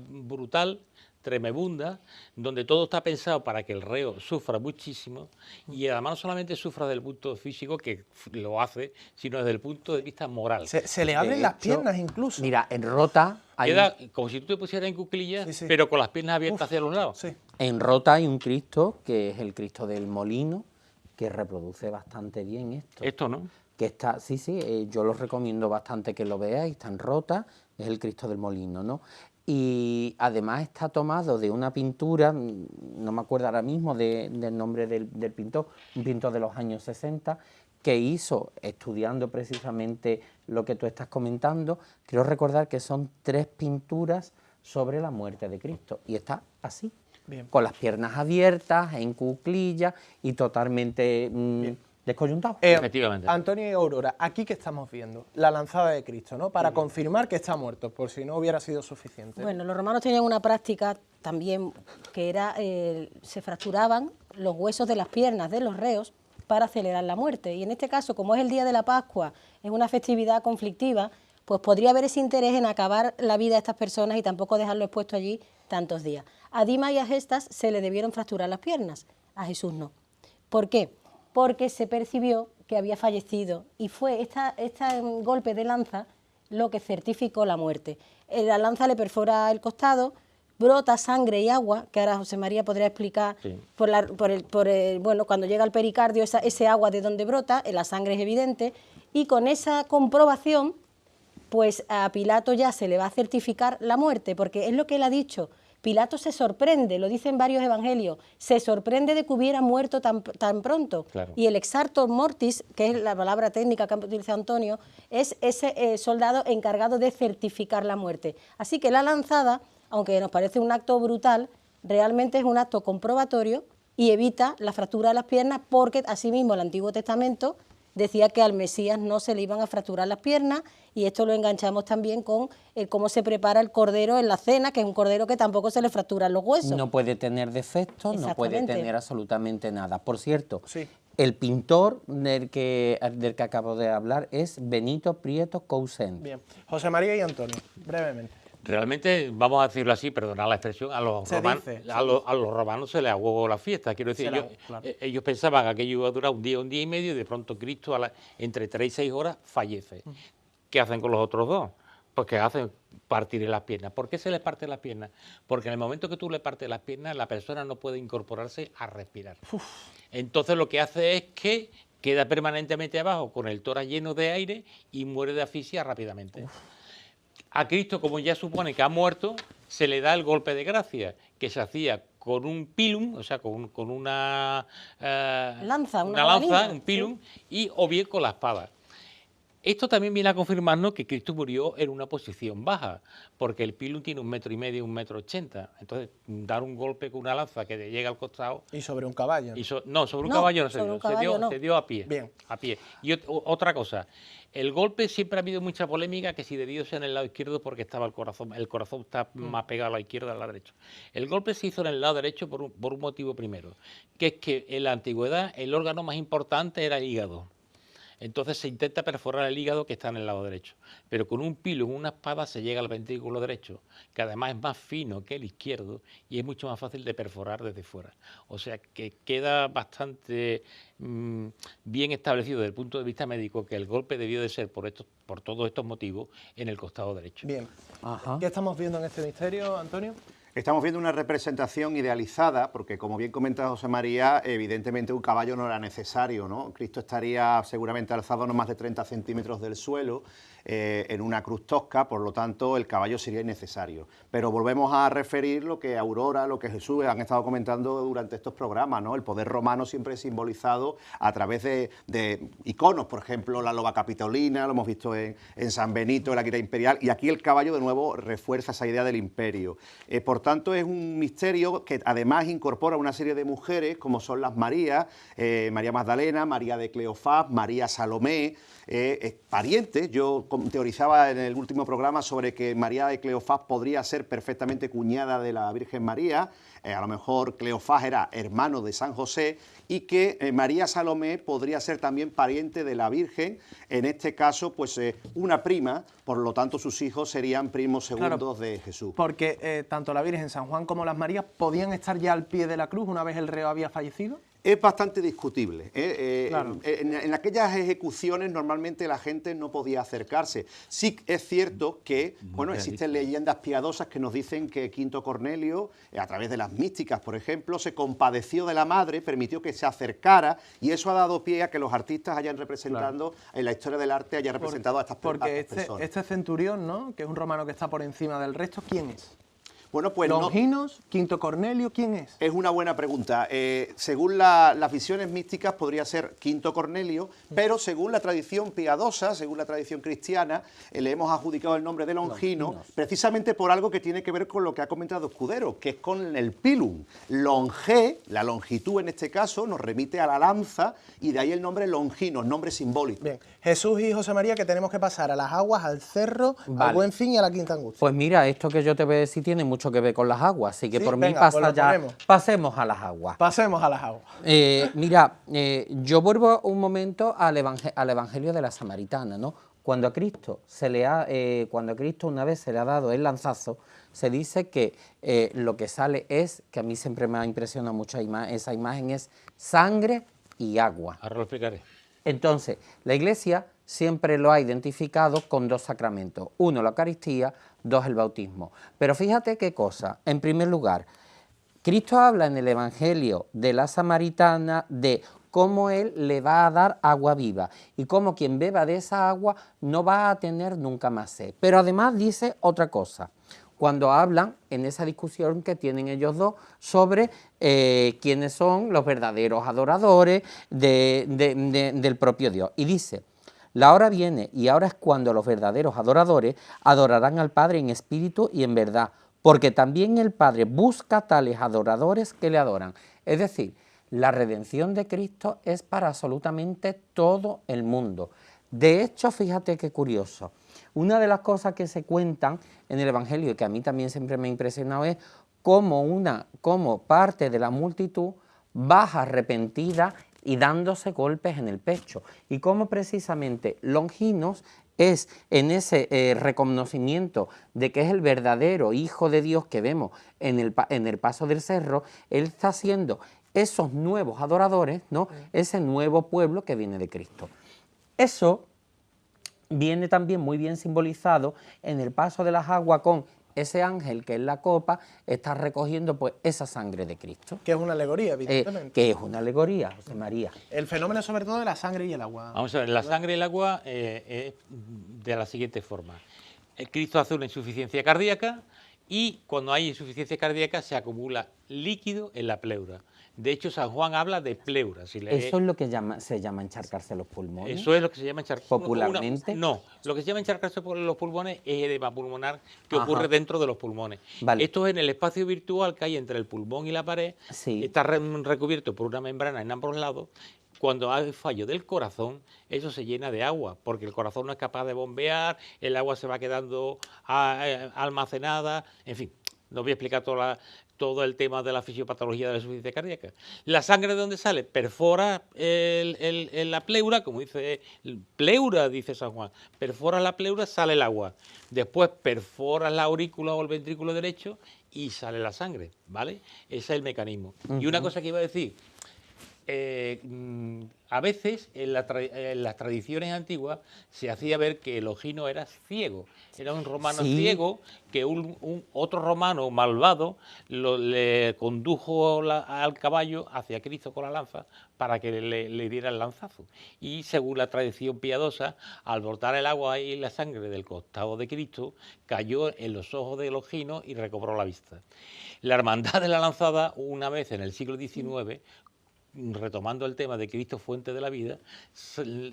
brutal, tremebunda, donde todo está pensado para que el reo sufra muchísimo y además no solamente sufra desde el punto físico, que lo hace, sino desde el punto de vista moral. Se le abren las piernas incluso. Mira, en Rota Queda como si tú te pusieras en cuclillas, pero con las piernas abiertas hacia los lados. Sí. En Rota hay un Cristo, que es el Cristo del Molino, que reproduce bastante bien esto. Esto, ¿no? Que está, yo los recomiendo bastante que lo veáis, está en Rota, es el Cristo del Molino, ¿no? Y además está tomado de una pintura, no me acuerdo ahora mismo del nombre del pintor, un pintor de los años 60, que hizo, estudiando precisamente lo que tú estás comentando, quiero recordar que son 3 pinturas sobre la muerte de Cristo, y está así, con las piernas abiertas, en cuclillas y totalmente descoyuntado. Efectivamente. Antonio y Aurora, aquí que estamos viendo, la lanzada de Cristo, ¿no? Para confirmar que está muerto, por si no hubiera sido suficiente. Bueno, los romanos tenían una práctica también que era, se fracturaban los huesos de las piernas de los reos para acelerar la muerte. Y en este caso, como es el día de la Pascua, es una festividad conflictiva, pues podría haber ese interés en acabar la vida de estas personas y tampoco dejarlo expuesto allí tantos días. A Dimas y a Gestas se le debieron fracturar las piernas, a Jesús no. ¿Por qué? Porque se percibió que había fallecido y fue este golpe de lanza lo que certificó la muerte. La lanza le perfora el costado, brota sangre y agua, que ahora José María podría explicar, sí, bueno, cuando llega al pericardio ese agua de donde brota, la sangre es evidente, y con esa comprobación, pues a Pilato ya se le va a certificar la muerte, porque es lo que él ha dicho. Pilato se sorprende, lo dicen varios evangelios, se sorprende de que hubiera muerto tan pronto. Claro. Y el exartor mortis, que es la palabra técnica que ha utilizado Antonio, es ese soldado encargado de certificar la muerte. Así que la lanzada, aunque nos parece un acto brutal, realmente es un acto comprobatorio y evita la fractura de las piernas, porque asimismo el Antiguo Testamento decía que al Mesías no se le iban a fracturar las piernas, y esto lo enganchamos también con cómo se prepara el cordero en la cena, que es un cordero que tampoco se le fracturan los huesos. No puede tener defectos, no puede tener absolutamente nada. Por cierto, sí, el pintor del que acabo de hablar es Benito Prieto Cousin. Bien, José María y Antonio, brevemente. Realmente, vamos a decirlo así, perdonad la expresión, a los romanos se les aguó la fiesta. Quiero decir, ellos pensaban que aquello iba a durar un día y medio, y de pronto Cristo entre 3 y 6 horas fallece. ¿Qué hacen con los otros 2? Pues que hacen partirle las piernas. ¿Por qué se les parte las piernas? Porque en el momento que tú le partes las piernas, la persona no puede incorporarse a respirar. Entonces lo que hace es que queda permanentemente abajo con el tórax lleno de aire y muere de asfixia rápidamente. A Cristo, como ya supone que ha muerto, se le da el golpe de gracia, que se hacía con un pilum, o sea, con una lanza, un pilum, sí, o bien con la espada. Esto también viene a confirmarnos que Cristo murió en una posición baja, porque el pilum tiene 1,5 metros, 1,80 m. Entonces, dar un golpe con una lanza que te llega al costado... ¿Y sobre un caballo? No, sobre un caballo no se dio, se dio a pie. Bien. A pie. Y otra cosa, el golpe siempre ha habido mucha polémica, que si debió ser en el lado izquierdo porque estaba el corazón está más pegado a la izquierda que a la derecha. El golpe se hizo en el lado derecho por un motivo primero, que es que en la antigüedad el órgano más importante era el hígado. Entonces se intenta perforar el hígado, que está en el lado derecho, pero con un pilum, una espada, se llega al ventrículo derecho, que además es más fino que el izquierdo y es mucho más fácil de perforar desde fuera. O sea que queda bastante bien establecido desde el punto de vista médico que el golpe debió de ser por todos estos motivos en el costado derecho. Bien. Ajá. ¿Qué estamos viendo en este misterio, Antonio? Estamos viendo una representación idealizada, porque como bien comenta José María, evidentemente un caballo no era necesario, ¿no? Cristo estaría seguramente alzado no más de 30 centímetros del suelo, en una cruz tosca, por lo tanto el caballo sería innecesario. Pero volvemos a referir lo que Aurora, lo que Jesús han estado comentando durante estos programas, ¿no? El poder romano siempre es simbolizado a través de iconos, por ejemplo, la loba capitolina, lo hemos visto en San Benito, en la guía imperial, y aquí el caballo de nuevo refuerza esa idea del imperio. Por tanto, es un misterio que además incorpora una serie de mujeres, como son las Marías, María Magdalena, María de Cleofás, María Salomé, parientes. Yo teorizaba en el último programa sobre que María de Cleofás podría ser perfectamente cuñada de la Virgen María, a lo mejor Cleofás era hermano de San José, y que María Salomé podría ser también pariente de la Virgen, en este caso pues una prima, por lo tanto sus hijos serían primos segundos de Jesús. Porque tanto la Virgen, San Juan como las Marías podían estar ya al pie de la cruz una vez el reo había fallecido. Es bastante discutible. Claro. En aquellas ejecuciones normalmente la gente no podía acercarse. Sí es cierto que existen leyendas piadosas que nos dicen que Quinto Cornelio, a través de las místicas, por ejemplo, se compadeció de la madre, permitió que se acercara, y eso ha dado pie a que los artistas hayan representado, en la historia del arte, hayan representado a estas personas. Porque este centurión, ¿no?, que es un romano que está por encima del resto, ¿quién es? Bueno, pues ¿Longinos? ¿Quinto Cornelio? ¿Quién es? Es una buena pregunta. Según las visiones místicas podría ser Quinto Cornelio, pero según la tradición piadosa, según la tradición cristiana, le hemos adjudicado el nombre de Longino, precisamente por algo que tiene que ver con lo que ha comentado Escudero, que es con el pilum. Longe, la longitud en este caso, nos remite a la lanza, y de ahí el nombre Longino, nombre simbólico. Bien, Jesús y José María, que tenemos que pasar a las aguas, al cerro, al Buen Fin y a la Quinta Angustia. Pues mira, esto que yo te voy a decir tiene mucho que ver con las aguas, así que ¿Sí? por mí Venga, pasa pues ya, ponemos. pasemos a las aguas. Pasemos a las aguas. Mira, yo vuelvo un momento al Evangelio de la Samaritana, ¿no? Cuando a Cristo una vez se le ha dado el lanzazo, se dice que lo que sale es, que a mí siempre me ha impresionado mucho esa imagen, es sangre y agua. Ahora lo explicaré. Entonces, la Iglesia siempre lo ha identificado con dos sacramentos. Uno, la Eucaristía, dos, el bautismo. Pero fíjate qué cosa. En primer lugar, Cristo habla en el Evangelio de la Samaritana de cómo Él le va a dar agua viva y cómo quien beba de esa agua no va a tener nunca más sed. Pero además dice otra cosa. Cuando hablan en esa discusión que tienen ellos dos sobre quiénes son los verdaderos adoradores del propio Dios. Y dice: la hora viene y ahora es cuando los verdaderos adoradores adorarán al Padre en espíritu y en verdad, porque también el Padre busca tales adoradores que le adoran. Es decir, la redención de Cristo es para absolutamente todo el mundo. De hecho, fíjate qué curioso. Una de las cosas que se cuentan en el Evangelio y que a mí también siempre me ha impresionado es cómo parte de la multitud baja arrepentida y dándose golpes en el pecho. Y cómo precisamente Longinos es en ese reconocimiento de que es el verdadero Hijo de Dios que vemos en el paso del cerro, él está haciendo esos nuevos adoradores, ¿no? Ese nuevo pueblo que viene de Cristo. Eso viene también muy bien simbolizado en el paso de las aguas con ese ángel que en la copa está recogiendo pues esa sangre de Cristo. Que es una alegoría, evidentemente. Que es una alegoría, José María. El fenómeno sobre todo de la sangre y el agua. Vamos a ver, la sangre y el agua es de la siguiente forma. Cristo hace una insuficiencia cardíaca y cuando hay insuficiencia cardíaca se acumula líquido en la pleura. De hecho, San Juan habla de pleura. Eso es lo que se llama encharcarse los pulmones. Eso es lo que se llama encharcarse. Popularmente. No, lo que se llama encharcarse por los pulmones es edema pulmonar que ocurre dentro de los pulmones. Vale. Esto es en el espacio virtual que hay entre el pulmón y la pared. Sí. Está recubierto por una membrana en ambos lados. Cuando hay fallo del corazón, eso se llena de agua, porque el corazón no es capaz de bombear, el agua se va quedando almacenada, en fin, no voy a explicar todo el tema de la fisiopatología de la insuficiencia cardíaca. La sangre, ¿de dónde sale? Perfora la pleura, como dice pleura, dice San Juan. Perfora la pleura, sale el agua. Después perfora la aurícula o el ventrículo derecho y sale la sangre, ¿vale? Ese es el mecanismo. Y una cosa que iba a decir, a veces en las tradiciones antiguas se hacía ver que Longino era ciego, era un romano ciego, que otro romano malvado le condujo al caballo hacia Cristo con la lanza para que le diera el lanzazo. Y según la tradición piadosa, al brotar el agua y la sangre del costado de Cristo, cayó en los ojos de Longino y recobró la vista. La Hermandad de la Lanzada, una vez en el siglo XIX, retomando el tema de Cristo fuente de la vida,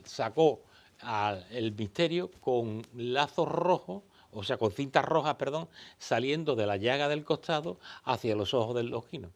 sacó el misterio con lazos rojos, o sea, con cintas rojas, perdón, saliendo de la llaga del costado hacia los ojos del Longino,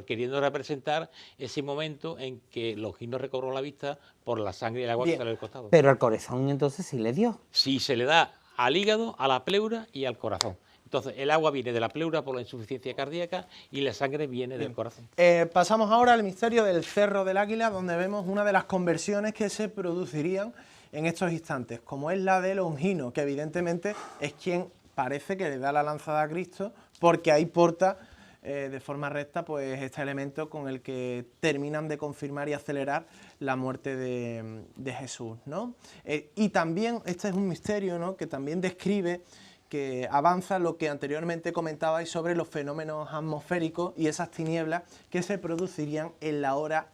queriendo representar ese momento en que Longino recobró la vista por la sangre y el agua que sale del costado. Pero al corazón entonces sí le dio. Sí, se le da al hígado, a la pleura y al corazón. Entonces, el agua viene de la pleura por la insuficiencia cardíaca y la sangre viene del corazón. Pasamos ahora al misterio del Cerro del Águila, donde vemos una de las conversiones que se producirían en estos instantes, como es la de Longino, que evidentemente es quien parece que le da la lanzada a Cristo, porque ahí porta de forma recta pues este elemento con el que terminan de confirmar y acelerar la muerte de Jesús, ¿no? Y también este es un misterio, ¿no?, que también describe, que avanza lo que anteriormente comentabais sobre los fenómenos atmosféricos y esas tinieblas que se producirían en la hora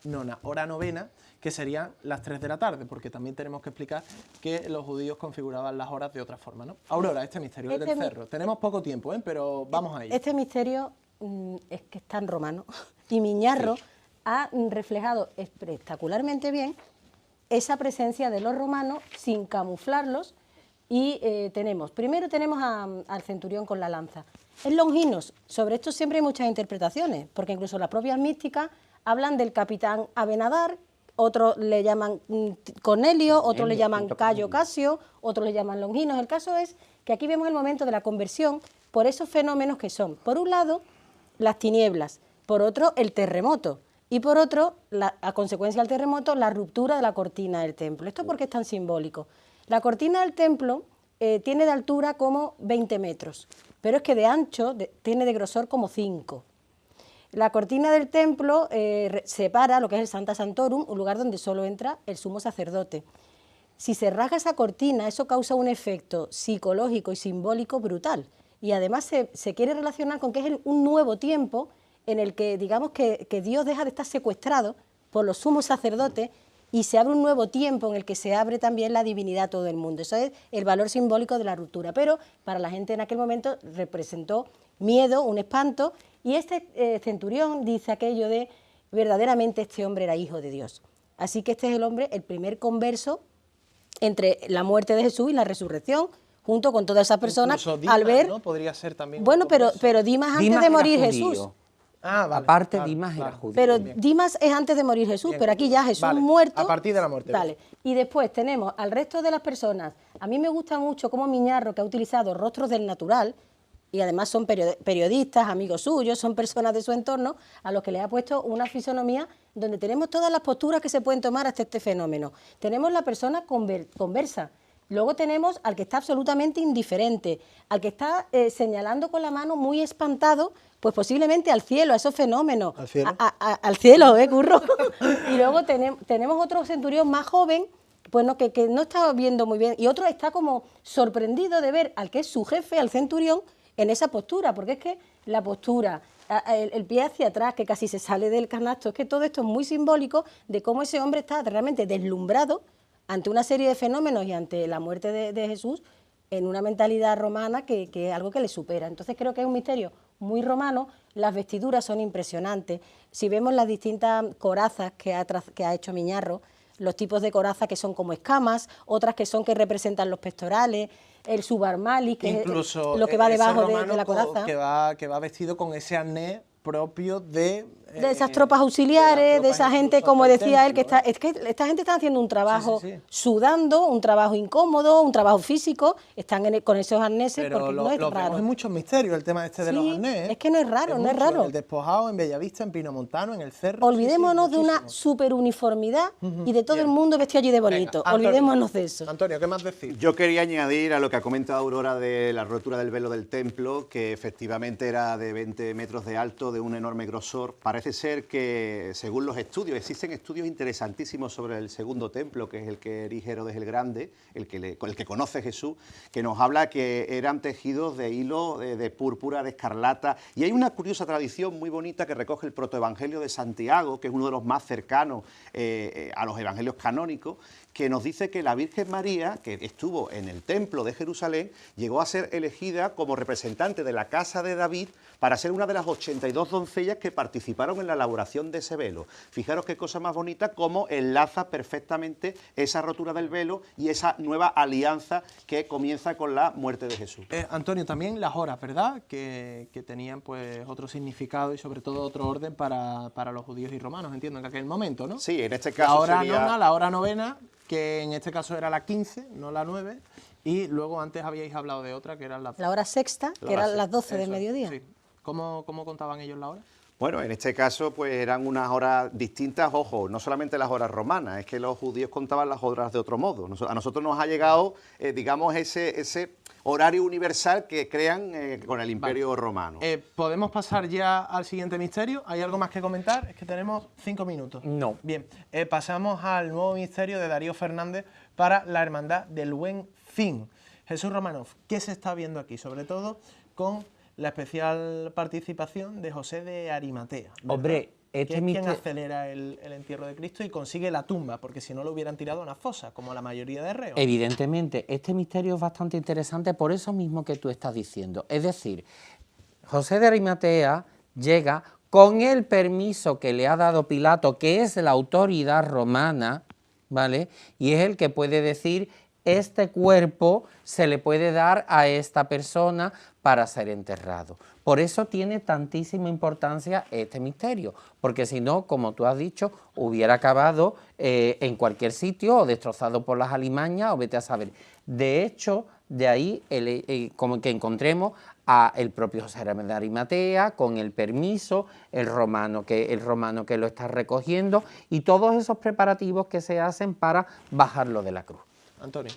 novena, que serían las 3 de la tarde, porque también tenemos que explicar que los judíos configuraban las horas de otra forma, ¿no? Aurora, este misterio del cerro. Tenemos poco tiempo, pero vamos a ello. Este misterio es que es tan romano y Miñarro ha reflejado espectacularmente bien esa presencia de los romanos sin camuflarlos. Y primero tenemos al centurión con la lanza. En Longinos, sobre esto siempre hay muchas interpretaciones, porque incluso las propias místicas hablan del capitán Abenadar, otros le llaman Cornelio, otros le llaman Cayo Casio, otros le llaman Longinos. El caso es que aquí vemos el momento de la conversión por esos fenómenos que son, por un lado, las tinieblas, por otro, el terremoto, y por otro, a consecuencia del terremoto, la ruptura de la cortina del templo. ¿Esto por qué es tan simbólico? La cortina del templo tiene de altura como 20 metros, pero es que de ancho tiene de grosor como 5. La cortina del templo separa lo que es el Sancta Sanctorum, un lugar donde solo entra el sumo sacerdote. Si se rasga esa cortina, eso causa un efecto psicológico y simbólico brutal. Y además se quiere relacionar con que es un nuevo tiempo en el que, digamos, que Dios deja de estar secuestrado por los sumos sacerdotes y se abre un nuevo tiempo en el que se abre también la divinidad a todo el mundo. Eso es el valor simbólico de la ruptura. Pero para la gente en aquel momento representó miedo, un espanto, y este centurión dice aquello de verdaderamente este hombre era hijo de Dios. Así que este es el hombre, el primer converso entre la muerte de Jesús y la resurrección, junto con todas esas personas. Dimas, al ver, ¿no? Podría ser también. Bueno, pero Dimas antes de morir Jesús. Ah, vale, aparte, claro, Dimas claro. era judío. Pero Bien. Dimas es antes de morir Jesús, Bien. pero aquí ya Jesús Vale, muerto. a partir de la muerte. Vale. Y después tenemos al resto de las personas. A mí me gusta mucho cómo Miñarro, que ha utilizado rostros del natural, y además son periodistas, amigos suyos, son personas de su entorno, a los que le ha puesto una fisonomía donde tenemos todas las posturas que se pueden tomar hasta este fenómeno. Tenemos la persona conversa. Luego tenemos al que está absolutamente indiferente, al que está señalando con la mano muy espantado, pues posiblemente al cielo, a esos fenómenos. ¿Al cielo? Al cielo, curro? Y luego tenemos otro centurión más joven, pues no, que no está viendo muy bien, y otro está como sorprendido de ver al que es su jefe, al centurión, en esa postura, porque es que la postura, el pie hacia atrás, que casi se sale del canasto, es que todo esto es muy simbólico de cómo ese hombre está realmente deslumbrado ante una serie de fenómenos y ante la muerte de Jesús en una mentalidad romana que es algo que le supera. Entonces creo que es un misterio muy romano, las vestiduras son impresionantes. Si vemos las distintas corazas que ha hecho Miñarro, los tipos de corazas que son como escamas, otras que son que representan los pectorales, el subarmali, que incluso es lo que va debajo ese de la coraza. Que va vestido con ese arnés propio de esas tropas auxiliares, de esa gente, como decía él, que esta gente está haciendo un trabajo Sí. sudando, un trabajo incómodo, un trabajo físico, están con esos arneses, Pero porque lo no es vemos raro. en muchos misterios el tema este de los Sí, arnés. es que no es raro, no es mucho, raro. En el Despojado, en Bellavista, en Pinomontano, en el Cerro. Olvidémonos sí, de una muchísimo. super uniformidad y de todo Bien. el mundo vestido allí de bonito. Venga, Antonio. Olvidémonos de eso. Antonio, ¿qué más decir? Yo quería añadir a lo que ha comentado Aurora de la rotura del velo del templo, que efectivamente era de 20 metros de alto, de un enorme grosor. Para parece ser que, según los estudios, existen estudios interesantísimos sobre el segundo templo, que es el que erige Herodes el Grande, el que conoce Jesús, que nos habla que eran tejidos de hilo de púrpura, de escarlata. Y hay una curiosa tradición muy bonita que recoge el protoevangelio de Santiago, que es uno de los más cercanos a los evangelios canónicos, que nos dice que la Virgen María, que estuvo en el templo de Jerusalén, llegó a ser elegida como representante de la casa de David para ser una de las 82 doncellas que participaron en la elaboración de ese velo. Fijaros qué cosa más bonita, cómo enlaza perfectamente esa rotura del velo y esa nueva alianza que comienza con la muerte de Jesús. Antonio, también las horas, ¿verdad? Que tenían pues otro significado y sobre todo otro orden para los judíos y romanos, entiendo, en aquel momento, ¿no? Sí, en este caso la hora sería... nona, la hora novena, que en este caso era la 15, no la 9, y luego antes habíais hablado de otra que era la La hora sexta, que eran las 12 del mediodía. Sí. ¿Cómo contaban ellos la hora? Bueno, en este caso pues eran unas horas distintas, ojo, no solamente las horas romanas, es que los judíos contaban las horas de otro modo. A nosotros nos ha llegado, digamos, ese horario universal que crean con el Imperio Romano. ¿Podemos pasar ya al siguiente misterio? ¿Hay algo más que comentar? Es que tenemos 5 minutos. No. Bien, pasamos al nuevo misterio de Darío Fernández para la Hermandad del Buen Fin. Jesús Romanov, ¿qué se está viendo aquí? Sobre todo con la especial participación de José de Arimatea, ¿verdad? Hombre, ¿Quién acelera el entierro de Cristo y consigue la tumba? Porque si no lo hubieran tirado a una fosa, como la mayoría de reos. Evidentemente, este misterio es bastante interesante por eso mismo que tú estás diciendo. Es decir, José de Arimatea llega con el permiso que le ha dado Pilato, que es la autoridad romana, ¿vale? Y es el que puede decir: este cuerpo se le puede dar a esta persona para ser enterrado. Por eso tiene tantísima importancia este misterio, porque si no, como tú has dicho, hubiera acabado en cualquier sitio o destrozado por las alimañas o vete a saber. De hecho, de ahí como que encontremos a el propio José de Arimatea con el permiso, el romano que lo está recogiendo y todos esos preparativos que se hacen para bajarlo de la cruz. Antonio.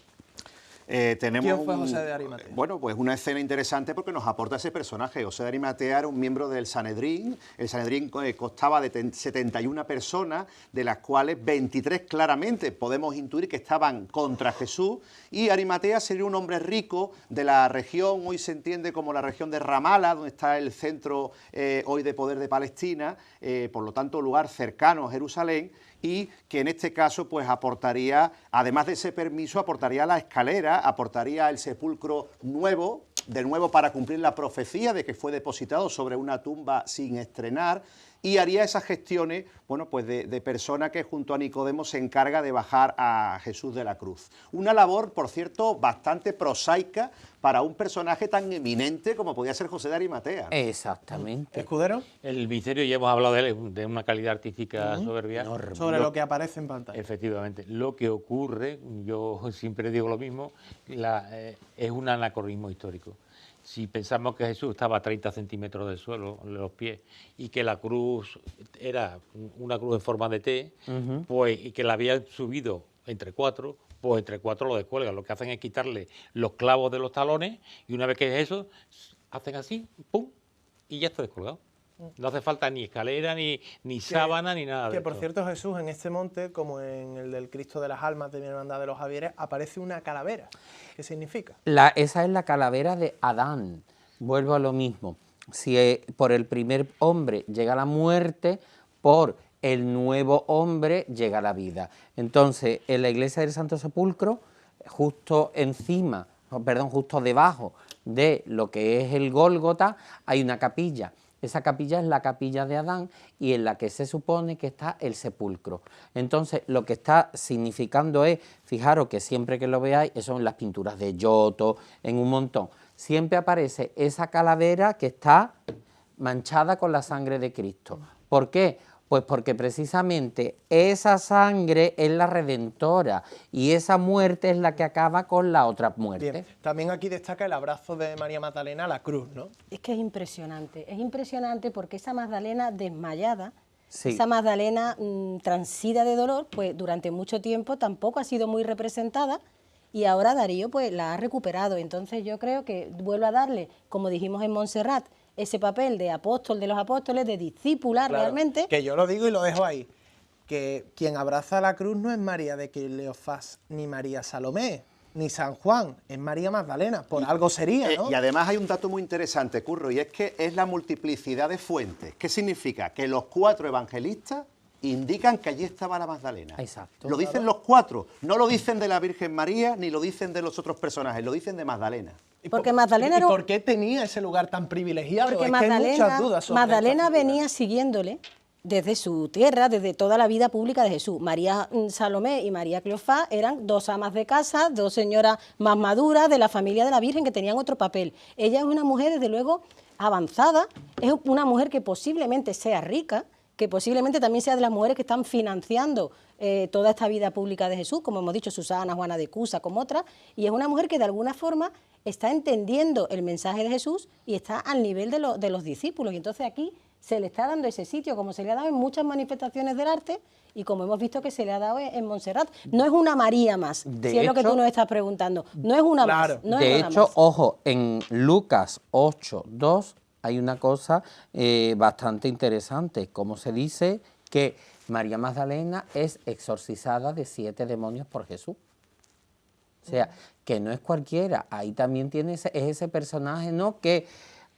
Tenemos ¿Quién fue José de Arimatea? Bueno, pues una escena interesante porque nos aporta ese personaje. José de Arimatea era un miembro del Sanedrín. El Sanedrín constaba de 71 personas, de las cuales 23 claramente podemos intuir que estaban contra Jesús. Y Arimatea sería un hombre rico de la región, hoy se entiende como la región de Ramala, donde está el centro hoy de poder de Palestina, por lo tanto lugar cercano a Jerusalén, y que en este caso pues aportaría, además de ese permiso, aportaría la escalera, aportaría el sepulcro nuevo, de nuevo para cumplir la profecía de que fue depositado sobre una tumba sin estrenar, y haría esas gestiones, bueno, pues de persona que junto a Nicodemo se encarga de bajar a Jesús de la cruz. Una labor, por cierto, bastante prosaica para un personaje tan eminente como podía ser José de Arimatea. Exactamente. ¿Escudero? El misterio, ya hemos hablado de una calidad artística soberbia. Sobre lo que aparece en pantalla. Efectivamente. Lo que ocurre, yo siempre digo lo mismo, es un anacronismo histórico. Si pensamos que Jesús estaba a 30 centímetros del suelo, de los pies, y que la cruz era una cruz en forma de T, pues, y que la habían subido entre 4, pues entre 4 lo descuelgan. Lo que hacen es quitarle los clavos de los talones, y una vez que es eso, hacen así, ¡pum!, y ya está descolgado. No hace falta ni escalera, ni sábana, ni nada de Que por esto. cierto, Jesús, en este monte, como en el del Cristo de las Almas de mi Hermandad de los Javieres, aparece una calavera. ¿Qué significa? Esa es la calavera de Adán. Vuelvo a lo mismo. Si por el primer hombre llega la muerte, por el nuevo hombre llega la vida. Entonces, en la iglesia del Santo Sepulcro, justo debajo de lo que es el Gólgota, hay una capilla. Esa capilla es la capilla de Adán y en la que se supone que está el sepulcro. Entonces, lo que está significando es, fijaros que siempre que lo veáis, eso en las pinturas de Giotto, en un montón, siempre aparece esa calavera que está manchada con la sangre de Cristo. ¿Por qué? Pues porque precisamente esa sangre es la redentora y esa muerte es la que acaba con la otra muerte. Bien, también aquí destaca el abrazo de María Magdalena a la cruz, ¿no? Es que es impresionante porque esa Magdalena desmayada, Sí. esa Magdalena transida de dolor, pues durante mucho tiempo tampoco ha sido muy representada y ahora Darío pues la ha recuperado. Entonces yo creo que vuelvo a darle, como dijimos en Montserrat, ese papel de apóstol de los apóstoles, de discípula Claro, realmente. que yo lo digo y lo dejo ahí. Que quien abraza la cruz no es María de Cleofás, ni María Salomé, ni San Juan, es María Magdalena. Por algo sería, ¿no? Y además hay un dato muy interesante, Curro, y es que es la multiplicidad de fuentes. ¿Qué significa? Que los 4 evangelistas indican que allí estaba la Magdalena. Exacto. Lo dicen los 4, no lo dicen de la Virgen María ni lo dicen de los otros personajes, lo dicen de Magdalena. Porque Magdalena ¿Y era- por qué tenía ese lugar tan privilegiado? Porque Es que hay muchas dudas sobre Magdalena esta figura. venía siguiéndole desde su tierra, desde toda la vida pública de Jesús. María Salomé y María Cleofás eran 2 amas de casa, 2 señoras más maduras de la familia de la Virgen que tenían otro papel. Ella es una mujer, desde luego, avanzada, es una mujer que posiblemente sea rica, que posiblemente también sea de las mujeres que están financiando toda esta vida pública de Jesús, como hemos dicho, Susana, Juana de Cusa, como otras, y es una mujer que de alguna forma está entendiendo el mensaje de Jesús y está al nivel de los discípulos. Y entonces aquí se le está dando ese sitio, como se le ha dado en muchas manifestaciones del arte y como hemos visto que se le ha dado en Montserrat. No es una María más, De si es lo que hecho- tú nos estás preguntando. No es una Claro. más. No De es una hecho, más. ojo, en Lucas 8:2 hay una cosa bastante interesante, como se dice que María Magdalena es exorcizada de 7 demonios por Jesús. O sea, que no es cualquiera, ahí también tiene es ese personaje, ¿no?, que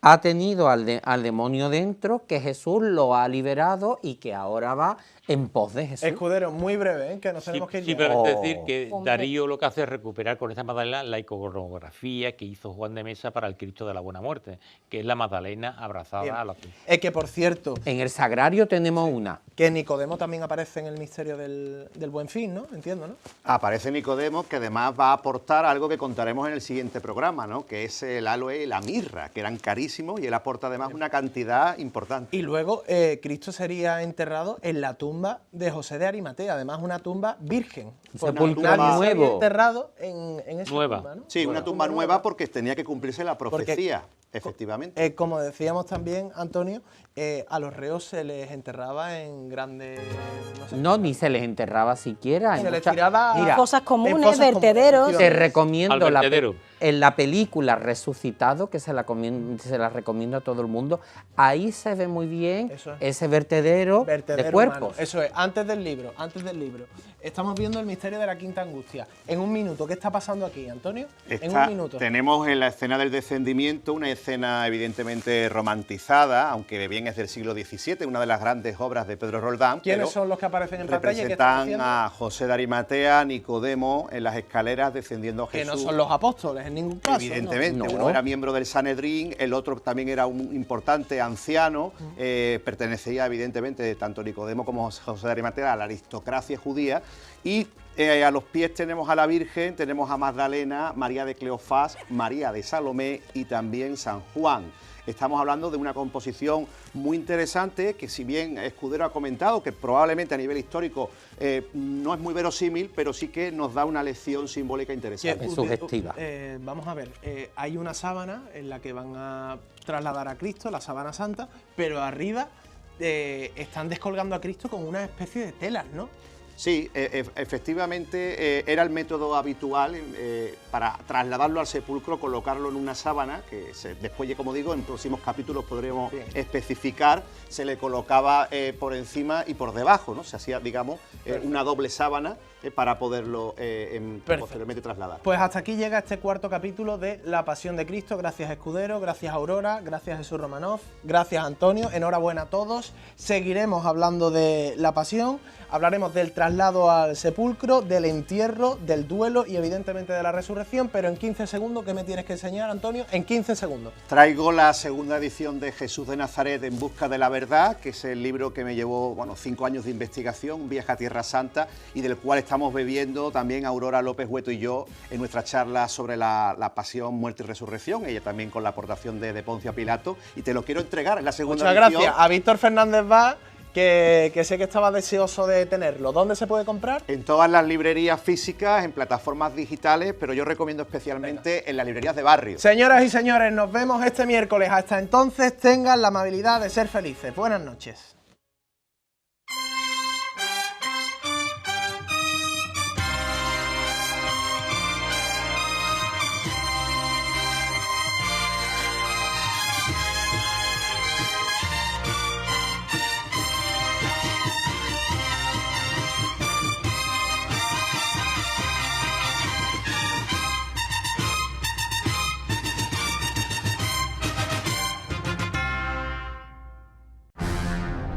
ha tenido al demonio dentro, que Jesús lo ha liberado y que ahora va en pos de Jesús. Escudero, muy breve, que nos tenemos que ir. ya. Simplemente Oh. decir que Hombre. Darío lo que hace es recuperar con esta Magdalena la iconografía que hizo Juan de Mesa para el Cristo de la Buena Muerte, que es la Magdalena abrazada Bien. a la cruz. Es que, por cierto, En el Sagrario tenemos una. que Nicodemo también aparece en el misterio del Buen Fin, ¿no? Entiendo, ¿no? Aparece Nicodemo, que además va a aportar algo que contaremos en el siguiente programa, ¿no?, que es el aloe y la mirra, que eran carísimos, y él aporta además una cantidad importante. Y luego Cristo sería enterrado en la tumba de José de Arimatea, además una tumba virgen. Porque sepulcro nadie se había nuevo. enterrado en esa Nueva. tumba, ¿no? Sí, una tumba nueva porque tenía que cumplirse la profecía, efectivamente. Como decíamos también, Antonio, a los reos se les enterraba en grandes... sé, No, ni se les enterraba siquiera. se Hay les mucha- tiraba Mira, Fosas comunes, en fosas vertederos. comunes, te efectivamente. recomiendo Al vertedero. en la película Resucitado, que se la recomiendo a todo el mundo. Ahí se ve muy bien Eso es. ese vertedero, Vertedero de cuerpos. humano. Eso es, antes del libro, antes del libro. Estamos viendo el misterio de la Quinta Angustia. En un minuto, ¿qué está pasando aquí, Antonio? En un minuto. Tenemos en la escena del descendimiento una escena evidentemente romantizada, aunque bien es del siglo XVII, una de las grandes obras de Pedro Roldán. ¿Quiénes pero son los que aparecen en pantalla? ¿Qué están representan haciendo? a José de Arimatea, Nicodemo en las escaleras descendiendo a Que Jesús. no son los apóstoles en ningún caso. Evidentemente, No. uno era miembro del Sanedrín, el otro también era un importante anciano, pertenecía evidentemente tanto Nicodemo como José de Arimatea a la aristocracia judía, y a los pies tenemos a la Virgen, tenemos a Magdalena, María de Cleofás, María de Salomé y también San Juan. Estamos hablando de una composición muy interesante que, si bien Escudero ha comentado que probablemente a nivel histórico no es muy verosímil, pero sí que nos da una lección simbólica interesante. Es sugestiva. Vamos a ver, hay una sábana en la que van a trasladar a Cristo, la sábana santa, pero arriba están descolgando a Cristo con una especie de telas, ¿no? Sí, efectivamente era el método habitual para trasladarlo al sepulcro, colocarlo en una sábana, que después, como digo, en próximos capítulos podremos Bien. especificar, se le colocaba por encima y por debajo, ¿no? Se hacía, digamos, una doble sábana para poderlo posteriormente trasladar. Pues hasta aquí llega este cuarto capítulo de La Pasión de Cristo. Gracias Escudero, gracias Aurora, gracias Jesús Romanov, gracias Antonio, enhorabuena a todos. Seguiremos hablando de la Pasión, hablaremos del traslado al sepulcro, del entierro, del duelo y evidentemente de la resurrección, pero en 15 segundos, ¿qué me tienes que enseñar, Antonio? En 15 segundos. Traigo la segunda edición de Jesús de Nazaret en busca de la verdad, que es el libro que me llevó 5 años de investigación, un viaje a Tierra Santa, y del cual estamos bebiendo también Aurora López Hueto y yo en nuestra charla sobre la pasión, muerte y resurrección, ella también con la aportación de Poncio Pilato, y te lo quiero entregar en la segunda Muchas edición. gracias a Víctor Fernández Vaz, que sé que estaba deseoso de tenerlo. ¿Dónde se puede comprar? En todas las librerías físicas, en plataformas digitales, pero yo recomiendo especialmente en las librerías de barrio. Señoras y señores, nos vemos este miércoles. Hasta entonces, tengan la amabilidad de ser felices. Buenas noches.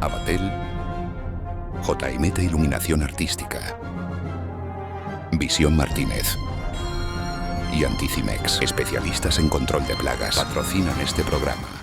Abatel, JMT Iluminación Artística, Visión Martínez y Anticimex, especialistas en control de plagas, patrocinan este programa.